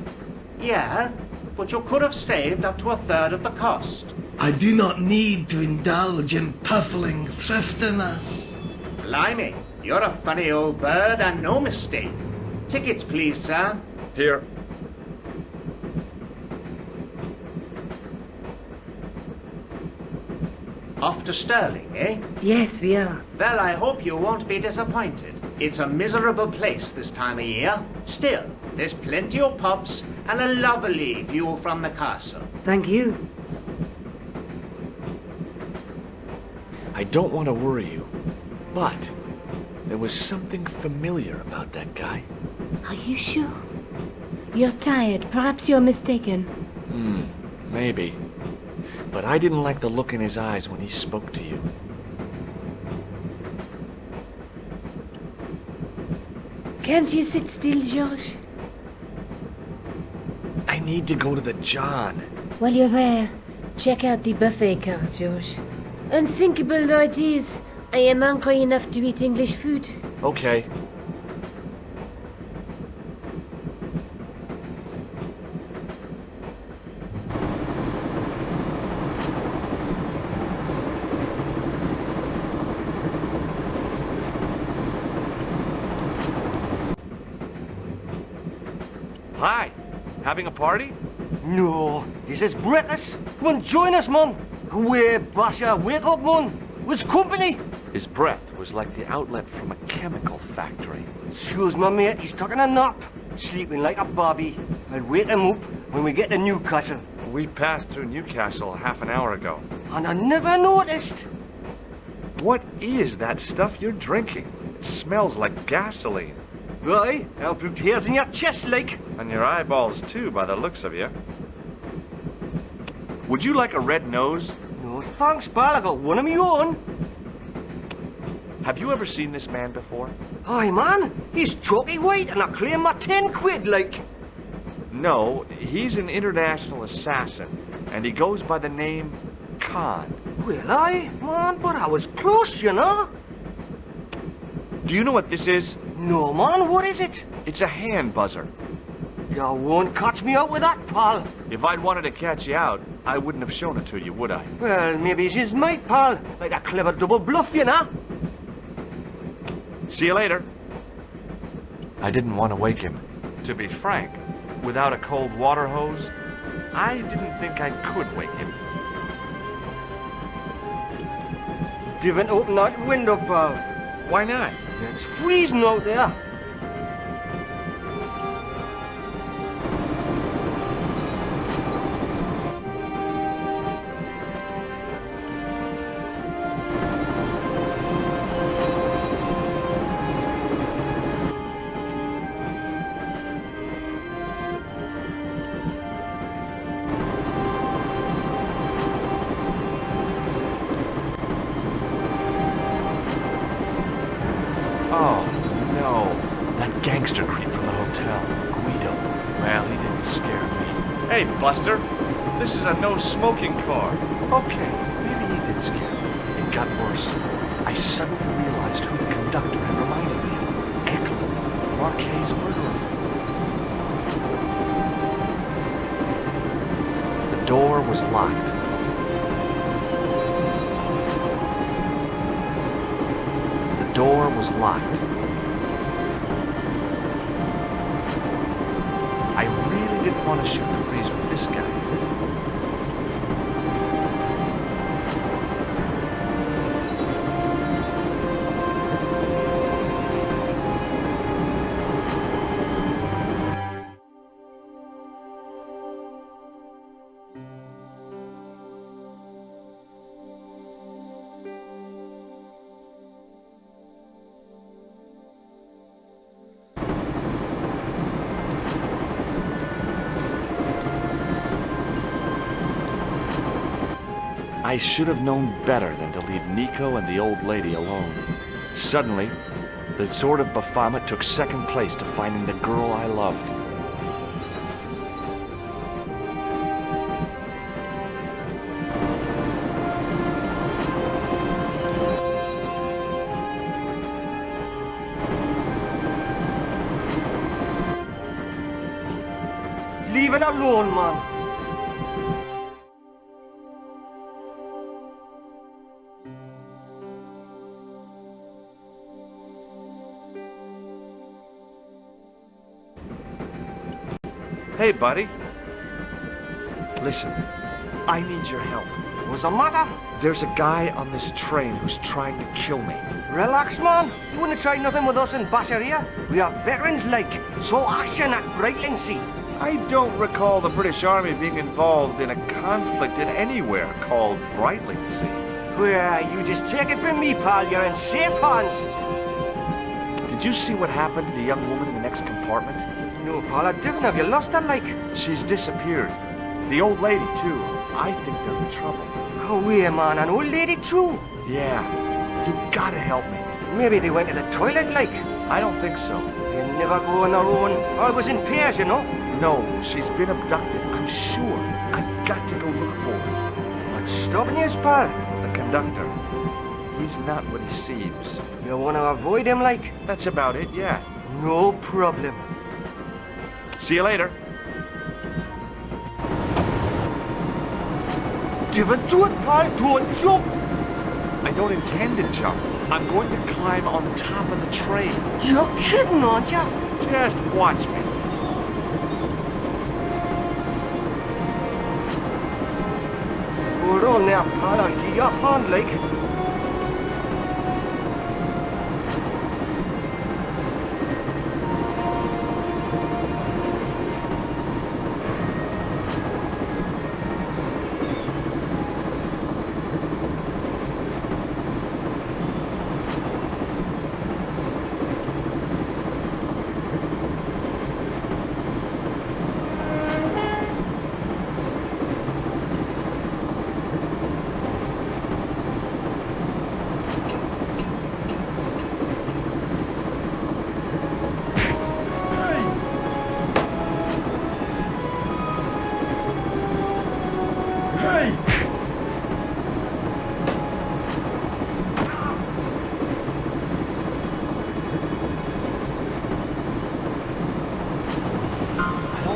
yeah, but you could have saved up to a third of the cost. I do not need to indulge in puffling thriftiness. Blimey, you're a funny old bird and no mistake. Tickets, please, sir. Here. Off to Sterling, eh? Yes, we are. Well, I hope you won't be disappointed. It's a miserable place this time of year. Still, there's plenty of pubs and a lovely view from the castle. Thank you. I don't want to worry you, but there was something familiar about that guy. Are you sure? You're tired. Perhaps you're mistaken. Maybe. But I didn't like the look in his eyes when he spoke to you. Can't you sit still, George? I need to go to the John. While you're there, check out the buffet car, George. Unthinkable though it is, I am hungry enough to eat English food. Okay. Hi. Having a party? No, this is British. Come on, join us, man. Away, Basha, wake up, man. What's company? His breath was like the outlet from a chemical factory. Excuse me, mate, he's taking a nap. Sleeping like a bobby. I'll wake him up when we get to Newcastle. We passed through Newcastle half an hour ago. And I never noticed. What is that stuff you're drinking? It smells like gasoline. Right, I'll put tears in your chest, like. And your eyeballs, too, by the looks of you. Would you like a red nose? No thanks, pal, I got one of my own. Have you ever seen this man before? Aye, man, he's chalky white and I claim my 10 quid, like. No, he's an international assassin, and he goes by the name Khan. Well, aye, man, but I was close, you know. Do you know what this is? No, man, what is it? It's a hand buzzer. You won't catch me out with that, pal. If I'd wanted to catch you out, I wouldn't have shown it to you, would I? Well, maybe she's my pal, like a clever double bluff, you know. See you later. I didn't want to wake him. To be frank, without a cold water hose, I didn't think I could wake him. Didn't open that window, pal. Why not? It's freezing out there. Oh, no. That gangster creep from the hotel, Guido. Well, he didn't scare me. Hey, Buster. This is a no-smoking car. Okay, maybe he did scare me. It got worse. I suddenly realized who the conductor had reminded me of. Eklund, Marquet's murderer. The door was locked. The door was locked. I really didn't want to shoot the breeze with this guy. I should have known better than to leave Nico and the old lady alone. Suddenly, the sword of Baphomet took second place to finding the girl I loved. Leave it alone, man. Hey, buddy. Listen, I need your help. What's the matter? There's a guy on this train who's trying to kill me. Relax, man. You wouldn't try nothing with us in Basharia. We are veterans like, so action at Brightling Sea. I don't recall the British Army being involved in a conflict in anywhere called Brightling Sea. Well, you just take it from me, pal. You're in safe hands. Did you see what happened to the young woman in the next compartment? No, pal, I didn't. Have you lost her, like? She's disappeared. The old lady, too. I think they're in trouble. Oh, yeah, man. An old lady, too. Yeah. You gotta help me. Maybe they went to the toilet, like. I don't think so. They never go on their own. Always in pairs, you know. No, she's been abducted. I'm sure. I've got to go look for her. What's stopping you, pal? The conductor. He's not what he seems. You want to avoid him, like? That's about it, yeah. No problem. See you later. Give it to it, pal. Don't jump. I don't intend to jump. I'm going to climb on top of the train. You're kidding, aren't you? Just watch me. Hold on now, pal. I'll give you a hand, like.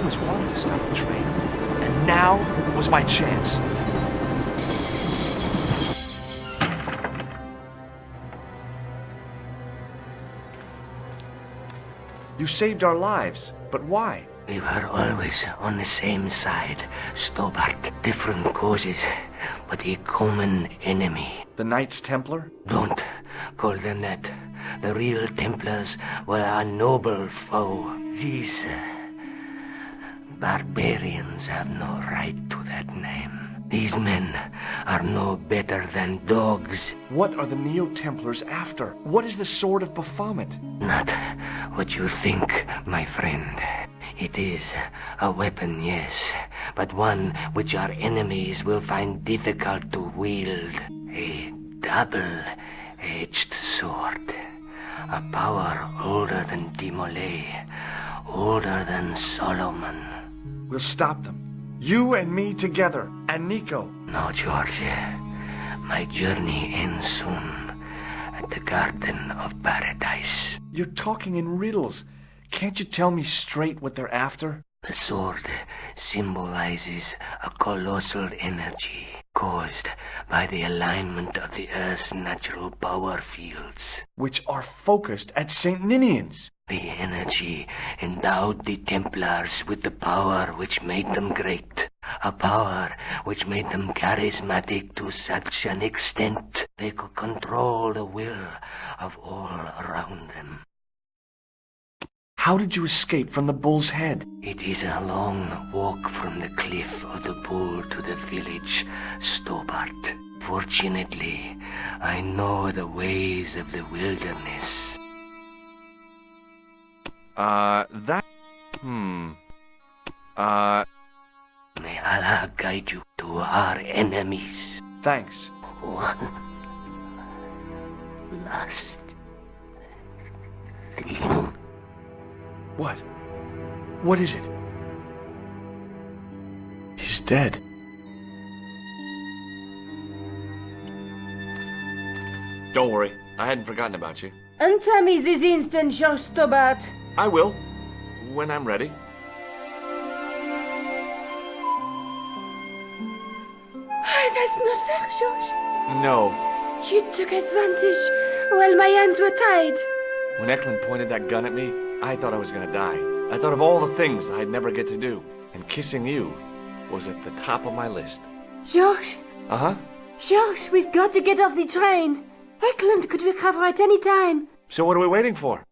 always wanted to stop the train. And now was my chance. You saved our lives, but why? We were always on the same side, Stobart. Different causes, but a common enemy. The Knights Templar? Don't call them that. The real Templars were a noble foe. These barbarians have no right to that name. These men are no better than dogs. What are the Neo-Templars after? What is the Sword of Baphomet? Not what you think, my friend. It is a weapon, yes, but one which our enemies will find difficult to wield. A double-edged sword. A power older than Demolay, older than Solomon. We'll stop them. You and me together, and Nico. No, George. My journey ends soon at the Garden of Paradise. You're talking in riddles. Can't you tell me straight what they're after? The sword symbolizes a colossal energy caused by the alignment of the Earth's natural power fields. Which are focused at St. Ninian's. The energy endowed the Templars with the power which made them great. A power which made them charismatic to such an extent they could control the will of all around them. How did you escape from the Bull's Head? It is a long walk from the cliff of the Bull to the village, Stobart. Fortunately, I know the ways of the wilderness. May Allah guide you to our enemies. Thanks. One last thing. What? What is it? He's dead. Don't worry. I hadn't forgotten about you. Answer me this instant, George Stobart. I will. When I'm ready. That's not fair, George. No. You took advantage while my hands were tied. When Eklund pointed that gun at me, I thought I was gonna die. I thought of all the things I'd never get to do. And kissing you was at the top of my list. George. Uh-huh. George, we've got to get off the train. Eklund could recover at any time. So what are we waiting for?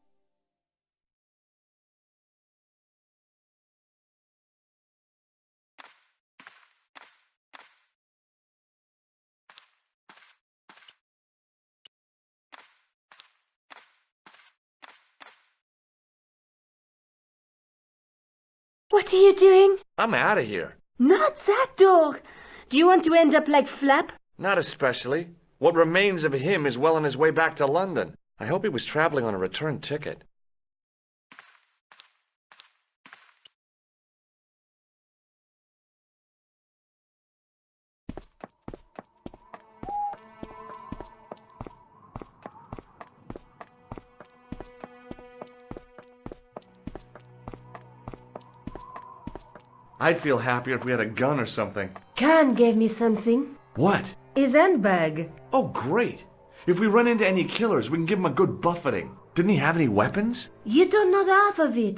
What are you doing? I'm out of here. Not that door. Do you want to end up like Flap? Not especially. What remains of him is well on his way back to London. I hope he was traveling on a return ticket. I'd feel happier if we had a gun or something. Khan gave me something. What? His handbag. Oh, great. If we run into any killers, we can give them a good buffeting. Didn't he have any weapons? You don't know the half of it.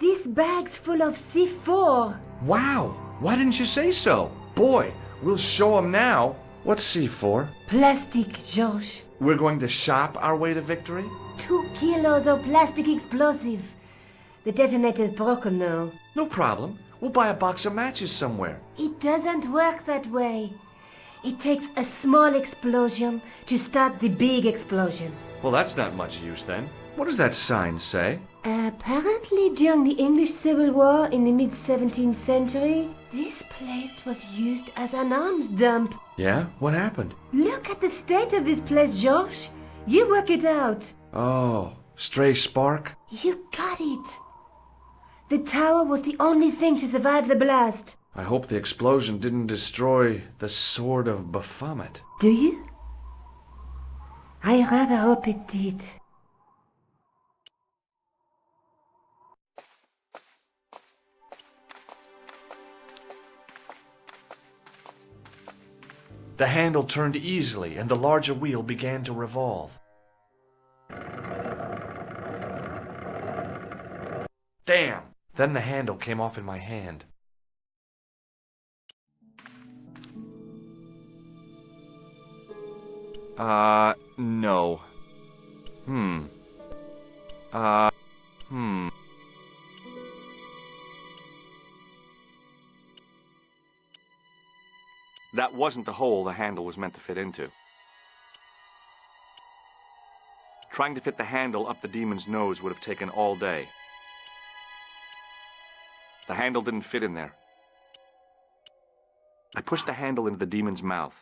This bag's full of C4. Wow. Why didn't you say so? Boy, we'll show them now. What's C4? Plastic, George. We're going to shop our way to victory? 2 kilos of plastic explosive. The detonator's broken now. No problem. We'll buy a box of matches somewhere. It doesn't work that way. It takes a small explosion to start the big explosion. Well, that's not much use then. What does that sign say? Apparently during the English Civil War in the mid-17th century, this place was used as an arms dump. Yeah? What happened? Look at the state of this place, George. You work it out. Oh, stray spark? You got it. The tower was the only thing to survive the blast. I hope the explosion didn't destroy the Sword of Baphomet. Do you? I rather hope it did. The handle turned easily, and the larger wheel began to revolve. Damn! Then the handle came off in my hand. No. That wasn't the hole the handle was meant to fit into. Trying to fit the handle up the demon's nose would have taken all day. The handle didn't fit in there. I pushed the handle into the demon's mouth.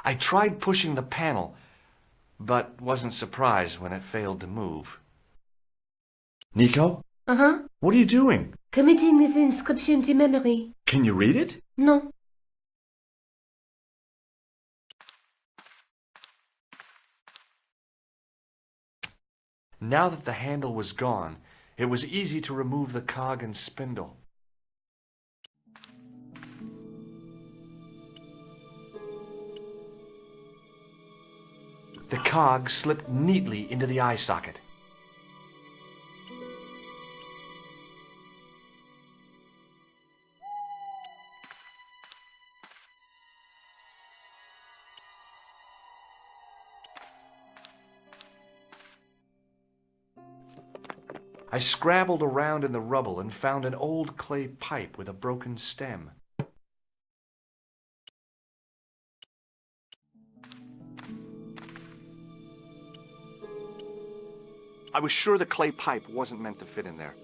I tried pushing the panel, but wasn't surprised when it failed to move. Nico? Uh-huh. What are you doing? Committing this inscription to memory. Can you read it? No. Now that the handle was gone, it was easy to remove the cog and spindle. The cog slipped neatly into the eye socket. I scrabbled around in the rubble and found an old clay pipe with a broken stem. I was sure the clay pipe wasn't meant to fit in there.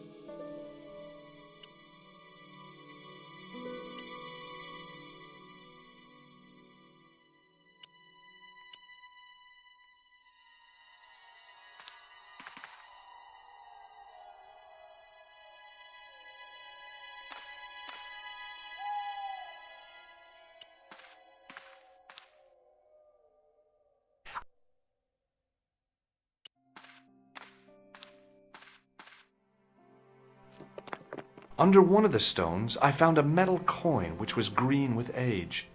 Under one of the stones, I found a metal coin which was green with age.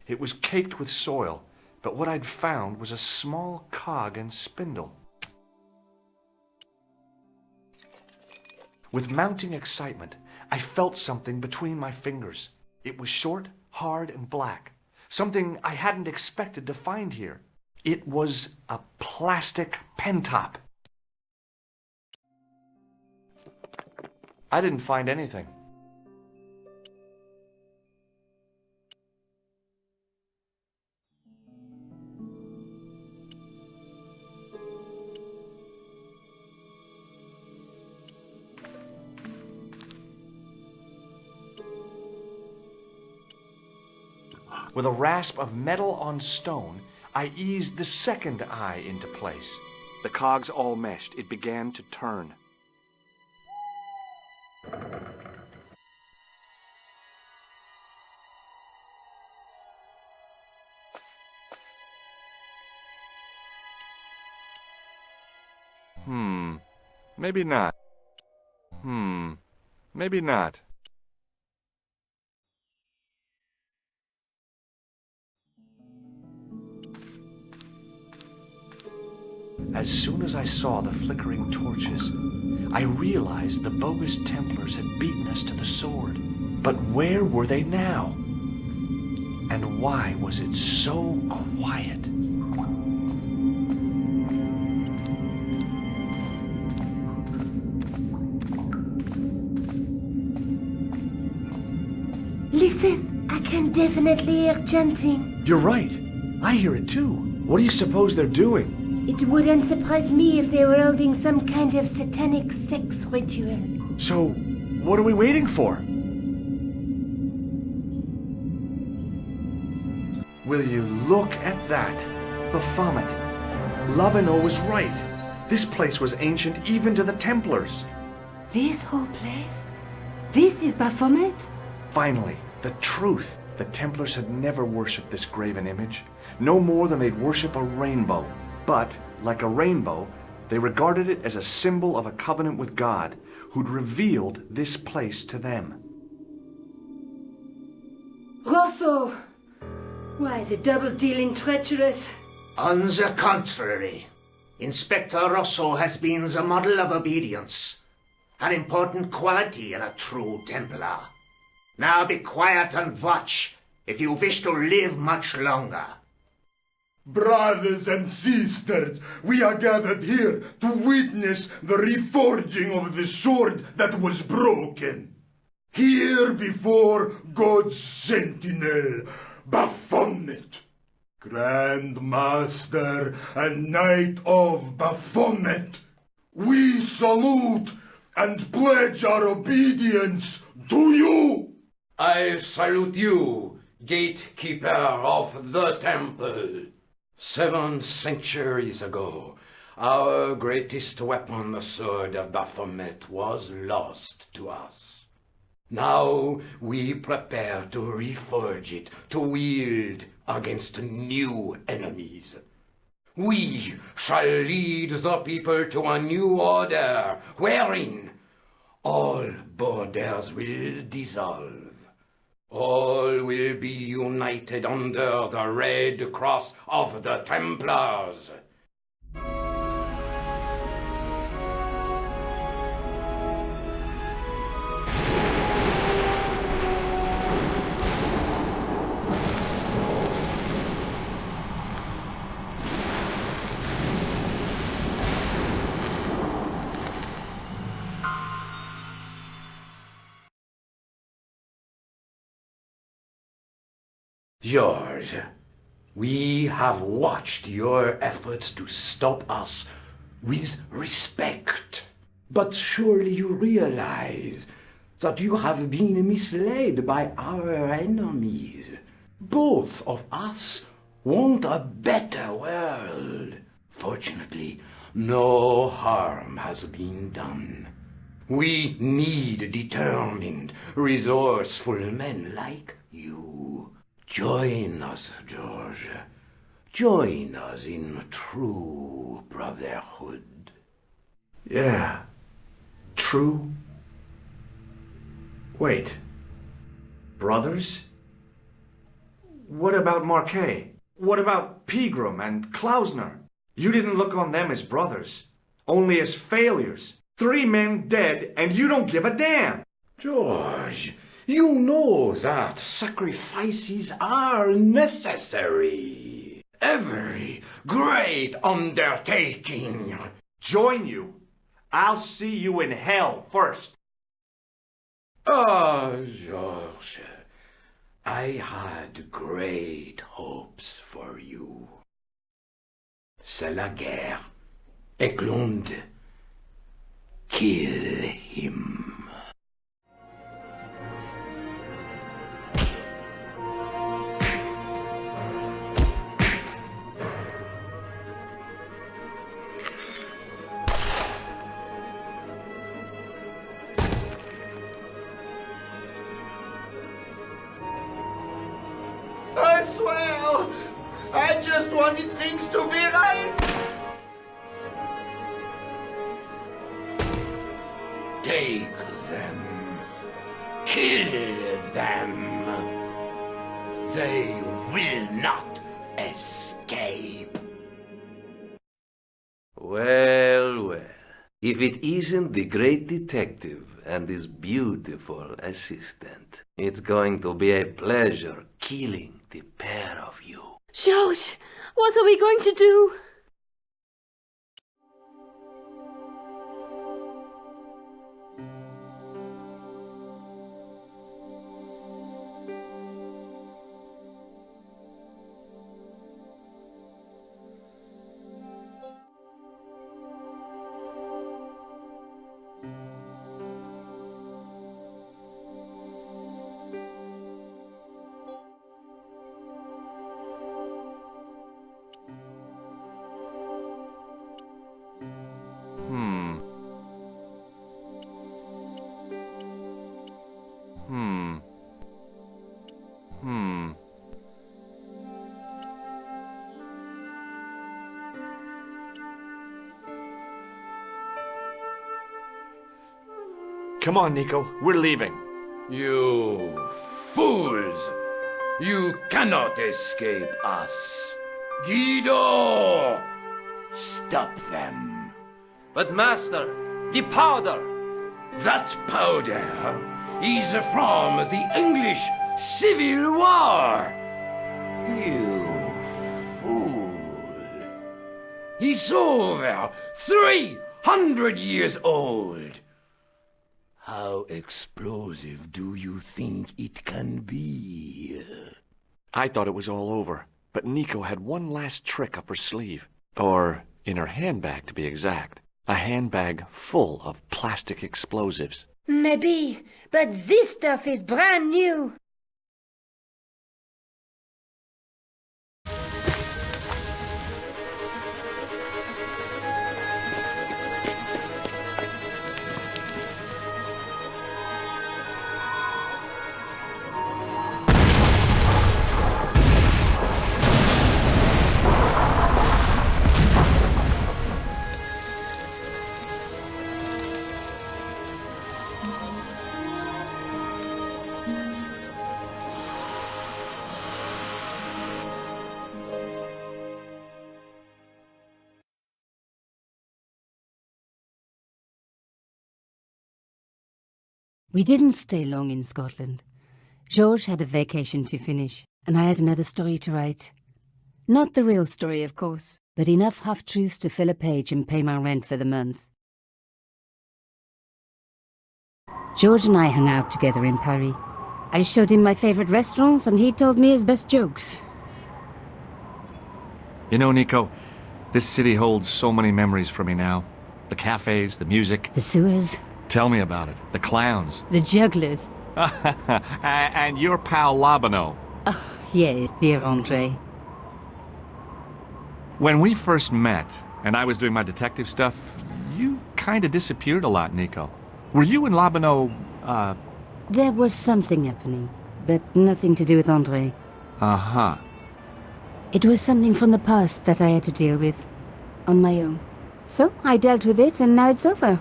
It was caked with soil, but what I'd found was a small cog and spindle. With mounting excitement, I felt something between my fingers. It was short, hard, and black. Something I hadn't expected to find here. It was a plastic pen top. I didn't find anything. With a rasp of metal on stone, I eased the second eye into place. The cogs all meshed. It began to turn. Maybe not. Maybe not. As soon as I saw the flickering torches, I realized the bogus Templars had beaten us to the sword. But where were they now? And why was it so quiet? Listen, I can definitely hear chanting. You're right. I hear it too. What do you suppose they're doing? It wouldn't surprise me if they were holding some kind of satanic sex ritual. So, what are we waiting for? Will you look at that? Baphomet. Lavino was right. This place was ancient even to the Templars. This whole place? This is Baphomet? Finally, The truth. The Templars had never worshipped this graven image, no more than they'd worship a rainbow. But, like a rainbow, they regarded it as a symbol of a covenant with God, who'd revealed this place to them. Rosso! Why, the double-dealing treacherous. On the contrary, Inspector Rosso has been the model of obedience, an important quality in a true Templar. Now be quiet and watch, if you wish to live much longer. Brothers and sisters, we are gathered here to witness the reforging of the sword that was broken. Here before God's sentinel, Baphomet, Grand Master and Knight of Baphomet, we salute and pledge our obedience to you. I salute you, gatekeeper of the temple. 7 centuries ago, our greatest weapon, the sword of Baphomet, was lost to us. Now we prepare to reforge it, to wield against new enemies. We shall lead the people to a new order, wherein all borders will dissolve. All will be united under the Red Cross of the Templars. George, we have watched your efforts to stop us with respect. But surely you realize that you have been misled by our enemies. Both of us want a better world. Fortunately, no harm has been done. We need determined, resourceful men like you. Join us, George. Join us in true brotherhood. Yeah. True? Wait. Brothers? What about Marquet? What about Pegram and Klausner? You didn't look on them as brothers, only as failures. 3 men dead, and you don't give a damn! George, you know that sacrifices are necessary. Every great undertaking. Join you? I'll see you in hell first. George, I had great hopes for you. C'est la guerre. Eklund, kill him. I swear, I just wanted things to be right. Take them. Kill them. They will not escape. Well, well. If it isn't the great detective and his beautiful assistant, it's going to be a pleasure killing the pair of you. George, what are we going to do? Come on, Nico. We're leaving. You fools! You cannot escape us. Guido! Stop them. But master, the powder! That powder is from the English Civil War. You fool. It's over 300 years old. How explosive do you think it can be? I thought it was all over, but Nico had one last trick up her sleeve. Or in her handbag, to be exact. A handbag full of plastic explosives. Maybe, but this stuff is brand new. We didn't stay long in Scotland. George had a vacation to finish, and I had another story to write. Not the real story, of course, but enough half-truths to fill a page and pay my rent for the month. George and I hung out together in Paris. I showed him my favorite restaurants, and he told me his best jokes. You know, Nico, this city holds so many memories for me now. The cafes, the music. The sewers. Tell me about it. The clowns. The jugglers. And your pal Labano. Oh, yes, dear Andre. When we first met, and I was doing my detective stuff, you kind of disappeared a lot, Nico. Were you and Labano, There was something happening, but nothing to do with Andre. Uh-huh. It was something from the past that I had to deal with, on my own. So, I dealt with it, and now it's over.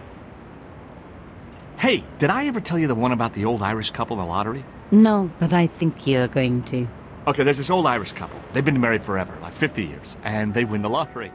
Hey, did I ever tell you the one about the old Irish couple in the lottery? No, but I think you're going to. Okay, there's this old Irish couple. They've been married forever, like 50 years, and they win the lottery.